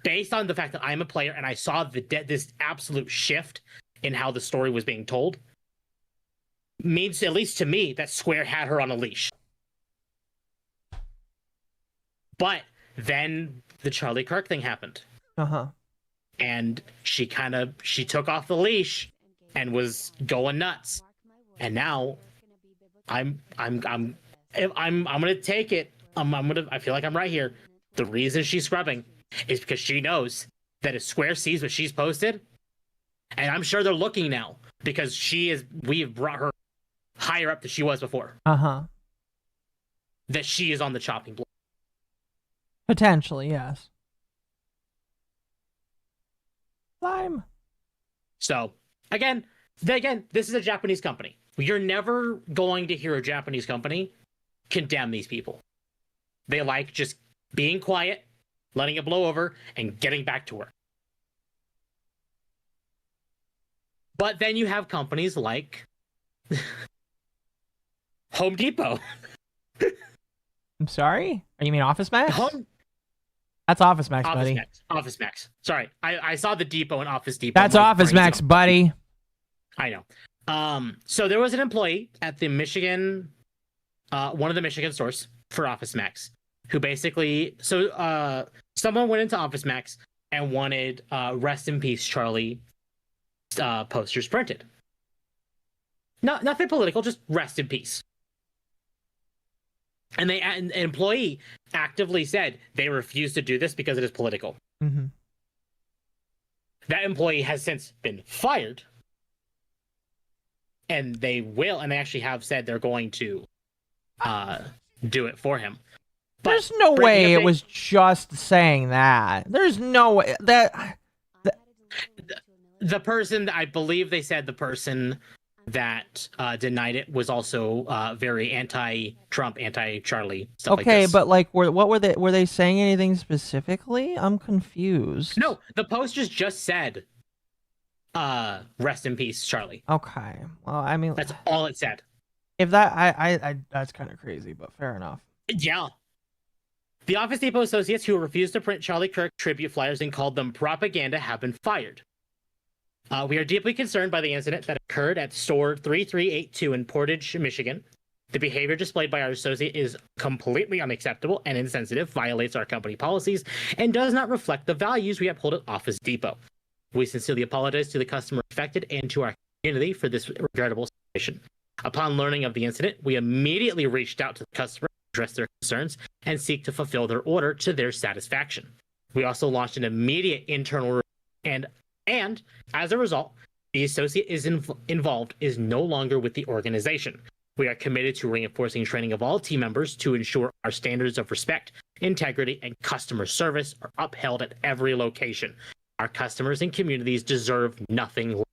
based on the fact that I'm a player and I saw this absolute shift in how the story was being told, means, at least to me, that Square had her on a leash. But then the Charlie Kirk thing happened. And she took off the leash and was going nuts. And now I'm gonna take it. I feel like I'm right here. The reason she's scrubbing is because she knows that if Square sees what she's posted, and I'm sure they're looking now because we have brought her higher up than she was before. That she is on the chopping block. Potentially, yes. Slime. So again, this is a Japanese company. You're never going to hear a Japanese company condemn these people. They like just being quiet, letting it blow over, and getting back to work. But then you have companies like Home Depot. I'm sorry? You mean Office Max? That's Office Max, buddy. Office Max. Sorry. I saw the Depot and Office Depot. That's Office Max, buddy. I know. So there was an employee at the Michigan, one of the Michigan stores for Office Max, who basically, someone went into Office Max and wanted Rest in Peace Charlie posters printed. Nothing political, just Rest in Peace. And an employee actively said they refuse to do this because it is political. That employee has since been fired. And they actually have said they're going to do it for him. But there's no way it was just saying that. There's no way that the person, I believe they said the person that denied it was also very anti-Trump, anti-Charlie stuff. Okay, like this. but like, what were they? Were they saying anything specifically? I'm confused. No, the posters just said Rest in Peace Charlie. Okay, well, I mean, that's all it said. If that, I that's kind of crazy, but fair enough. Yeah. The Office Depot associates who refused to print Charlie Kirk tribute flyers and called them propaganda have been fired. We are deeply concerned by the incident that occurred at store 3382 in Portage, Michigan. The behavior displayed by our associate is completely unacceptable and insensitive, violates our company policies, and does not reflect the values we uphold at Office Depot. We sincerely apologize to the customer affected and to our community for this regrettable situation. Upon learning of the incident, we immediately reached out to the customer to address their concerns and seek to fulfill their order to their satisfaction. We also launched an immediate internal review, and as a result, the associate involved is no longer with the organization. We are committed to reinforcing training of all team members to ensure our standards of respect, integrity, and customer service are upheld at every location. Our customers and communities deserve nothing less.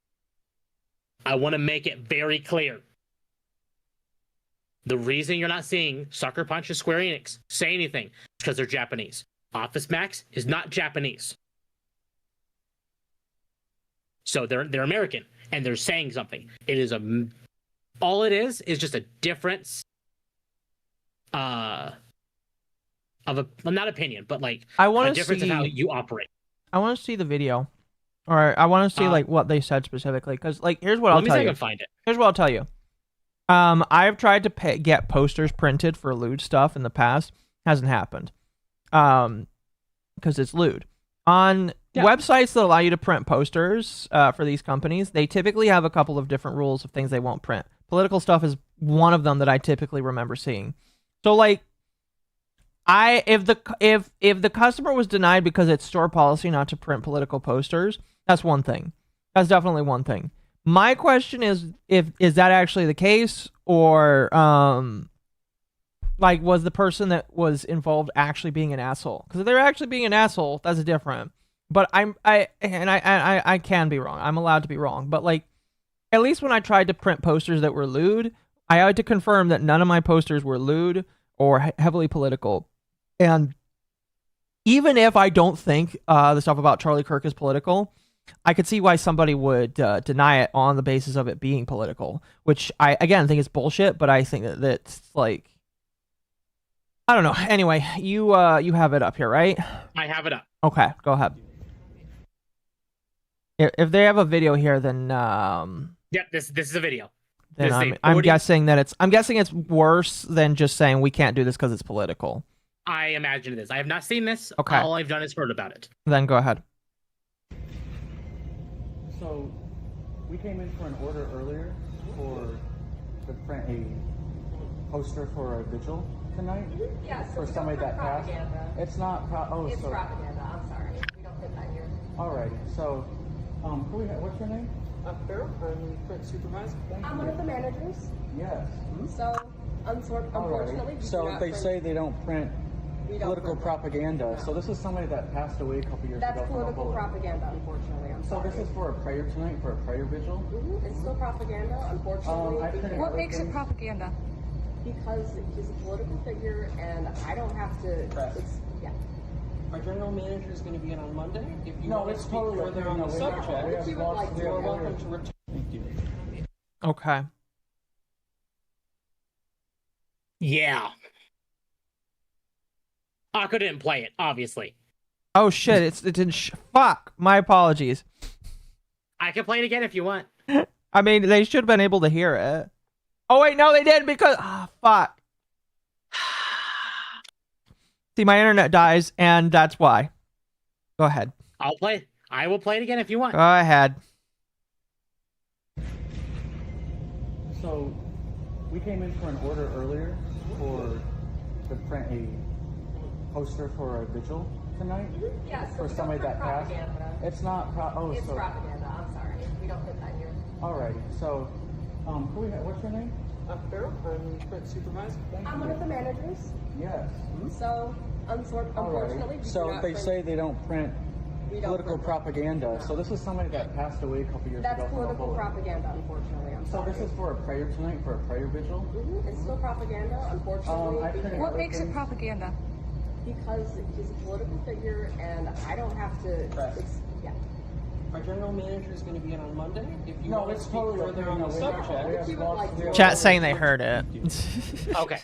I want to make it very clear. The reason you're not seeing Sucker Punch or Square Enix say anything is because they're Japanese. Office Max is not Japanese. So they're American, and they're saying something. All it is just a difference of not opinion, but like a difference in how you operate. I want to see the video, or I want to see like what they said specifically, because like here's what I'll tell you. Let me see if I can find it. Here's what I'll tell you. I've tried to get posters printed for lewd stuff in the past. Hasn't happened. Because it's lewd. On websites that allow you to print posters for these companies, they typically have a couple of different rules of things they won't print. Political stuff is one of them that I typically remember seeing. So like, if the customer was denied because it's store policy not to print political posters, that's one thing. That's definitely one thing. My question is is that actually the case, or like was the person that was involved actually being an asshole? Because if they're actually being an asshole, that's different. But I can be wrong. I'm allowed to be wrong. But like, at least when I tried to print posters that were lewd, I had to confirm that none of my posters were lewd or heavily political. And even if I don't think the stuff about Charlie Kirk is political, I could see why somebody would deny it on the basis of it being political, which I, again, think is bullshit, but I think that's like, I don't know. Anyway, you have it up here, right? I have it up. Okay, go ahead. If they have a video here, then Yep, this is a video. Then I'm guessing it's worse than just saying we can't do this because it's political. I imagine it is. I have not seen this. Okay. All I've done is heard about it. Then go ahead. So, we came in for an order earlier to print a poster for a vigil tonight. Yeah, so for somebody that passed. It's not. It's propaganda. I'm sorry. We don't put that here. Alrighty. So, what's your name? Farrell, I'm print supervisor. I'm one of the managers. Yes. So, unfortunately, we so do not they print. say they don't print We don't political print. propaganda. No. So this is somebody that passed away a couple years That's ago from a political bullet. propaganda, unfortunately. I'm So sorry. this is for a prayer tonight, for a prayer vigil. It's still propaganda, unfortunately. I printed what makes it propaganda? Because he's a political figure, and I don't have to. Yeah. Our general manager is going to be in on Monday. If you No, want to it's speak totally further okay. on No, the we have- subject, we have you would like to. you are welcome to return. Thank you. Okay. Yeah. Occo didn't play it, obviously. Oh shit! It didn't. Fuck. My apologies. I can play it again if you want. I mean, they should have been able to hear it. Oh wait, no, they didn't because fuck. See, my internet dies, and that's why. Go ahead. I will play it again if you want. Go ahead. So, we came in for an order earlier to print a poster for a vigil tonight. Yeah, so for we somebody don't that print passed. propaganda. It's not. It's propaganda. I'm sorry. We don't put that here. Alrighty. So, what's your name? Farrell, I'm print supervisor. I'm one of the managers. Yes. So, unfortunately, we do So not they print. say they don't print We don't political print. propaganda. So this is somebody that passed away a couple years That's ago from a political bullet. propaganda, unfortunately. I'm So sorry. this is for a prayer tonight, for a prayer vigil. It's still propaganda, unfortunately. I printed because- everything. propaganda? Because he's a political figure, and I don't have to. Yeah. Our general manager is going to be in on Monday. If you No, want to it's speak totally further okay. on No, the we have- subject, we have You would lost- like we to- have Chat lost- saying they heard it. Okay.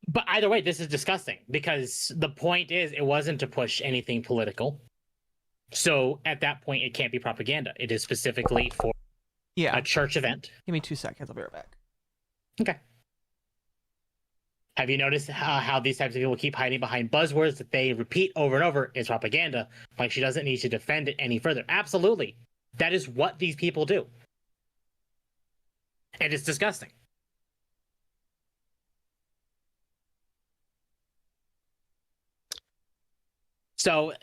But either way, this is disgusting because the point is it wasn't to push anything political. So at that point, it can't be propaganda. It is specifically for Yeah. a church event. Give me 2 seconds. I'll be right back. Okay. Have you noticed how these types of people keep hiding behind buzzwords that they repeat over and over is propaganda? Like she doesn't need to defend it any further. Absolutely. That is what these people do. And it's disgusting. So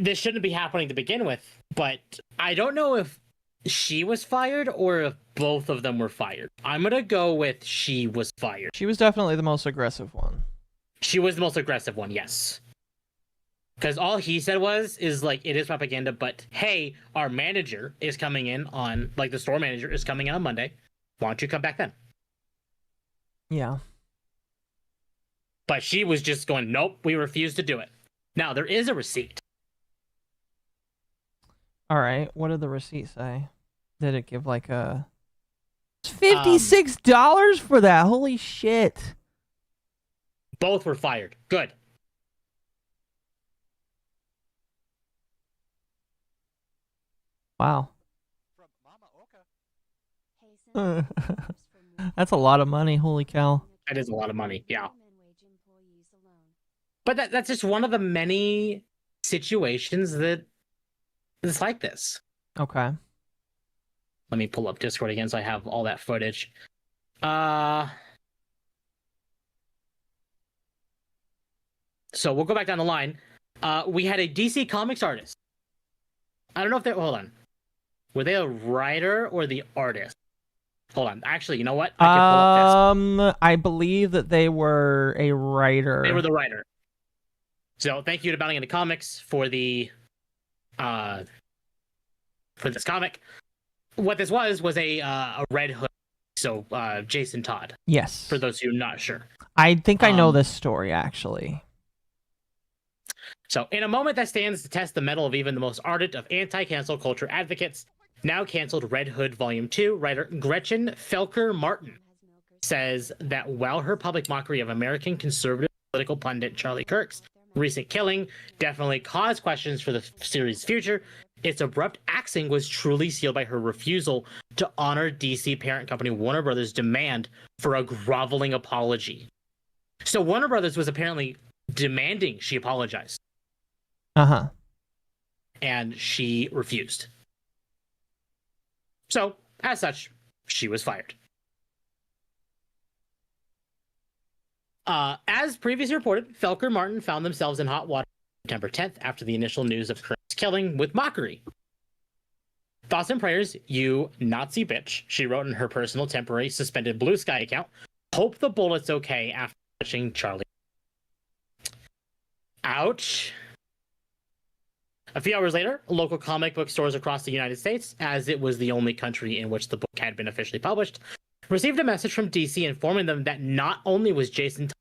this shouldn't be happening to begin with, but I don't know if she was fired or if both of them were fired. I'm going to go with she was fired. She was definitely the most aggressive one. She was the most aggressive one, yes. Because all he said is like, it is propaganda, but hey, our manager is coming in on, like the store manager is coming in on Monday. Why don't you come back then? Yeah. But she was just going, nope, we refuse to do it. Now, there is a receipt. All right. What did the receipt say? Did it give like a $56 for that? Holy shit. Both were fired. Good. Wow. From MommaOcco. That's a lot of money. Holy cow. That is a lot of money. Yeah. But that's just one of the many situations that is like this. Okay. Let me pull up Discord again so I have all that footage. So we'll go back down the line. We had a DC Comics artist. I don't know if they... Hold on. Were they a writer or the artist? Hold on. Actually, you know what? I can pull up this. I believe that they were a writer. They were the writer. So thank you to Bounding into Comics for the for this comic. What this was a Red Hood. So Jason Todd. Yes. For those who are not sure. I think I know this story actually. So in a moment that stands to test the mettle of even the most ardent of anti-cancel culture advocates, now canceled Red Hood Volume 2 writer Gretchen Felker Martin says that while her public mockery of American conservative political pundit Charlie Kirk's recent killing definitely caused questions for the series' future, its abrupt axing was truly sealed by her refusal to honor DC parent company Warner Brothers' demand for a groveling apology. So Warner Brothers was apparently demanding she apologize. Uh-huh. And she refused. So, as such, she was fired. As previously reported, Felker Martin found themselves in hot water on September 10th after the initial news of Kirk's killing with mockery. Thoughts and prayers, you Nazi bitch, she wrote in her personal temporary suspended Blue Sky account. Hope the bullet's okay after touching Charlie. Ouch. A few hours later, local comic book stores across the United States, as it was the only country in which the book had been officially published, received a message from DC informing them that not only was Jason Todd's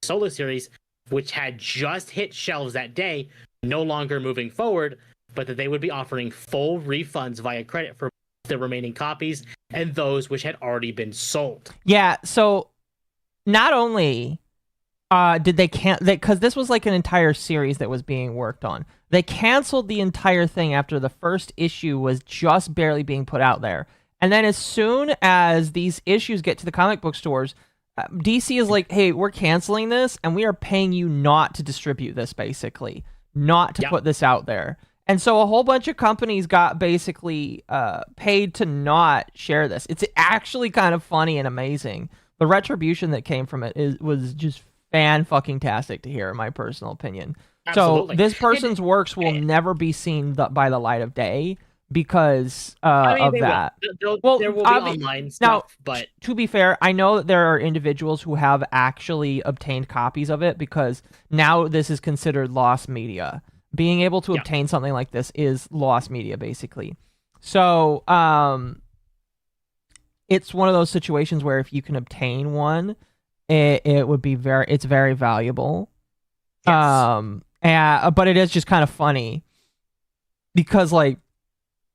solo series, which had just hit shelves that day, no longer moving forward, but that they would be offering full refunds via credit for the remaining copies and those which had already been sold. Yeah, so not only did they because this was like an entire series that was being worked on. They canceled the entire thing after the first issue was just barely being put out there. And then as soon as these issues get to the comic book stores, DC is like, hey, we're canceling this and we are paying you not to distribute this, basically. Not to put this out there. And so a whole bunch of companies got basically paid to not share this. It's actually kind of funny and amazing. The retribution that came from it was just fan-fucking-tastic to hear, in my personal opinion. Absolutely. So this person's works will never be seen by the light of day because of that. Well, there will be online stuff, but to be fair, I know that there are individuals who have actually obtained copies of it because now this is considered lost media. Being able to obtain something like this is lost media, basically. So it's one of those situations where if you can obtain one, it would be it's very valuable. Yes. But it is just kind of funny because like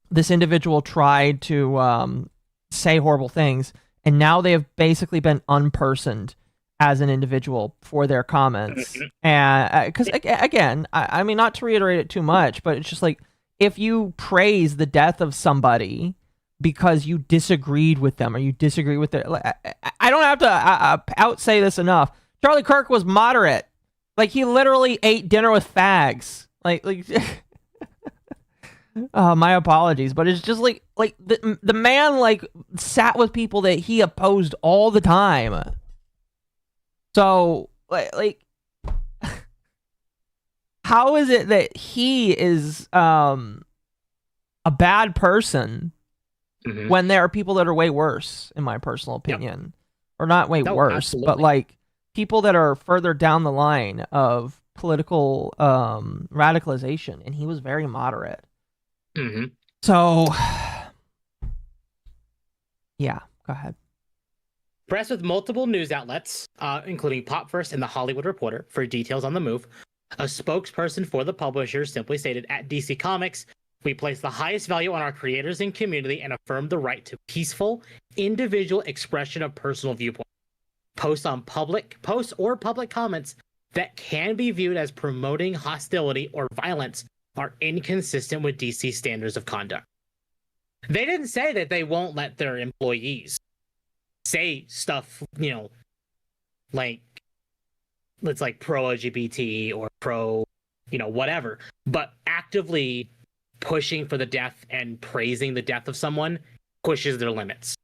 this individual tried to say horrible things, and now they have basically been unpersoned as an individual for their comments. And because again, I mean, not to reiterate it too much, but it's just like if you praise the death of somebody because you disagreed with them or you disagree with their, I don't have to outsay this enough. Charlie Kirk was moderate. Like, he literally ate dinner with fags. Like my apologies, but it's just like the man like sat with people that he opposed all the time. So like how is it that he is a bad person when there are people that are way worse, in my personal opinion? Or not way worse, absolutely. But like people that are further down the line of political radicalization, and he was very moderate. So, yeah, go ahead. Press with multiple news outlets, including Pop First and The Hollywood Reporter, for details on the move. A spokesperson for the publisher simply stated, at DC Comics, we place the highest value on our creators and community and affirm the right to peaceful, individual expression of personal viewpoint. Posts or public comments that can be viewed as promoting hostility or violence are inconsistent with DC standards of conduct. They didn't say that they won't let their employees say stuff, you know, like, it's like pro-LGBT or pro, you know, whatever, but actively pushing for the death and praising the death of someone pushes their limits.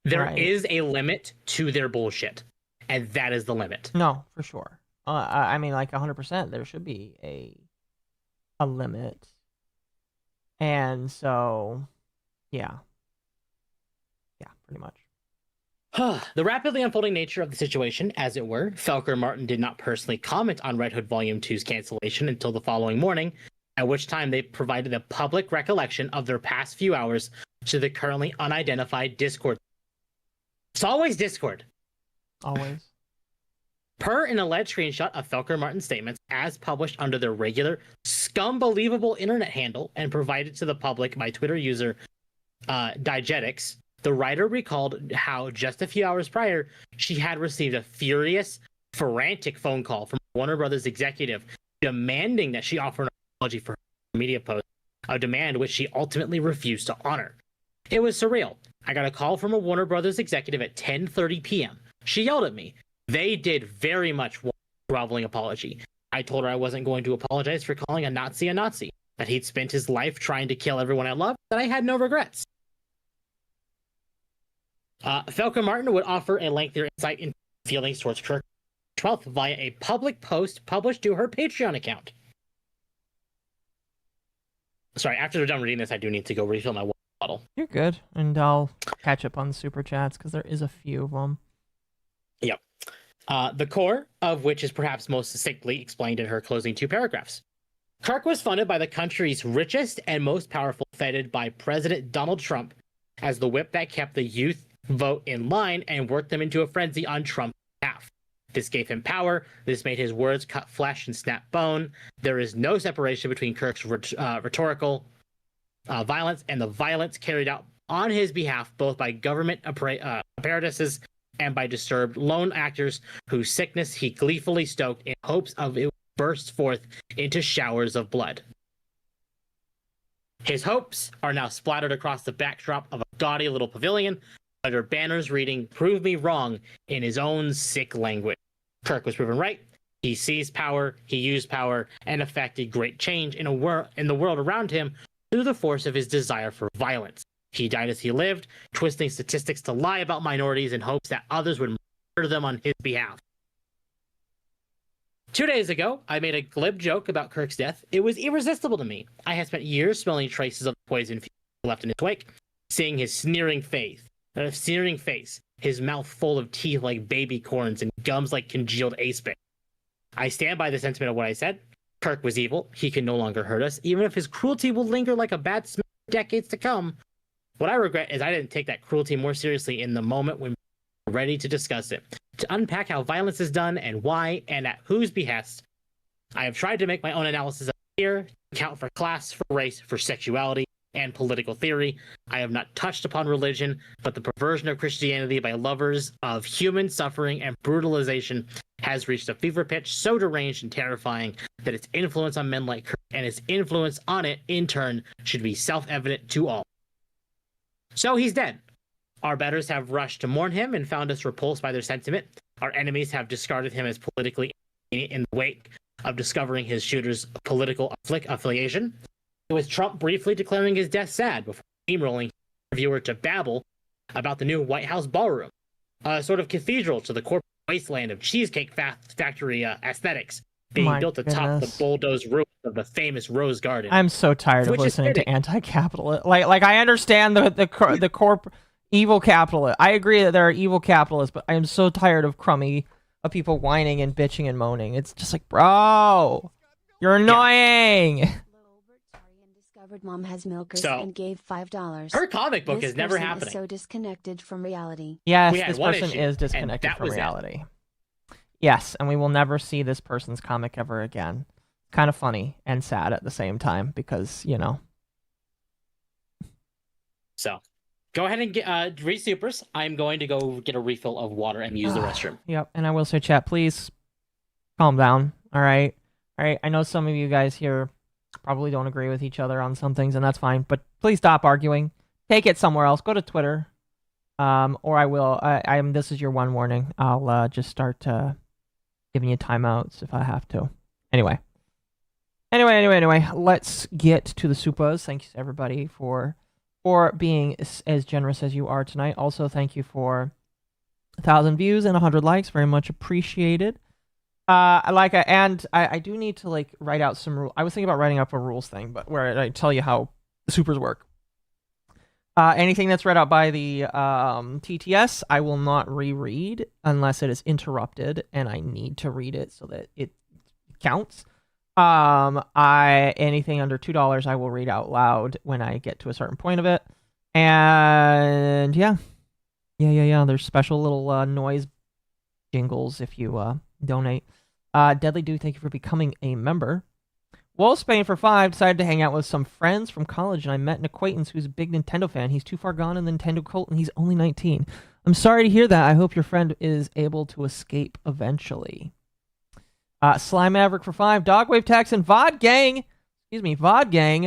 There is a limit to their bullshit, and that is the limit. No, for sure. I mean, like 100%, there should be a limit. And so, yeah, pretty much. The rapidly unfolding nature of the situation, as it were, Felker Martin did not personally comment on Red Hood Volume 2's cancellation until the following morning, at which time they provided a public recollection of their past few hours to the currently unidentified Discord. It's always Discord. Always. Per an alleged screenshot of Felker Martin's statements, as published under their regular Scumbelievable internet handle and provided to the public by Twitter user Digetics, the writer recalled how just a few hours prior, she had received a furious, frantic phone call from Warner Brothers executive demanding that she offer an apology for her media post, a demand which she ultimately refused to honor. It was surreal. I got a call from a Warner Brothers executive at 10:30 p.m. She yelled at me. They did very much want a groveling apology. I told her I wasn't going to apologize for calling a Nazi, that he'd spent his life trying to kill everyone I loved, that I had no regrets. Felker Martin would offer a lengthier insight into feelings towards Kirk 12th via a public post published to her Patreon account. Sorry, after we're done reading this, I do need to go refill my water bottle. You're good, and I'll catch up on the super chats because there is a few of them. Yep. The core of which is perhaps most succinctly explained in her closing two paragraphs. Kirk was funded by the country's richest and most powerful, feted by President Donald Trump as the whip that kept the youth vote in line and worked them into a frenzy on Trump's behalf. This gave him power. This made his words cut flesh and snap bone. There is no separation between Kirk's rhetorical violence and the violence carried out on his behalf, both by government apparatuses and by disturbed lone actors whose sickness he gleefully stoked in hopes of it would burst forth into showers of blood. His hopes are now splattered across the backdrop of a gaudy little pavilion under banners reading, "Prove me wrong," in his own sick language. Kirk was proven right. He seized power, he used power, and effected great change in the world around him through the force of his desire for violence. He died as he lived, twisting statistics to lie about minorities in hopes that others would murder them on his behalf. 2 days ago, I made a glib joke about Kirk's death. It was irresistible to me. I had spent years smelling traces of the poison left in his wake, seeing his sneering face, his mouth full of teeth like baby corns and gums like congealed ace bait. I stand by the sentiment of what I said. Kirk was evil. He can no longer hurt us, even if his cruelty will linger like a bad smell for decades to come. What I regret is I didn't take that cruelty more seriously in the moment when we were ready to discuss it, to unpack how violence is done and why and at whose behest. I have tried to make my own analysis of here, account for class, for race, for sexuality, and political theory. I have not touched upon religion, but the perversion of Christianity by lovers of human suffering and brutalization, has reached a fever pitch so deranged and terrifying that its influence on men like Kirk and its influence on it, in turn, should be self-evident to all. So he's dead. Our betters have rushed to mourn him and found us repulsed by their sentiment. Our enemies have discarded him as politically in the wake of discovering his shooter's political affiliation. With Trump briefly declaring his death sad before steamrolling the viewer to babble about the new White House ballroom, a sort of cathedral to the corporate wasteland of Cheesecake Factory aesthetics being built atop the bulldozed ruins of the famous Rose Garden. I'm so tired of listening to anti-capitalist. Like I understand the corp evil capitalist. I agree that there are evil capitalists, but I am so tired of people whining and bitching and moaning. It's just like, bro, you're annoying. Little Bertarian discovered mom has milkers and gave $5. Her comic book is never happening. Is so disconnected from reality. Yes, this person is disconnected from reality. Yes, and we will never see this person's comic ever again. Kind of funny and sad at the same time because, you know. So, go ahead and read supers. I'm going to go get a refill of water and use the restroom. Yep, and I will say, chat, please calm down. All right. I know some of you guys here probably don't agree with each other on some things, and that's fine. But please stop arguing. Take it somewhere else. Go to Twitter, or I will. This is your one warning. I'll just start giving you timeouts if I have to. Anyway. Let's get to the supas. Thanks everybody for being as generous as you are tonight. Also, thank you for 1,000 views and 100 likes. Very much appreciated. I do need to write out some rules. I was thinking about writing up a rules thing, but where I tell you how the supers work. Anything that's read out by the TTS, I will not reread unless it is interrupted and I need to read it so that it counts. Anything under $2 I will read out loud when I get to a certain point of it. And yeah. There's special little noise jingles if you donate. Deadly Dude, thank you for becoming a member. Wolfsbane for 5 decided to hang out with some friends from college, and I met an acquaintance who's a big Nintendo fan. He's too far gone in the Nintendo cult, and he's only 19. I'm sorry to hear that. I hope your friend is able to escape eventually. Slime Maverick for 5. Dogwave Tax and Vod Gang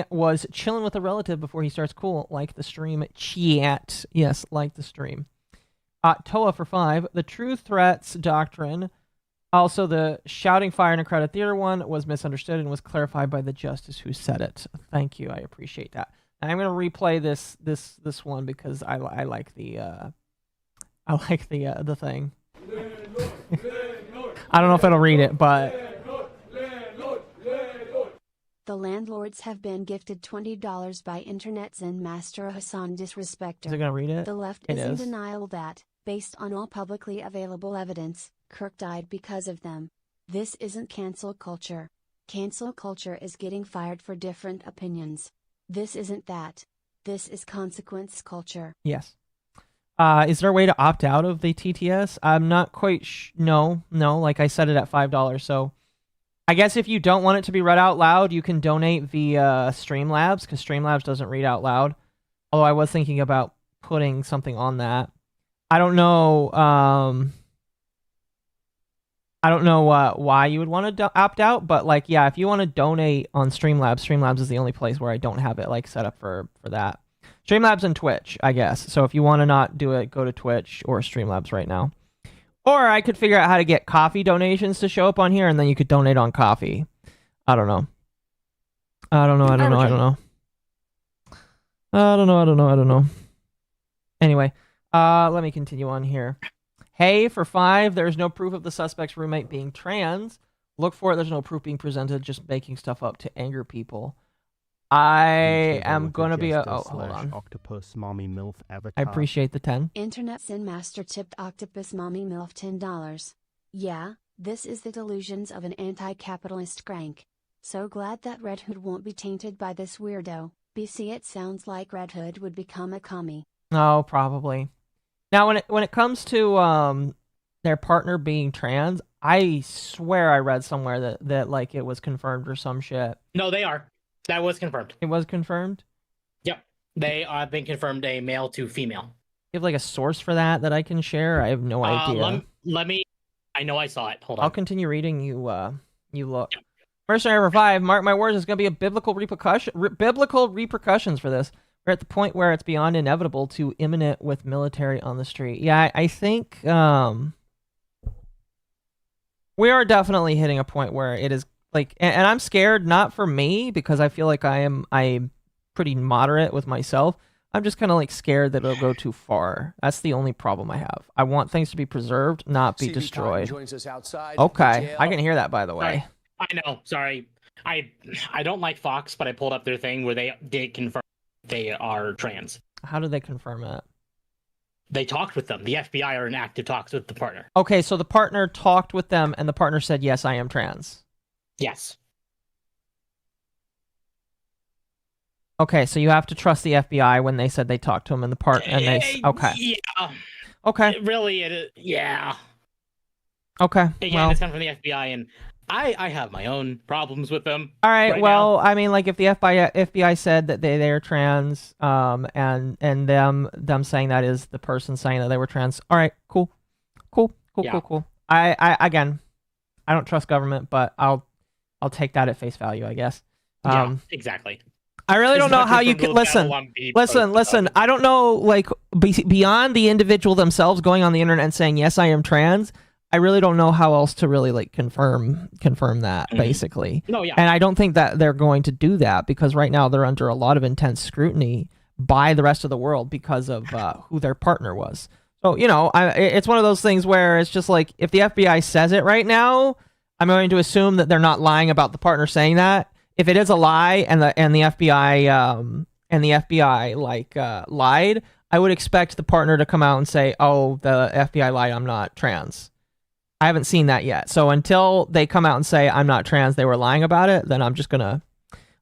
was chilling with a relative before he starts cool. Like the stream chat. Yes, like the stream. Toa for 5. The True Threats Doctrine. Also, the shouting fire in a crowded theater one was misunderstood and was clarified by the justice who said it. Thank you. I appreciate that. And I'm going to replay this one because I like the thing. I don't know if it'll read it, but the landlords have been gifted $20 by Internet Zen Master Hassan Disrespecter. Is it going to read it? The left is in denial that, based on all publicly available evidence, Kirk died because of them. This isn't cancel culture. Cancel culture is getting fired for different opinions. This isn't that. This is consequence culture. Yes. Is there a way to opt out of the TTS? I'm not quite no. Like I set it at $5. So I guess if you don't want it to be read out loud, you can donate via Streamlabs, because Streamlabs doesn't read out loud. Although I was thinking about putting something on that. I don't know why you would want to opt out, but if you want to donate on Streamlabs is the only place where I don't have it set up for that. Streamlabs and Twitch, I guess. So if you want to not do it, go to Twitch or Streamlabs right now. Or I could figure out how to get coffee donations to show up on here, and then you could donate on coffee. I don't know. Anyway, let me continue on here. Hey, for 5, there's no proof of the suspect's roommate being trans. Look for it. There's no proof being presented, just making stuff up to anger people. I am going to be hold on. Octopus Mommy MILF avatar. I appreciate the 10. Internet Sin Master tipped Octopus Mommy MILF $10. Yeah, this is the delusions of an anti-capitalist crank. So glad that Red Hood won't be tainted by this weirdo. BC, it sounds like Red Hood would become a commie. Oh, probably. Now, when it comes to their partner being trans, I swear I read somewhere that it was confirmed or some shit. No, they are. That was confirmed. It was confirmed? Yep. They have been confirmed a male to female. You have a source for that I can share? I have no idea. Let me I know I saw it. Hold on. I'll continue reading. You look. Mercenary number 5. Mark my words. There's going to be a biblical repercussions for this. We're at the point where it's beyond inevitable to imminent with military on the street. Yeah, I think we are definitely hitting a point where it is like, and I'm scared not for me because I feel like I'm pretty moderate with myself. I'm just kind of like scared that it'll go too far. That's the only problem I have. I want things to be preserved, not be destroyed. Okay, I can hear that, by the way. I know. Sorry, I don't like Fox, but I pulled up their thing where they did confirm they are trans. How did they confirm it? They talked with them. The FBI are in active talks with the partner. Okay, so the partner talked with them, and the partner said, "Yes, I am trans." Yes. Okay, so you have to trust the FBI when they said they talked to him and okay. Yeah. Okay. Really, yeah. Okay. Again, it's coming from the FBI, and I have my own problems with them. All right. Well, I mean, like if the FBI said that they're trans, and them saying that is the person saying that they were trans. All right. Cool. I again, I don't trust government, but I'll take that at face value, I guess. Yeah. Exactly. I really don't know how you can listen. I don't know, like beyond the individual themselves going on the internet and saying yes, I am trans. I really don't know how else to really like confirm that basically. No, yeah. And I don't think that they're going to do that because right now they're under a lot of intense scrutiny by the rest of the world because of who their partner was. So it's one of those things where it's just like if the FBI says it right now, I'm going to assume that they're not lying about the partner saying that. If it is a lie and the FBI lied, I would expect the partner to come out and say, "Oh, the FBI lied. I'm not trans." I haven't seen that yet. So until they come out and say I'm not trans, they were lying about it, then I'm just gonna,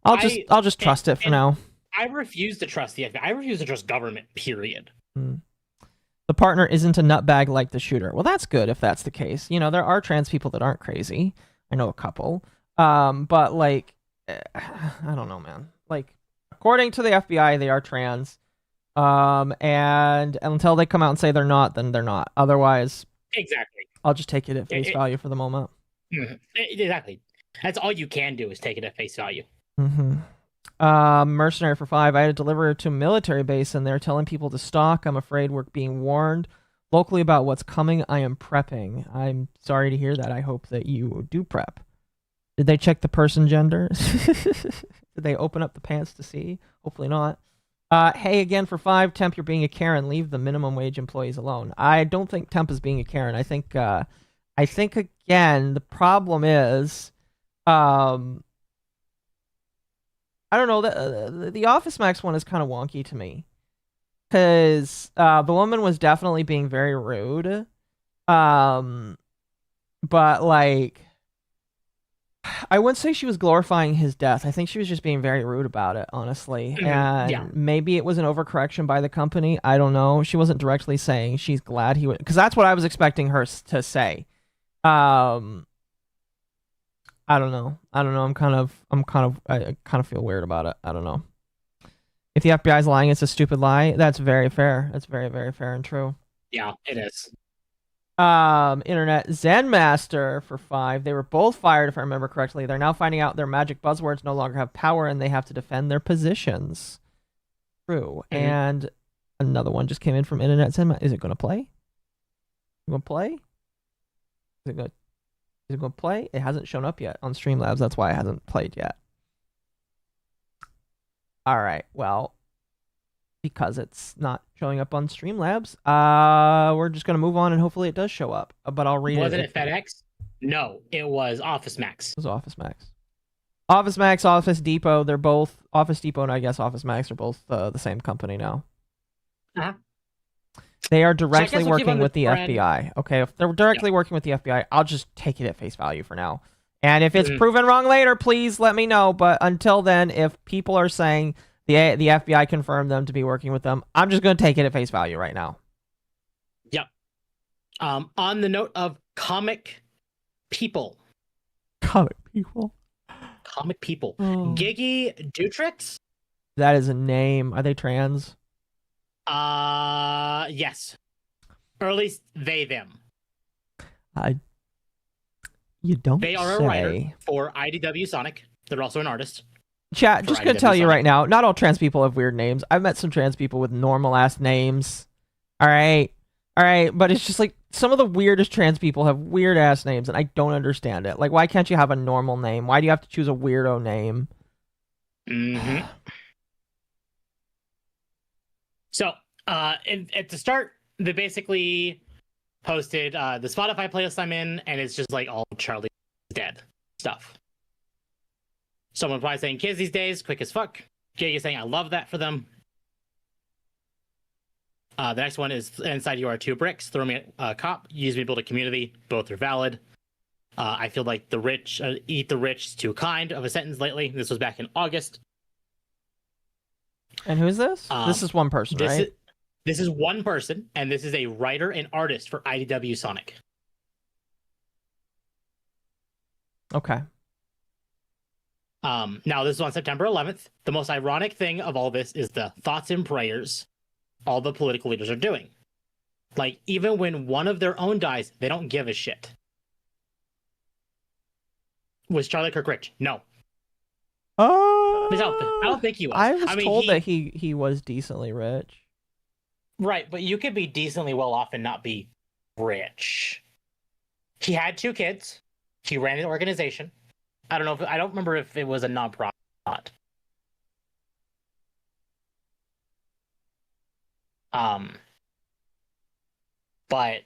I'll just trust it for now. I refuse to trust the FBI. I refuse to trust government. Period. The partner isn't a nutbag like the shooter. Well, that's good if that's the case. There are trans people that aren't crazy. I know a couple. But like. I don't know, man. Like, according to the FBI, they are trans. And until they come out and say they're not, then they're not. Otherwise, exactly. I'll just take it at face value for the moment. Exactly. That's all you can do is take it at face value. Mercenary for 5. I had a deliverer to a military base, and they're telling people to stock. I'm afraid we're being warned locally about what's coming. I am prepping. I'm sorry to hear that. I hope that you do prep. Did they check the person gender? Did they open up the pants to see? Hopefully not. Hey, again for 5. Temp, you're being a Karen. Leave the minimum wage employees alone. I don't think Temp is being a Karen. I think again, the problem is, I don't know. The Office Max one is kind of wonky to me. Because the woman was definitely being very rude. But like... I wouldn't say she was glorifying his death. I think she was just being very rude about it, honestly. And maybe it was an overcorrection by the company. I don't know. She wasn't directly saying she's glad he would, because that's what I was expecting her to say. I don't know. I kind of feel weird about it. I don't know. If the FBI is lying, it's a stupid lie. That's very fair. That's very, very fair and true. Yeah, it is. Internet Zen Master for 5. They were both fired, if I remember correctly. They're now finding out their magic buzzwords no longer have power and they have to defend their positions. True. And another one just came in from Internet Zen Master. Is it going to play? Is it going to play? It hasn't shown up yet on Streamlabs. That's why it hasn't played yet. All right. Well, because it's not showing up on Streamlabs, we're just going to move on and hopefully it does show up. But I'll read it. Wasn't it FedEx? No, it was Office Max. It was Office Max. Office Max, Office Depot, they're both... Office Depot and I guess Office Max are both the same company now. They are directly working with the FBI. Okay, if they're directly working with the FBI, I'll just take it at face value for now. And if it's proven wrong later, please let me know. But until then, if people are saying... The FBI confirmed them to be working with them, I'm just going to take it at face value right now. Yep. On the note of comic people. Giggy Dutrix? That is a name. Are they trans? Yes. Or at least they, them. You don't They are say. a writer for IDW Sonic. They're also an artist. Chat, just gonna IDW tell you Sonic. right now, not all trans people have weird names. I've met some trans people with normal ass names. All right, but it's just like some of the weirdest trans people have weird ass names, and I don't understand it. Like, why can't you have a normal name? Why do you have to choose a weirdo name? Mm-hmm. So, at the start, they basically posted the Spotify playlist I'm in, and it's just like all Charlie's Dead stuff. Someone probably saying kids these days, quick as fuck. Jay is saying I love that for them. The next one is inside you are 2 bricks. Throw me a cop. Use me to build a community. Both are valid. I feel like the rich eat the rich is too kind of a sentence lately. This was back in August. And who's this? This is one person, right? This is one person, and this is a writer and artist for IDW Sonic. Okay. Now this is on September 11th. The most ironic thing of all this is the thoughts and prayers all the political leaders are doing. Like, even when one of their own dies, they don't give a shit. Was Charlie Kirk rich? No. I don't think he was. I was told that he was decently rich. Right, but you could be decently well off and not be rich. He had 2 kids. He ran an organization. I don't remember if it was a nonprofit or not. But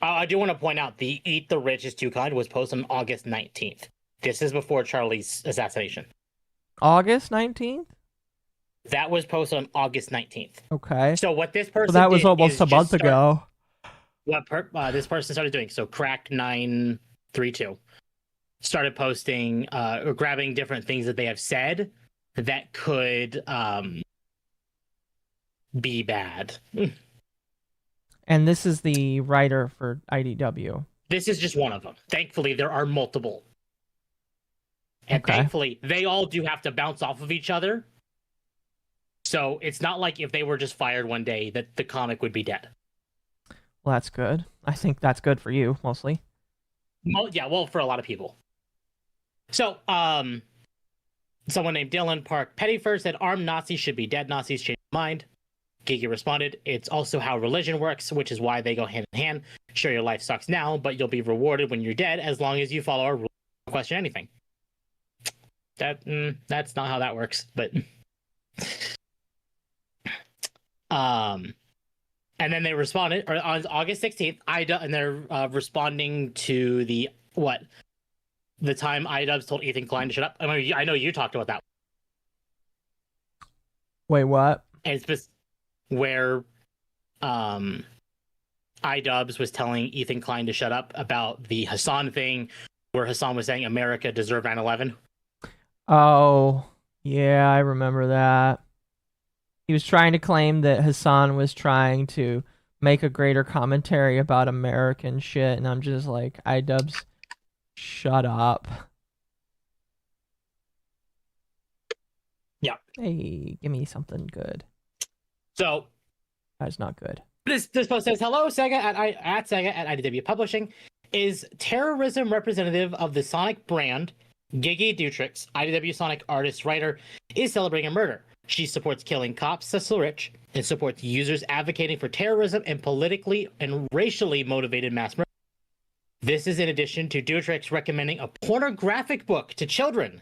I do want to point out the Eat the Rich is Too Kind was posted on August 19th. This is before Charlie's assassination. August 19th? That was posted on August 19th. Okay. So what this person that was almost a month ago. What this person started doing, so Crack932 started posting or grabbing different things that they have said that could be bad. And this is the writer for IDW. This is just one of them. Thankfully, there are multiple. And thankfully, they all do have to bounce off of each other. So it's not like if they were just fired one day that the comic would be dead. Well, that's good. I think that's good for you, mostly. Well, yeah, well, for a lot of people. So, someone named Dylan Park Pettyford said, armed Nazis should be dead. Nazis change their mind. Gigi responded, it's also how religion works, which is why they go hand in hand. Sure, your life sucks now, but you'll be rewarded when you're dead as long as you follow our rules and question anything. That's not how that works, but... And then they responded on August 16th, and they're responding to the time IDubbbz told Ethan Klein to shut up. I mean, I know you talked about that. Wait, what? And it's just where IDubbbz was telling Ethan Klein to shut up about the Hassan thing, where Hassan was saying America deserved 9/11. Oh, yeah, I remember that. He was trying to claim that Hassan was trying to make a greater commentary about American shit, and I'm just like, IDubbbz, shut up. Yeah. Hey, give me something good. So that's not good. This post says, hello, Sega at Sega at IDW Publishing. Is terrorism representative of the Sonic brand? Gigi Dutrix, IDW Sonic artist writer, is celebrating a murder. She supports killing cops, Cecil Rich, and supports users advocating for terrorism and politically and racially motivated mass murder. This is in addition to Dutrix recommending a pornographic book to children.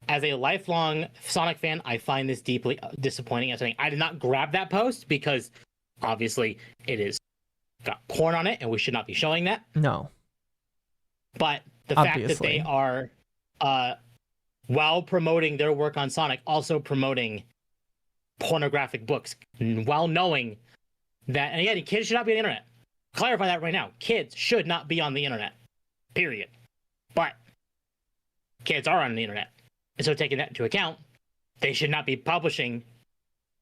As a lifelong Sonic fan, I find this deeply disappointing. I did not grab that post because obviously it is got porn on it and we should not be showing that. No. But the fact that they are, while promoting their work on Sonic, also promoting pornographic books, while knowing that, and again, kids should not be on the internet. Clarify that right now. Kids should not be on the internet. Period. But kids are on the internet. And so taking that into account, they should not be publishing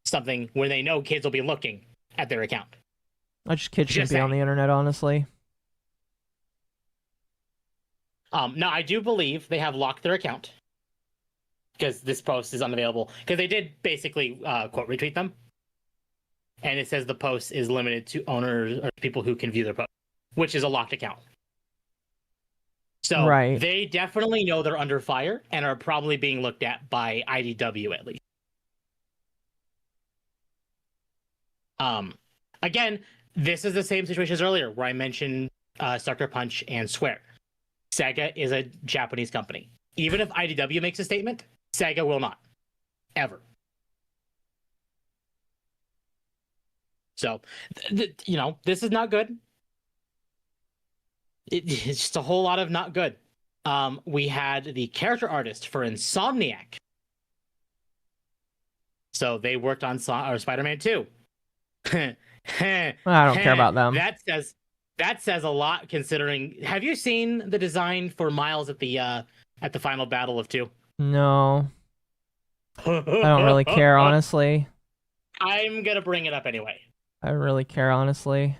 something where they know kids will be looking at their account. Kids shouldn't be on the internet, honestly. Now, I do believe they have locked their account because this post is unavailable. Because they did basically quote retweet them. And it says the post is limited to owners or people who can view their post, which is a locked account. So Right. they definitely know they're under fire and are probably being looked at by IDW at least. Again, this is the same situation as earlier where I mentioned Sucker Punch and Square. Sega is a Japanese company. Even if IDW makes a statement, Sega will not. Ever. So, this is not good. It's just a whole lot of not good. We had the character artist for Insomniac. So they worked on Spider-Man 2. I don't care about them. That says a lot considering. Have you seen the design for Miles at the final battle of 2? No. I don't really care, honestly. I'm gonna bring it up anyway. I don't really care, honestly.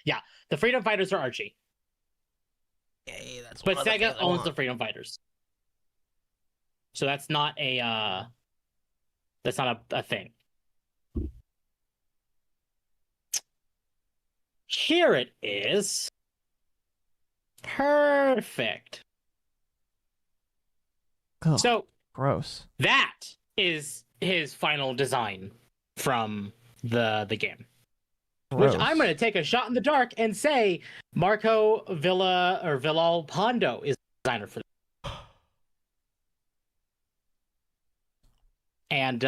Yeah, the Freedom Fighters are Archie. Yay, that's but Sega owns the Freedom Fighters. So that's not a thing. Here it is. Perfect. Ugh, so gross. That is his final design from the game. Gross. Which I'm going to take a shot in the dark and say Marco Villalpando is the designer for this. And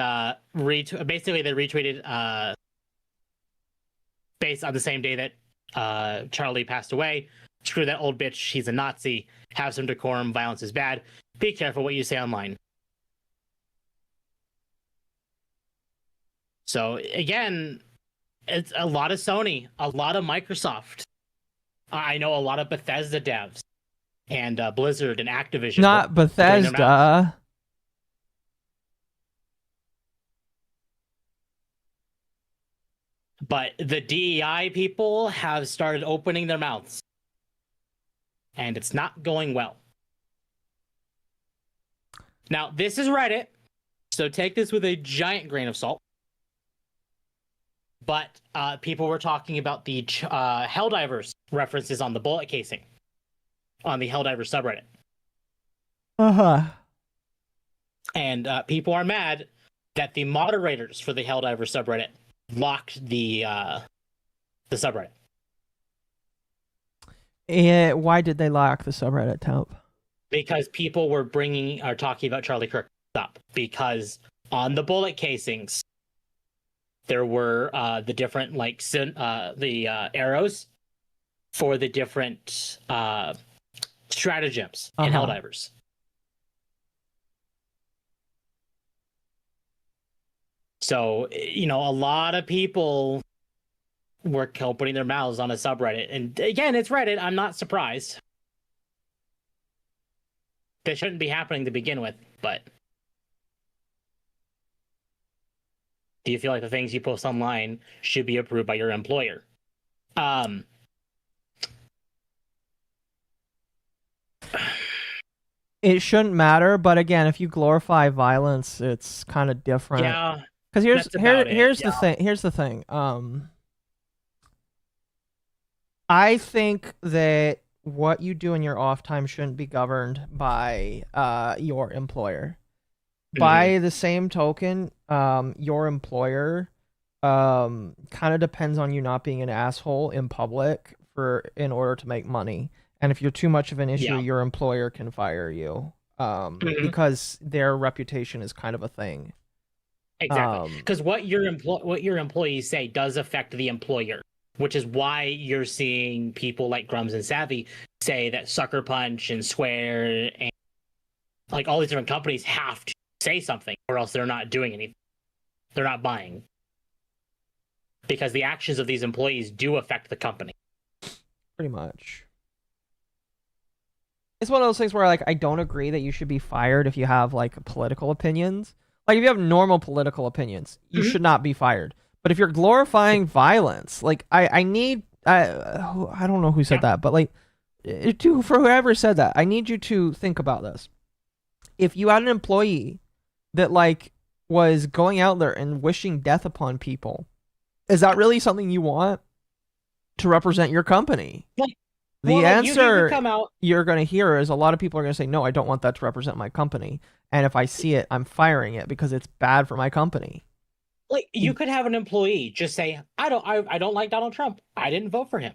basically they retweeted based on the same day that Charlie passed away. Screw that old bitch, he's a Nazi. Have some decorum, violence is bad. Be careful what you say online. So again, it's a lot of Sony, a lot of Microsoft. I know a lot of Bethesda devs and Blizzard and Activision. Not Bethesda. But the DEI people have started opening their mouths. And it's not going well. Now, this is Reddit, so take this with a giant grain of salt. But people were talking about the Helldivers references on the bullet casing on the Helldivers subreddit. Uh-huh. And people are mad that the moderators for the Helldivers subreddit locked the subreddit. Why did they lock the subreddit, Temp? Because people were talking about Charlie Kirk up. Because on the bullet casings, there were the different arrows for the different stratagems in Helldivers. So, a lot of people were opening their mouths on a subreddit. And again, it's Reddit. I'm not surprised. That shouldn't be happening to begin with, but do you feel like the things you post online should be approved by your employer? It shouldn't matter, but again, if you glorify violence, it's kind of different. Yeah. Because here's the thing. I think that what you do in your off time shouldn't be governed by your employer. Mm-hmm. By the same token, your employer kind of depends on you not being an asshole in public in order to make money. And if you're too much of an issue, your employer can fire you because their reputation is kind of a thing. Exactly, because what your employees say does affect the employer, which is why you're seeing people like Grums and Savvy say that Sucker Punch and Square and like all these different companies have to say something, or else they're not doing anything. They're not buying, because the actions of these employees do affect the company. Pretty much. It's one of those things where I don't agree that you should be fired if you have political opinions. Like, if you have normal political opinions, you should not be fired. But if you're glorifying violence, I don't know who said that, but for whoever said that, I need you to think about this. If you had an employee that was going out there and wishing death upon people Is that really something you want to represent your company? Like, the well, answer you come out. you're going to hear is a lot of people are going to say, no, I don't want that to represent my company. And if I see it, I'm firing it because it's bad for my company. Like, you could have an employee just say, I don't like Donald Trump. I didn't vote for him.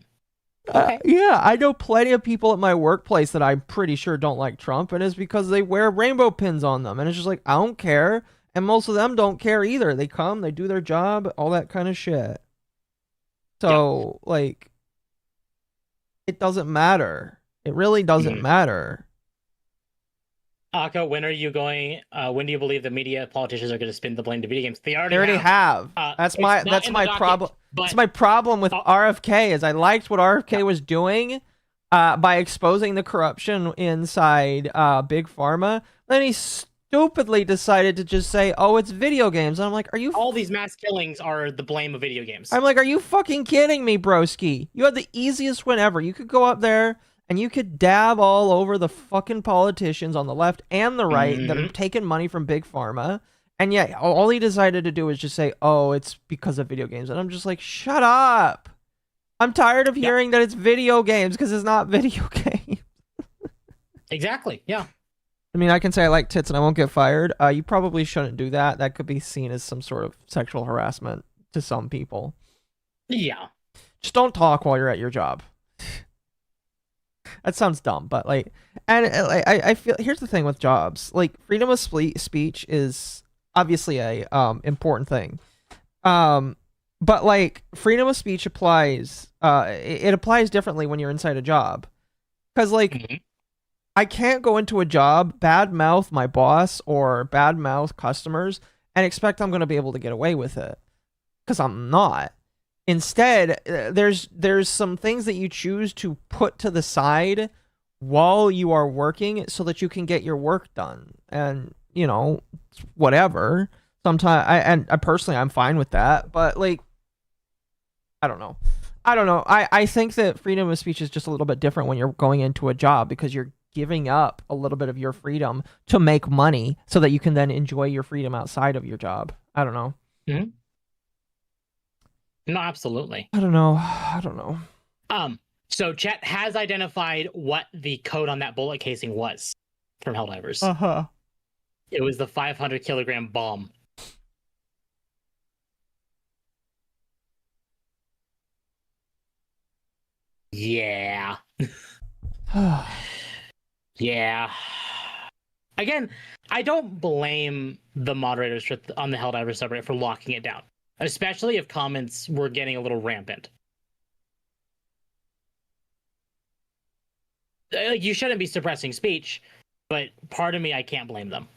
Okay. Yeah, I know plenty of people at my workplace that I'm pretty sure don't like Trump, and it's because they wear rainbow pins on them. And it's just like, I don't care. And most of them don't care either. They come, they do their job, all that kind of shit. So, like, it doesn't matter. It really doesn't matter. Akko, when are you going? When do you believe the media politicians are going to spin the blame to video games? They already have. That's my problem. That's my problem with RFK. Is I liked what RFK was doing by exposing the corruption inside Big Pharma. Then he stupidly decided to just say, "Oh, it's video games." And I'm like, "Are you?" All these mass killings are the blame of video games. I'm like, "Are you fucking kidding me, broski? You had the easiest win ever. You could go up there and you could dab all over the fucking politicians on the left and the right that are taking money from Big Pharma. And yet, all he decided to do is just say, oh, it's because of video games. And I'm just like, shut up. I'm tired of hearing that it's video games because it's not video games. Exactly, yeah. I mean, I can say I like tits and I won't get fired. You probably shouldn't do that. That could be seen as some sort of sexual harassment to some people. Yeah. Just don't talk while you're at your job. That sounds dumb, but like, and I feel, here's the thing with jobs, like freedom of speech is obviously a important thing, but like freedom of speech applies, it applies differently when you're inside a job, because like I can't go into a job, badmouth my boss or badmouth customers and expect I'm going to be able to get away with it, because I'm not. Instead, there's some things that you choose to put to the side while you are working so that you can get your work done. And, you know, whatever. Sometimes, I personally, I'm fine with that. But, like, I don't know. I think that freedom of speech is just a little bit different when you're going into a job because you're giving up a little bit of your freedom to make money so that you can then enjoy your freedom outside of your job. I don't know. Mm-hmm. No, absolutely. I don't know. So chat has identified what the code on that bullet casing was from Helldivers. Uh-huh. It was the 500 kilogram bomb. Yeah. Yeah. Again, I don't blame the moderators on the Helldivers subreddit for locking it down. Especially if comments were getting a little rampant. Like, you shouldn't be suppressing speech, but part of me, I can't blame them.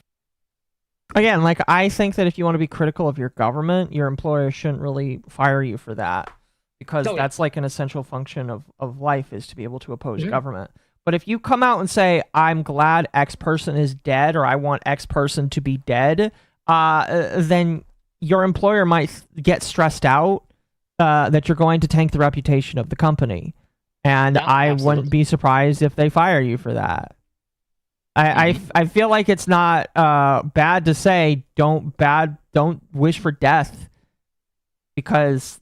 Again, like, I think that if you want to be critical of your government, your employer shouldn't really fire you for that. Because that's like an essential function of life, is to be able to oppose government. But if you come out and say, I'm glad X person is dead, or I want X person to be dead, then your employer might get stressed out that you're going to tank the reputation of the company. And I wouldn't be surprised if they fire you for that. I feel like it's not bad to say don't wish for death, because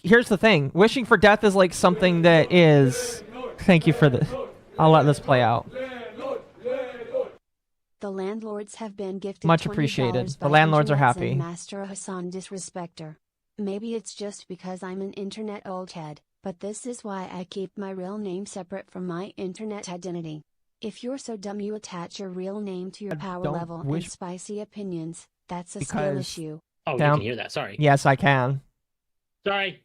here's the thing. Wishing for death is like something that is... Thank you for this. I'll let this play out. The landlords have been gifted much appreciated. $20 The landlords are Internet happy. Zen Master Hassan Disrespecter. Maybe it's just because I'm an internet old head, but this is why I keep my real name separate from my internet identity. If you're so dumb you attach your real name to your power level and spicy opinions, that's a skill issue. Oh, you can hear that. Sorry. Yes, I can. Sorry.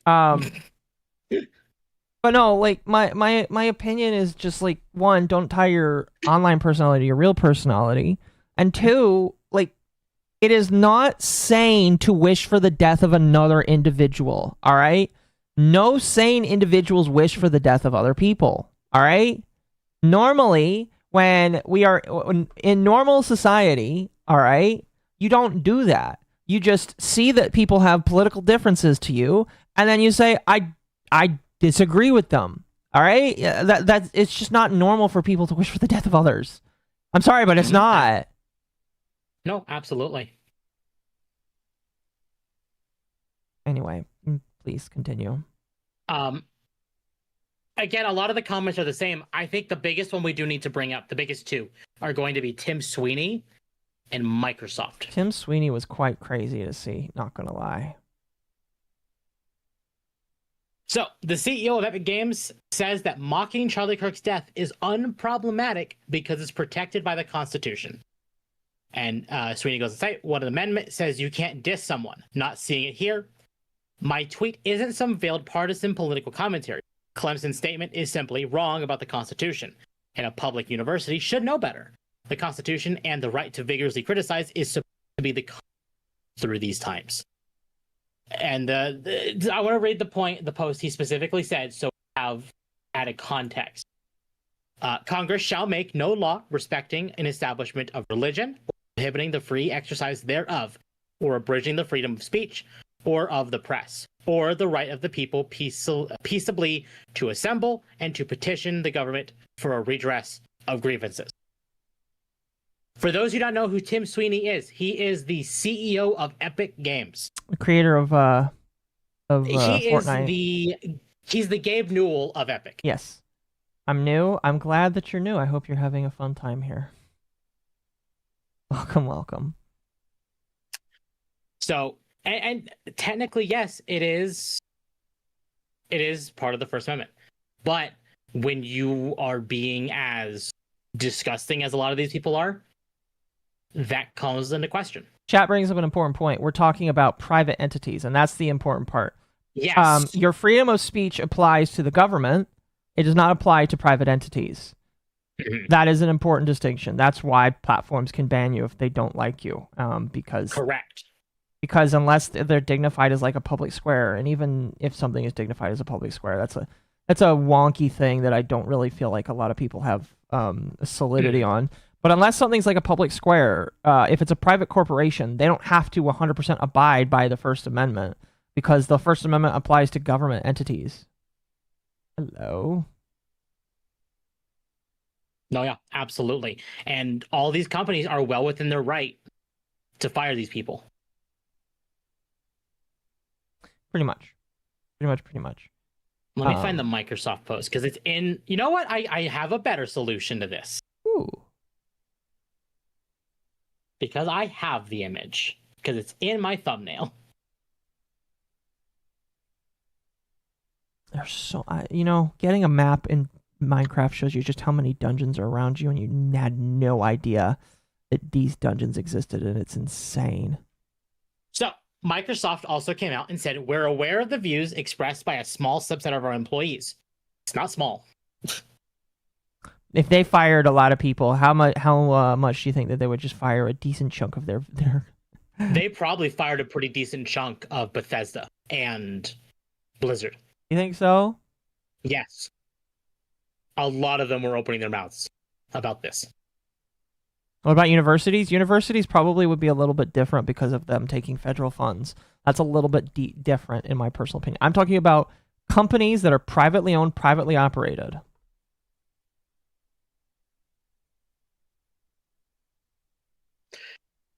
But no, like, my opinion is just, like, one, don't tie your online personality to your real personality. And two, like, it is not sane to wish for the death of another individual, all right? No sane individuals wish for the death of other people, all right? Normally, when we are in normal society, all right, you don't do that. You just see that people have political differences to you, and then you say, I disagree with them. All right, that it's just not normal for people to wish for the death of others. I'm sorry, but it's not. No, absolutely. Anyway, please continue. Again, a lot of the comments are the same. I think the biggest one we do need to bring up, the biggest two, are going to be Tim Sweeney and Microsoft. Tim Sweeney was quite crazy to see, not gonna lie. So, the CEO of Epic Games says that mocking Charlie Kirk's death is unproblematic because it's protected by the Constitution. And Sweeney goes to say, what an amendment says you can't diss someone. Not seeing it here. My tweet isn't some veiled partisan political commentary. Clemson's statement is simply wrong about the Constitution, and a public university should know better. The Constitution and the right to vigorously criticize is supposed to be the through these times. And I want to read the post he specifically said, so we have added context. Congress shall make no law respecting an establishment of religion, or prohibiting the free exercise thereof, or abridging the freedom of speech, or of the press, or the right of the people peaceably to assemble and to petition the government for a redress of grievances. For those who don't know who Tim Sweeney is, he is the CEO of Epic Games. The creator of Fortnite. He's the Gabe Newell of Epic. Yes. I'm new. I'm glad that you're new. I hope you're having a fun time here. Welcome, welcome. So, and technically, yes, it is part of the First Amendment. But when you are being as disgusting as a lot of these people are, that comes into question. Chat brings up an important point. We're talking about private entities, and that's the important part. Yes. Your freedom of speech applies to the government. It does not apply to private entities. That is an important distinction. That's why platforms can ban you if they don't like you. Because correct. Because unless they're dignified as like a public square, and even if something is dignified as a public square, that's a wonky thing that I don't really feel like a lot of people have solidity on. But unless something's like a public square, if it's a private corporation, they don't have to 100% abide by the First Amendment because the First Amendment applies to government entities. Hello? No, yeah, absolutely. And all these companies are well within their right to fire these people. Pretty much. Pretty much. Let me find the Microsoft post because it's in... You know what? I have a better solution to this. Ooh. Because I have the image. Because it's in my thumbnail. There's so... getting a map in Minecraft shows you just how many dungeons are around you, and you had no idea that these dungeons existed, and it's insane. So, Microsoft also came out and said, we're aware of the views expressed by a small subset of our employees. It's not small. If they fired a lot of people, how much do you think that they would just fire a decent chunk of their... They probably fired a pretty decent chunk of Bethesda and Blizzard. You think so? Yes. A lot of them were opening their mouths about this. What about universities? Universities probably would be a little bit different because of them taking federal funds. That's a little bit different in my personal opinion. I'm talking about companies that are privately owned, privately operated.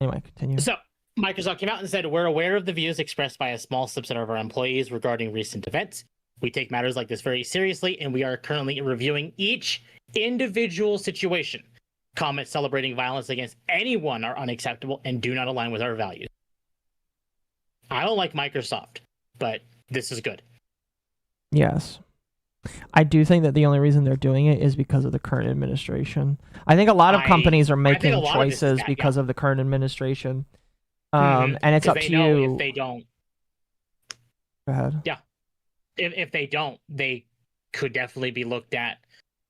Anyway, continue. So, Microsoft came out and said, we're aware of the views expressed by a small subset of our employees regarding recent events. We take matters like this very seriously, and we are currently reviewing each individual situation. Comments celebrating violence against anyone are unacceptable and do not align with our values. I don't like Microsoft, but this is good. Yes. I do think that the only reason they're doing it is because of the current administration. I think a lot of companies are making choices because of the current administration. And it's up to you. If they don't. Go ahead. Yeah. If they don't, they could definitely be looked at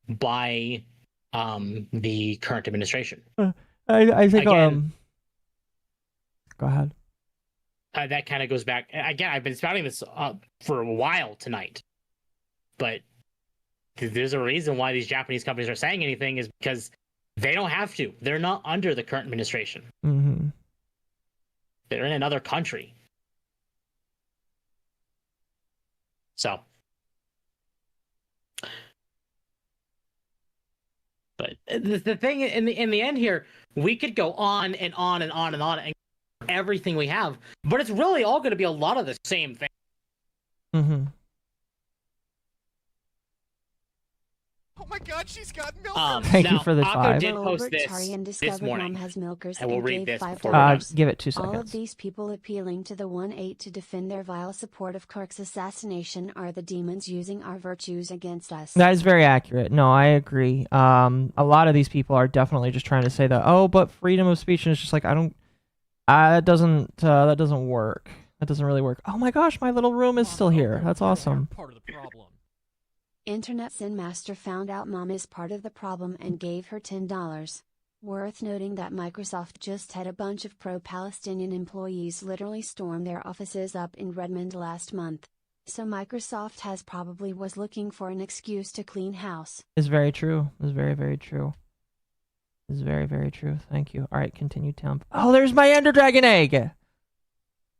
by the current administration. I think again, go ahead. That kind of goes back again. I've been spouting this for a while tonight, but there's a reason why these Japanese companies are saying anything is because they don't have to. They're not under the current administration. Mm-hmm. They're in another country. So, but the thing in the end here, we could go on and on and on and on and everything we have, but it's really all going to be a lot of the same thing. Mm-hmm. Oh my god, she's got milk. Thank you now, for the Occo 5. did post Albert this Tarian this discovered morning. Mom has milkers I will and read gave this $5. before we're done. Give it 2 All of seconds. these people appealing to the 1-8 to defend their vile support of Kirk's assassination are the demons using our virtues against us. That is very accurate. No, I agree. A lot of these people are definitely just trying to say that, oh, but freedom of speech, and it's just like, that doesn't work. That doesn't really work. Oh my gosh, my little room is still here. That's awesome. Part of the problem. Internet Sin Master found out Mom is part of the problem and gave her $10. Worth noting that Microsoft just had a bunch of pro-Palestinian employees literally storm their offices up in Redmond last month. So Microsoft has probably was looking for an excuse to clean house. It's very true. It's very, very true. It's very, very true. Thank you. All right, continue, Temp. Oh, there's my Ender Dragon egg!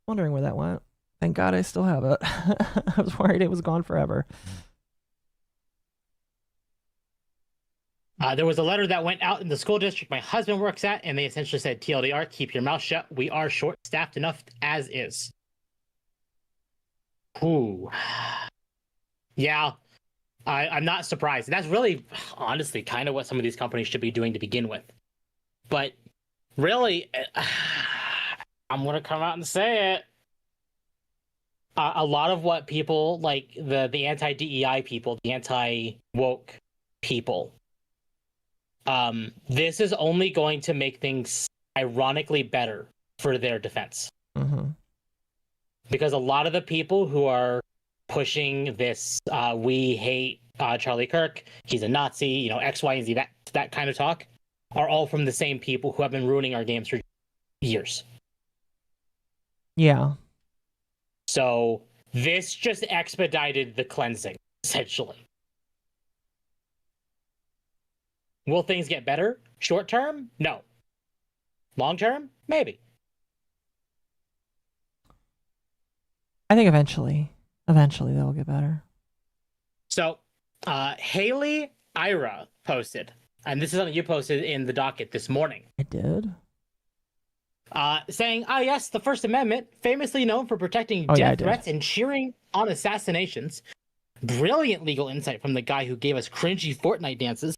Wondering where that went. Thank God I still have it. I was worried it was gone forever. There was a letter that went out in the school district my husband works at, and they essentially said, TLDR, keep your mouth shut. We are short-staffed enough as is. Ooh. Yeah, I'm not surprised. That's really, honestly, kind of what some of these companies should be doing to begin with. But really, I'm going to come out and say it. A lot of what people, like the anti-DEI people, the anti-woke people, this is only going to make things ironically better for their defense. Mm-hmm. Because a lot of the people who are pushing this, we hate Charlie Kirk, he's a Nazi, X, Y, and Z, that kind of talk, are all from the same people who have been ruining our games for years. Yeah. So this just expedited the cleansing, essentially. Will things get better? Short term? No. Long term? Maybe. I think eventually they'll get better. So, Haley Ira posted, and this is something you posted in the docket this morning. I did? Saying, yes, the First Amendment, famously known for protecting death threats and cheering on assassinations. Brilliant legal insight from the guy who gave us cringy Fortnite dances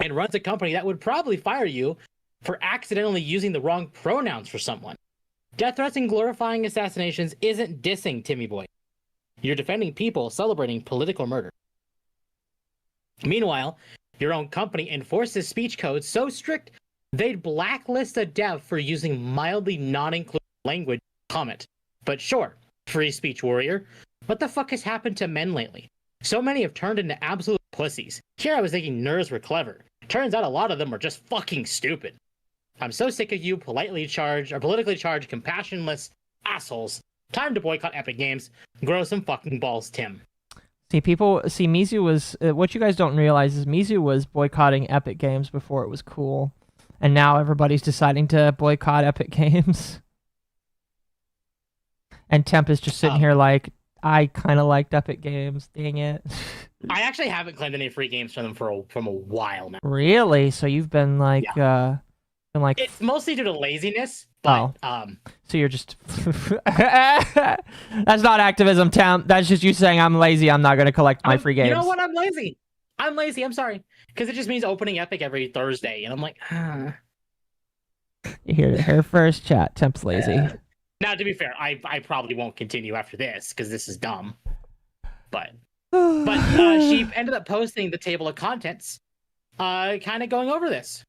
and runs a company that would probably fire you for accidentally using the wrong pronouns for someone. Death threats and glorifying assassinations isn't dissing, Timmy boy. You're defending people celebrating political murder. Meanwhile, your own company enforces speech codes so strict they'd blacklist a dev for using mildly non-inclusive language comment. But sure, free speech warrior, what the fuck has happened to men lately? So many have turned into absolute pussies. Here I was thinking nerds were clever. Turns out a lot of them are just fucking stupid. I'm so sick of you politically charged, compassionless assholes. Time to boycott Epic Games. Grow some fucking balls, Tim. Mizu was, what you guys don't realize is Mizu was boycotting Epic Games before it was cool. And now everybody's deciding to boycott Epic Games. And Temp is just sitting here like, I kind of liked Epic Games. Dang it. I actually haven't claimed any free games from them from a while now. Really? So you've been like, it's mostly due to laziness. But, so you're just that's not activism, Temp. That's just you saying I'm lazy. I'm not going to collect my free games. You know what? I'm lazy. I'm sorry. Because it just means opening Epic every Thursday. And I'm like, You hear it here first, chat. Temp's lazy. Now, to be fair, I probably won't continue after this because this is dumb. But she ended up posting the table of contents, kind of going over this.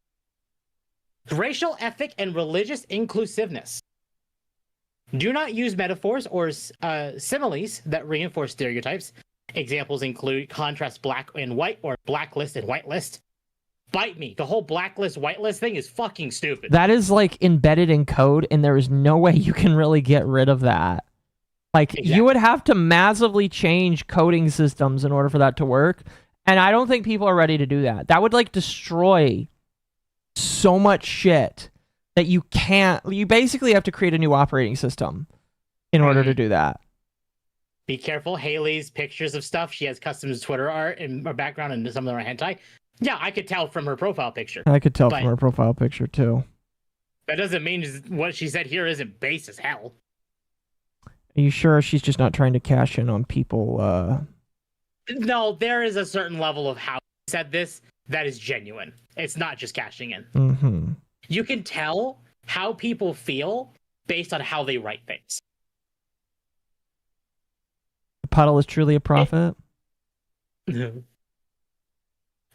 Racial ethic and religious inclusiveness. Do not use metaphors or similes that reinforce stereotypes. Examples include contrast black and white or blacklist and whitelist. Bite me. The whole blacklist, whitelist thing is fucking stupid. That is like embedded in code, and there is no way you can really get rid of that. Like, you would have to massively change coding systems in order for that to work. And I don't think people are ready to do that. That would like destroy so much shit that you basically have to create a new operating system in order to do that. Be careful. Haley's pictures of stuff. She has custom Twitter art in her background and some of them are hentai. Yeah, I could tell from her profile picture. I could tell from her profile picture too. That doesn't mean what she said here isn't base as hell. Are you sure she's just not trying to cash in on people? No, there is a certain level of how she said this that is genuine. It's not just cashing in. Mm-hmm. You can tell how people feel based on how they write things. The puddle is truly a prophet. Do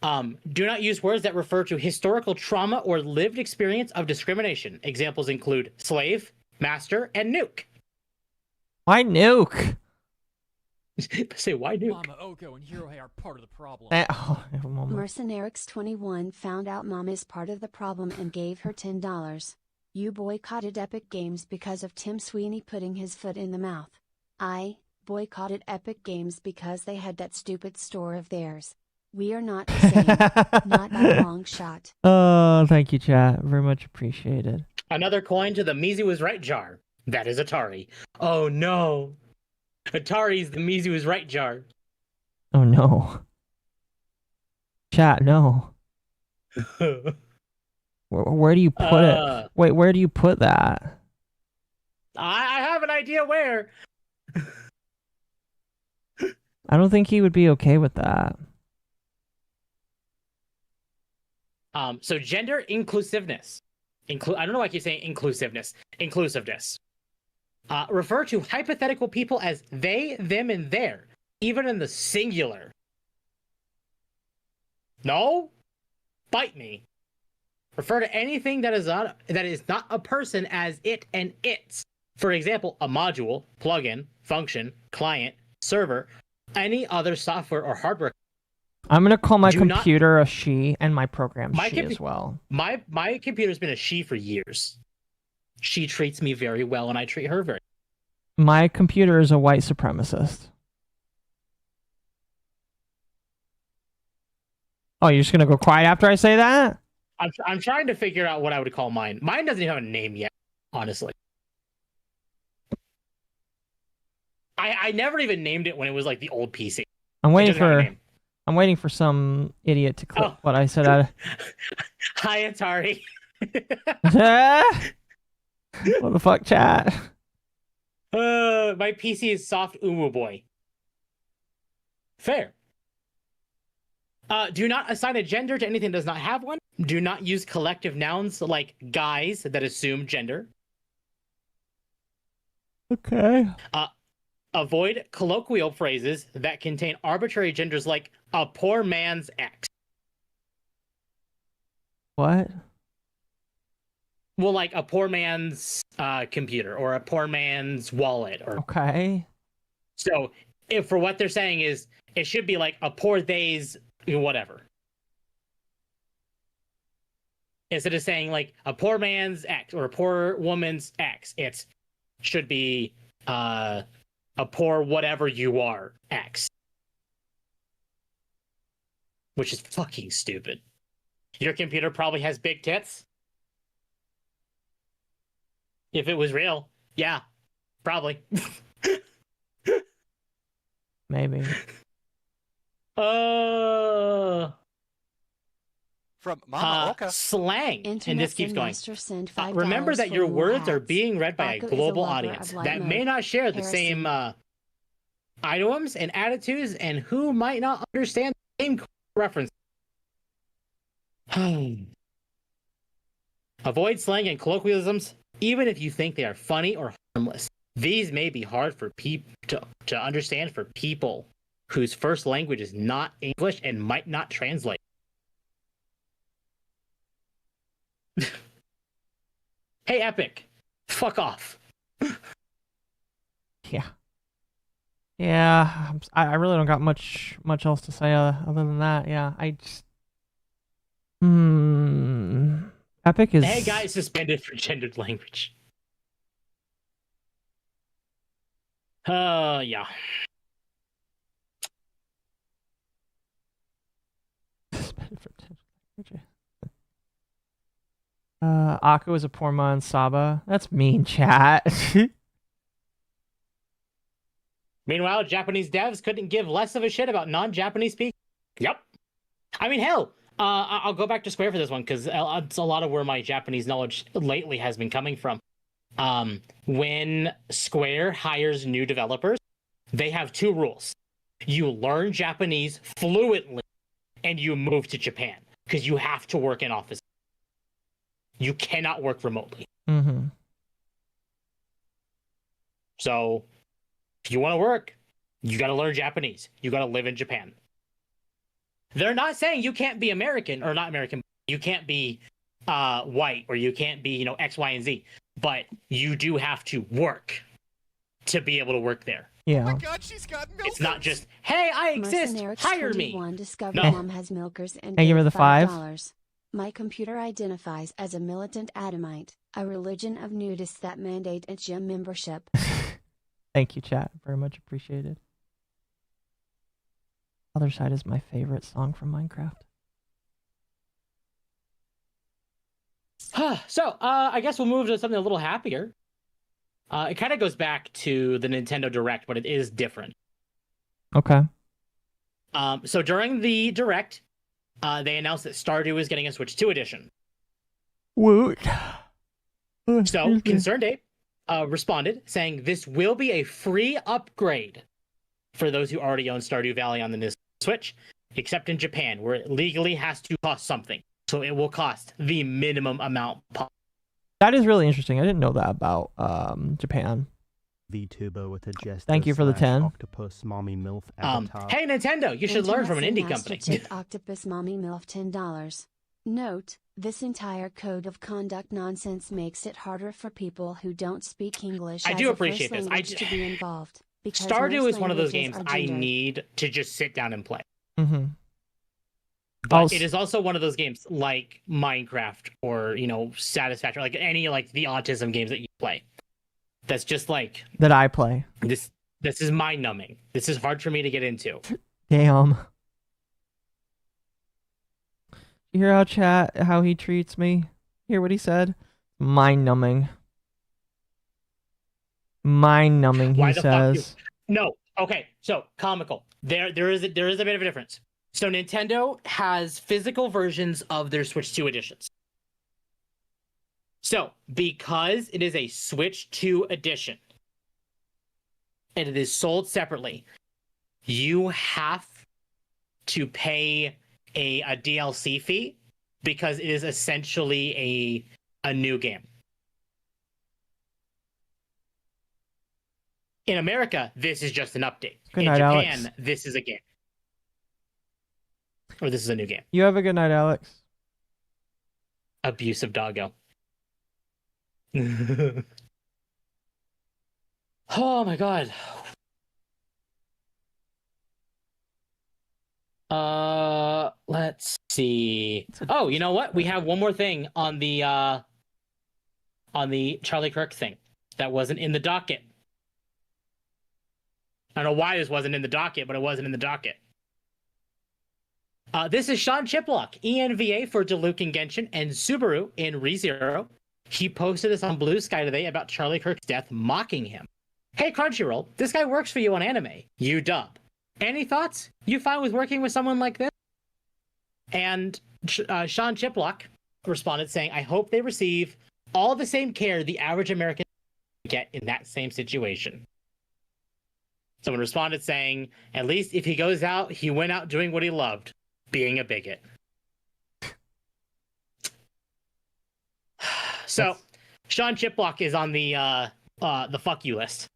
not use words that refer to historical trauma or lived experience of discrimination. Examples include slave, master, and nuke. Why nuke? Say, why nuke? MommaOcco and Hirohe are part of the problem. Mercenarix21 found out Mom is part of the problem and gave her $10. You boycotted Epic Games because of Tim Sweeney putting his foot in the mouth. I boycotted Epic Games because they had that stupid store of theirs. We are not the same. Not by a long shot. Oh, thank you, chat. Very much appreciated. Another coin to the Mizi was right jar. That is Atari. Oh no. Atari's the Mizi was right jar. Oh no. Chat, no. Where do you put it? Wait, where do you put that? I have an idea where. I don't think he would be okay with that. So gender inclusiveness. I don't know why I keep saying inclusiveness. Inclusiveness. Refer to hypothetical people as they, them, and their, even in the singular. No? Bite me. Refer to anything that is not a person as it and its. For example, a module, plugin, function, client, server, any other software or hardware. I'm gonna call my computer a she and my program she as well. My computer's been a she for years. She treats me very well, and I treat her very. My computer is a white supremacist. Oh, you're just gonna go quiet after I say that? I'm trying to figure out what I would call mine. Mine doesn't even have a name yet, honestly. I never even named it when it was like the old PC. I'm waiting for some idiot to clip what I said. Hi, Atari. What the fuck, chat? My PC is soft umu boy. Fair. Do not assign a gender to anything that does not have one. Do not use collective nouns like guys that assume gender. Okay. Avoid colloquial phrases that contain arbitrary genders like a poor man's ex. What? Well, like a poor man's computer or a poor man's wallet. Or okay. So, if for what they're saying is, it should be like a poor they's whatever. Instead of saying like a poor man's ex or a poor woman's ex, it should be a poor whatever you are ex. Which is fucking stupid. Your computer probably has big tits. If it was real, yeah, probably. Maybe. From MommaOcco. Slang. And this keeps going. $5 Remember that for your wool words hats. are being read by a Occo is global lover audience of light that may mode. not share the Heresy. same items and attitudes, and who might not understand the same reference. Avoid slang and colloquialisms, even if you think they are funny or harmless. These may be hard for people to understand for people whose first language is not English and might not translate. Hey, Epic, fuck off. Yeah. Yeah, I really don't got much else to say other than that. Yeah, I just... Epic is... Hey, guys, suspended for gendered language. Yeah. Suspended for gendered language. Akko is a poor man, Saba. That's mean, chat. Meanwhile, Japanese devs couldn't give less of a shit about non-Japanese people. Yep. I mean, hell, I'll go back to Square for this one because it's a lot of where my Japanese knowledge lately has been coming from. When Square hires new developers, they have two rules. You learn Japanese fluently and you move to Japan because you have to work in office. You cannot work remotely. Mm-hmm. So if you want to work, you got to learn Japanese. You got to live in Japan. They're not saying you can't be American or not American. You can't be white or you can't be, X, Y, and Z. But you do have to work to be able to work there. Yeah. Oh my God, she's got milk. It's not just, hey, I exist, hire me. No. Mom has milkers and Thank you for the $5. My computer identifies as a militant Adamite, a religion of nudists that mandate a gym membership. Thank you, chat. Very much appreciated. Other Side is my favorite song from Minecraft. So, I guess we'll move to something a little happier. It kind of goes back to the Nintendo Direct, but it is different. Okay. So during the Direct, they announced that Stardew is getting a Switch 2 edition. Woot. So, Concerned Ape responded, saying this will be a free upgrade for those who already own Stardew Valley on the Nintendo Switch, except in Japan, where it legally has to cost something. So it will cost the minimum amount. That is really interesting. I didn't know that about Japan. VTuber with a jester. Thank you for the 10. Octopus Mommy MILF avatar. Hey Nintendo, you should learn from an indie company. Octopus Mommy MILF $10. Note, this entire code of conduct nonsense makes it harder for people who don't speak English I as do a appreciate first this. language to be involved. Because Stardew most is one of those languages games are I gendered. need to just sit down and play. Mm-hmm. But it is also one of those games like Minecraft or, Satisfactory, like any like the autism games that you play. That's just like that I play. This is mind numbing. This is hard for me to get into. Damn. You hear how he treats me? Hear what he said? Mind numbing. Mind numbing, he says. No. Okay. So comical. There is a bit of a difference. So Nintendo has physical versions of their Switch 2 editions. So because it is a Switch 2 edition and it is sold separately, you have to pay a DLC fee because it is essentially a new game. In America, this is just an update. Good In night, Japan, Alex. this is a game. Or this is a new game. You have a good night, Alex. Abusive doggo. Oh my god. Let's see. Oh, you know what? We have one more thing on the Charlie Kirk thing that wasn't in the docket. I don't know why this wasn't in the docket, but it wasn't in the docket. This is Sean Chiplock, ENVA for Diluc in Genshin, and Subaru in ReZero. He posted this on Blue Sky today about Charlie Kirk's death, mocking him. Hey Crunchyroll, this guy works for you on anime. You dub. Any thoughts? You fine with working with someone like this? And Sean Chiplock responded saying, I hope they receive all the same care the average American get in that same situation. Someone responded saying, at least if he goes out, he went out doing what he loved, being a bigot. So, Sean Chiplock is on the fuck you list.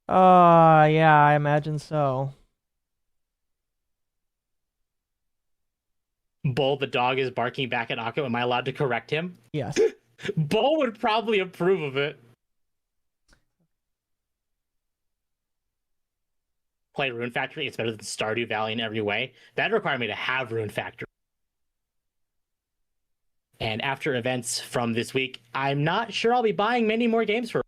Yeah, I imagine so. Bull the dog is barking back at Akko. Am I allowed to correct him? Yes. Bull would probably approve of it. Play Rune Factory. It's better than Stardew Valley in every way. That'd require me to have Rune Factory. And after events from this week, I'm not sure I'll be buying many more games for.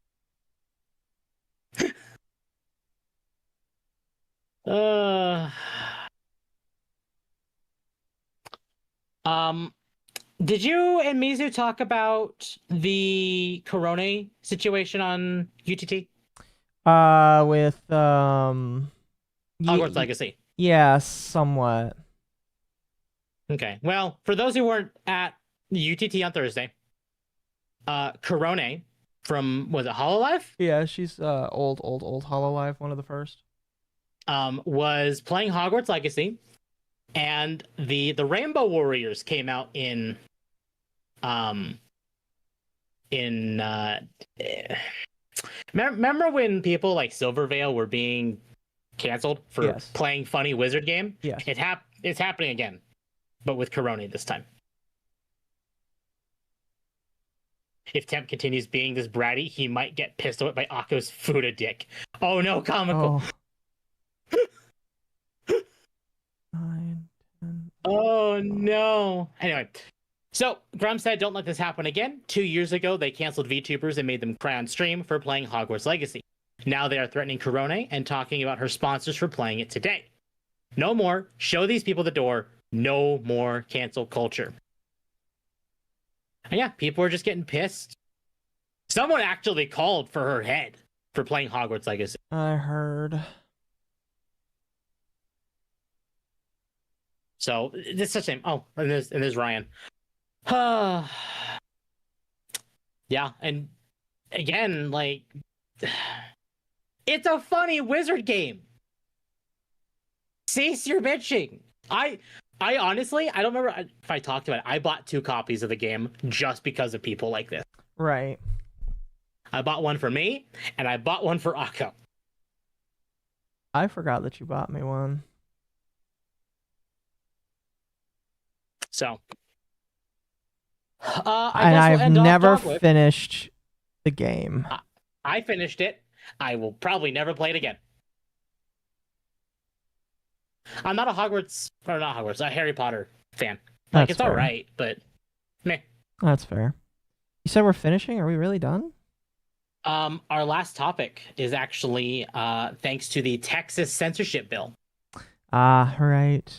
Did you and Mizu talk about the Corona situation on UTT? With Hogwarts Legacy. Yeah, somewhat. Okay. Well, for those who weren't at UTT on Thursday, Corone from, was it Hololive? Yeah, she's old Hololive, one of the first. Was playing Hogwarts Legacy, and the Rainbow Warriors came out in remember when people like Silvervale were being canceled for playing funny wizard game? Yes. It's happening again, but with Corone this time. If Temp continues being this bratty, he might get pissed off by Akko's Fuda dick. Oh no, comical. Oh. 9, 10. Oh no. Anyway, so Grum said, "Don't let this happen again." 2 years ago, they canceled VTubers and made them cry on stream for playing Hogwarts Legacy. Now they are threatening Corone and talking about her sponsors for playing it today. No more. Show these people the door. No more cancel culture. And yeah, people are just getting pissed. Someone actually called for her head for playing Hogwarts Legacy. I heard. So it's such a shame. Oh, and there's Ryan. Yeah, and again, like, it's a funny wizard game. Cease your bitching. I honestly, I don't remember if I talked about it. I bought 2 copies of the game just because of people like this. Right. I bought one for me, and I bought one for Akko. I forgot that you bought me one. So, I've never finished the game. I finished it. I will probably never play it again. I'm not a Harry Potter fan. Like, it's all right, but meh. That's fair. You said we're finishing? Are we really done? Our last topic is actually thanks to the Texas censorship bill. Ah, right.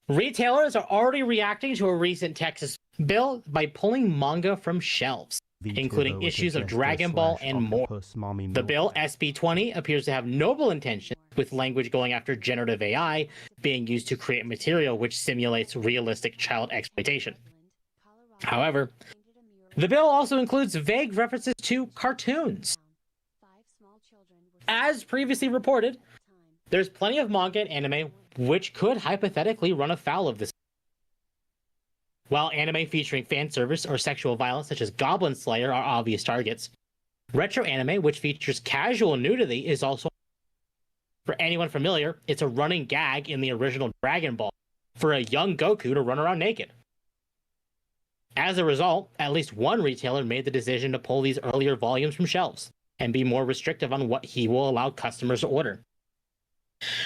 Retailers are already reacting to a recent Texas bill by pulling manga from shelves, including issues of Dragon Ball and more. The bill, SB 20, appears to have noble intentions, with language going after generative AI being used to create material which simulates realistic child exploitation. However, the bill also includes vague references to cartoons. As previously reported, there's plenty of manga and anime which could hypothetically run afoul of this. While anime featuring fan service or sexual violence such as Goblin Slayer are obvious targets, retro anime which features casual nudity is also, for anyone familiar, it's a running gag in the original Dragon Ball for a young Goku to run around naked. As a result, at least one retailer made the decision to pull these earlier volumes from shelves and be more restrictive on what he will allow customers to order.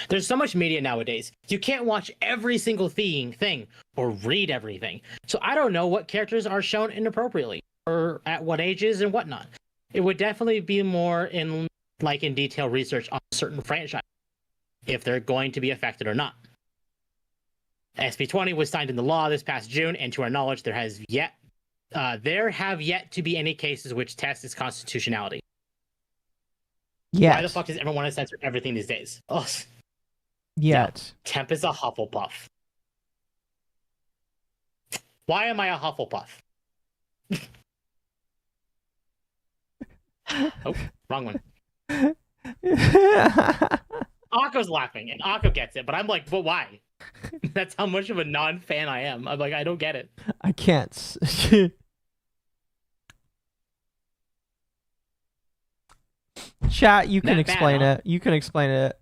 There's so much media nowadays. You can't watch every single thing or read everything. So I don't know what characters are shown inappropriately or at what ages and whatnot. It would definitely be more in detail research on certain franchises, if they're going to be affected or not. SB 20 was signed into law this past June, and to our knowledge, there have yet to be any cases which test its constitutionality. Yeah. Why the fuck does everyone want to censor everything these days? Oh. Yet. No, Temp is a Hufflepuff. Why am I a Hufflepuff? Oh, wrong one. Akko's laughing, and Akko gets it, but I'm like, but why? That's how much of a non-fan I am. I'm like, I don't get it. I can't. Chat, you can explain it. You can explain it.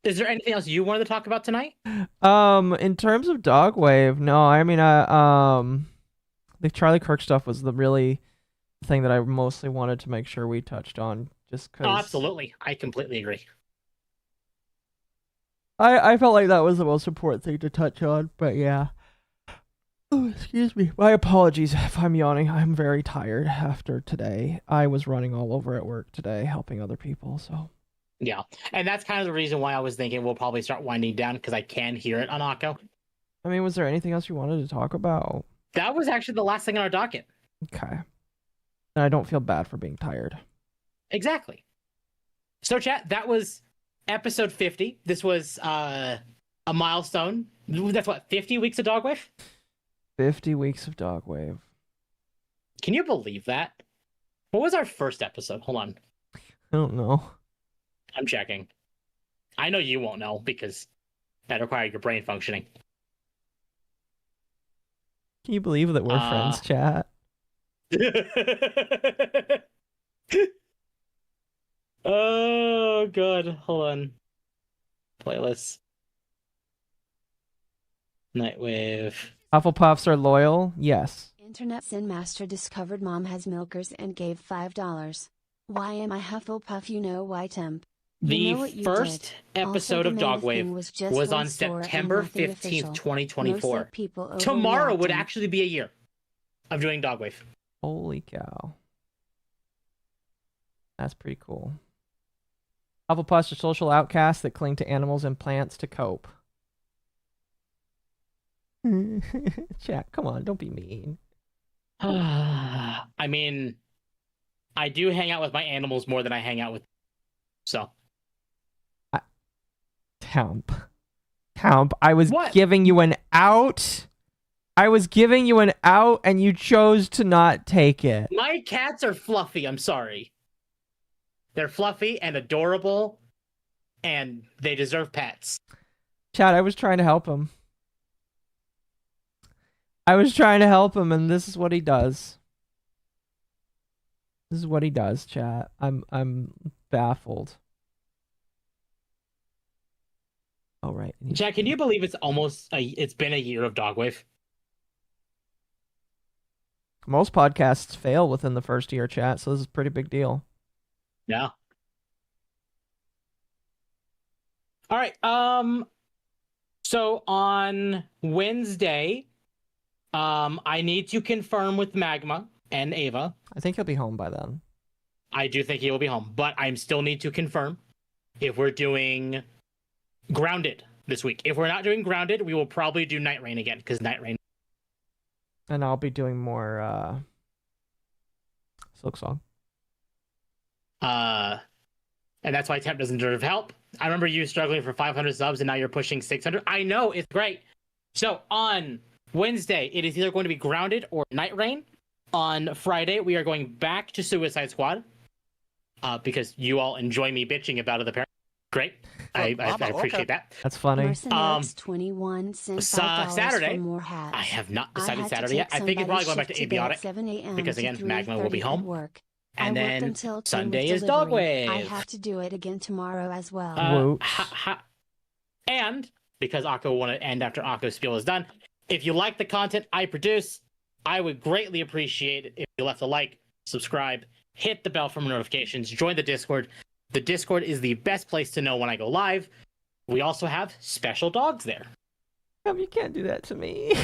Is there anything else you wanted to talk about tonight? In terms of Dogwave, no. I mean, the Charlie Kirk stuff was the really thing that I mostly wanted to make sure we touched on, just because. Oh, absolutely, I completely agree. I felt like that was the most important thing to touch on, but yeah. Oh, excuse me. My apologies if I'm yawning. I'm very tired after today. I was running all over at work today, helping other people, so. Yeah, and that's kind of the reason why I was thinking we'll probably start winding down, because I can hear it on Akko. I mean, was there anything else you wanted to talk about? That was actually the last thing on our docket. Okay. And I don't feel bad for being tired. Exactly. So, chat, that was episode 50. This was a milestone. That's what, 50 weeks of Dogwave? 50 weeks of Dogwave. Can you believe that? What was our first episode? Hold on. I don't know. I'm checking. I know you won't know because that required your brain functioning. Can you believe that we're friends, chat? Oh, God. Hold on. Playlist. Nightwave. Hufflepuffs are loyal? Yes. Internet Sin Master discovered Mom has milkers and gave $5. Why am I Hufflepuff? You know why, Temp? You know what The you first did. episode Also, of the main Dogwave thing was just was one on store and September nothing 15th, official. 2024. Most people Tomorrow would overreacting. actually be a year of doing Dogwave. Holy cow. That's pretty cool. Hufflepuffs are social outcasts that cling to animals and plants to cope. Chat, come on, don't be mean. I mean, I do hang out with my animals more than I hang out with. So. Temp, I was What? giving you an out. I was giving you an out and you chose to not take it. My cats are fluffy. I'm sorry. They're fluffy and adorable, and they deserve pets. Chad, I was trying to help him. And this is what he does. This is what he does, chat. I'm baffled. Oh, right. Jack, can you believe it's been a year of Dogwave? Most podcasts fail within the first year, chat, so this is a pretty big deal. Yeah. All right. So on Wednesday, I need to confirm with Magma and Ava. I think he'll be home by then. I do think he will be home, but I still need to confirm if we're doing Grounded this week. If we're not doing Grounded, we will probably do Night Rain again, because Night Rain. And I'll be doing more Silksong. And that's why Temp doesn't deserve help. I remember you struggling for 500 subs, and now you're pushing 600. I know, it's great. So on Wednesday, it is either going to be Grounded or Night Rain. On Friday, we are going back to Suicide Squad, because you all enjoy me bitching about it, apparently. Great. I appreciate that. That's funny. 21 cents Saturday, for more hats. I have not I decided had to Saturday yet. take I think it's probably somebody's going back to shift today at Abiotic, 7 a.m. because to again, Magma will be 3:30 home. at work. And I worked then until 2 Sunday with is delivery. Dogwave. I have to do it again tomorrow as well. And because Akko will want to end after Akko's spiel is done, if you like the content I produce, I would greatly appreciate it if you left a like, subscribe, hit the bell for notifications, join the Discord. The Discord is the best place to know when I go live. We also have special dogs there. You can't do that to me.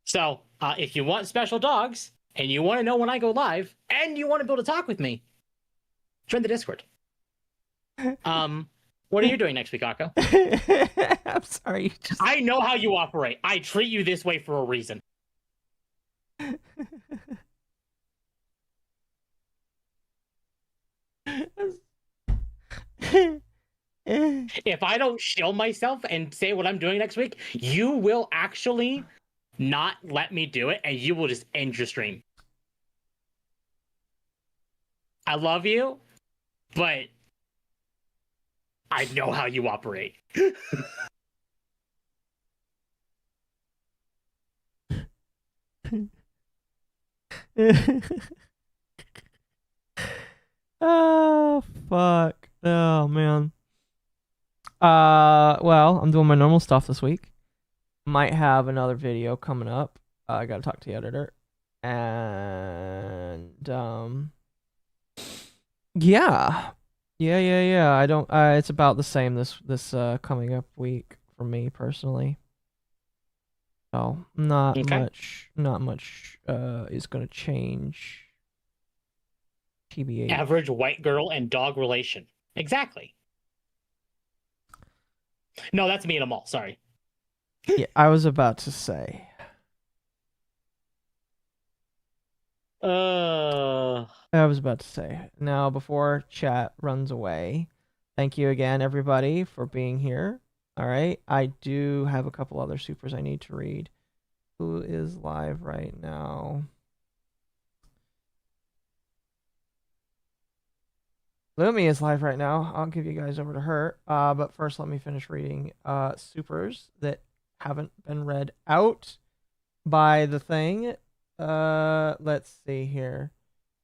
So, if you want special dogs, and you want to know when I go live, and you want to be able to talk with me, join the Discord. What are you doing next week, Akko? I'm sorry. I know how you operate. I treat you this way for a reason. If I don't shield myself and say what I'm doing next week, you will actually not let me do it, and you will just end your stream. I love you, but I know how you operate. Oh, fuck. Oh, man. Well, I'm doing my normal stuff this week. Might have another video coming up. I gotta talk to the editor. And, yeah. I don't, it's about the same this coming up week for me personally. So, not much is gonna change. TBH. Average white girl and dog relation. Exactly. No, that's me in a mall. Sorry. Yeah, I was about to say. I was about to say. Now, before chat runs away, thank you again, everybody, for being here. All right. I do have a couple other supers I need to read. Who is live right now? Lumi is live right now. I'll give you guys over to her. But first, let me finish reading supers that haven't been read out by the thing. Let's see here.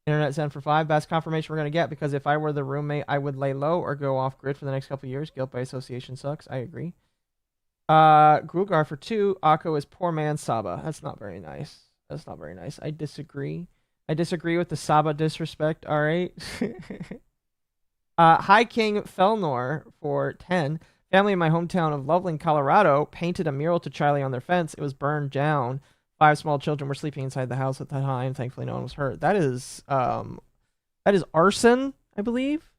Internet Zen for 5. Best confirmation we're going to get, because if I were the roommate, I would lay low or go off grid for the next couple of years. Guilt by association sucks. I agree. Grugar for 2. Akko is poor man Saba. That's not very nice. That's not very nice. I disagree. I disagree with the Saba disrespect. All right. High King Felnor for 10. Family in my hometown of Loveland, Colorado, painted a mural to Charlie on their fence. It was burned down. 5 small children were sleeping inside the house at the time. Thankfully, no one was hurt. That is arson, I believe.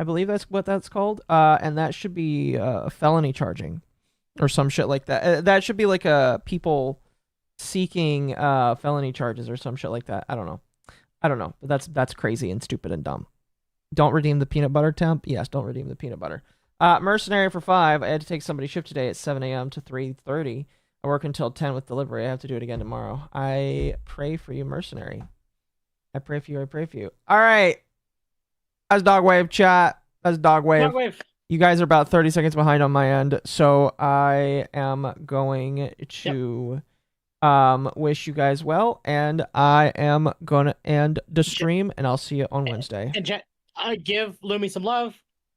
I believe that's what that's called. And that should be a felony charging, or some shit like that. That should be like a people seeking felony charges or some shit like that. I don't know. But that's crazy and stupid and dumb. Don't redeem the peanut butter, Temp. Yes, don't redeem the peanut butter. Mercenary for 5. I had to take somebody's shift today at 7 a.m. to 3:30. I work until 10 with delivery. I have to do it again tomorrow. I pray for you, Mercenary. I pray for you. I pray for you. All right. That's Dogwave, chat. That's Dogwave. Dogwave. You guys are about 30 seconds behind on my end, so I am going to wish you guys well, and I am going to end the stream, and I'll see you on Wednesday. And give Lumi some love.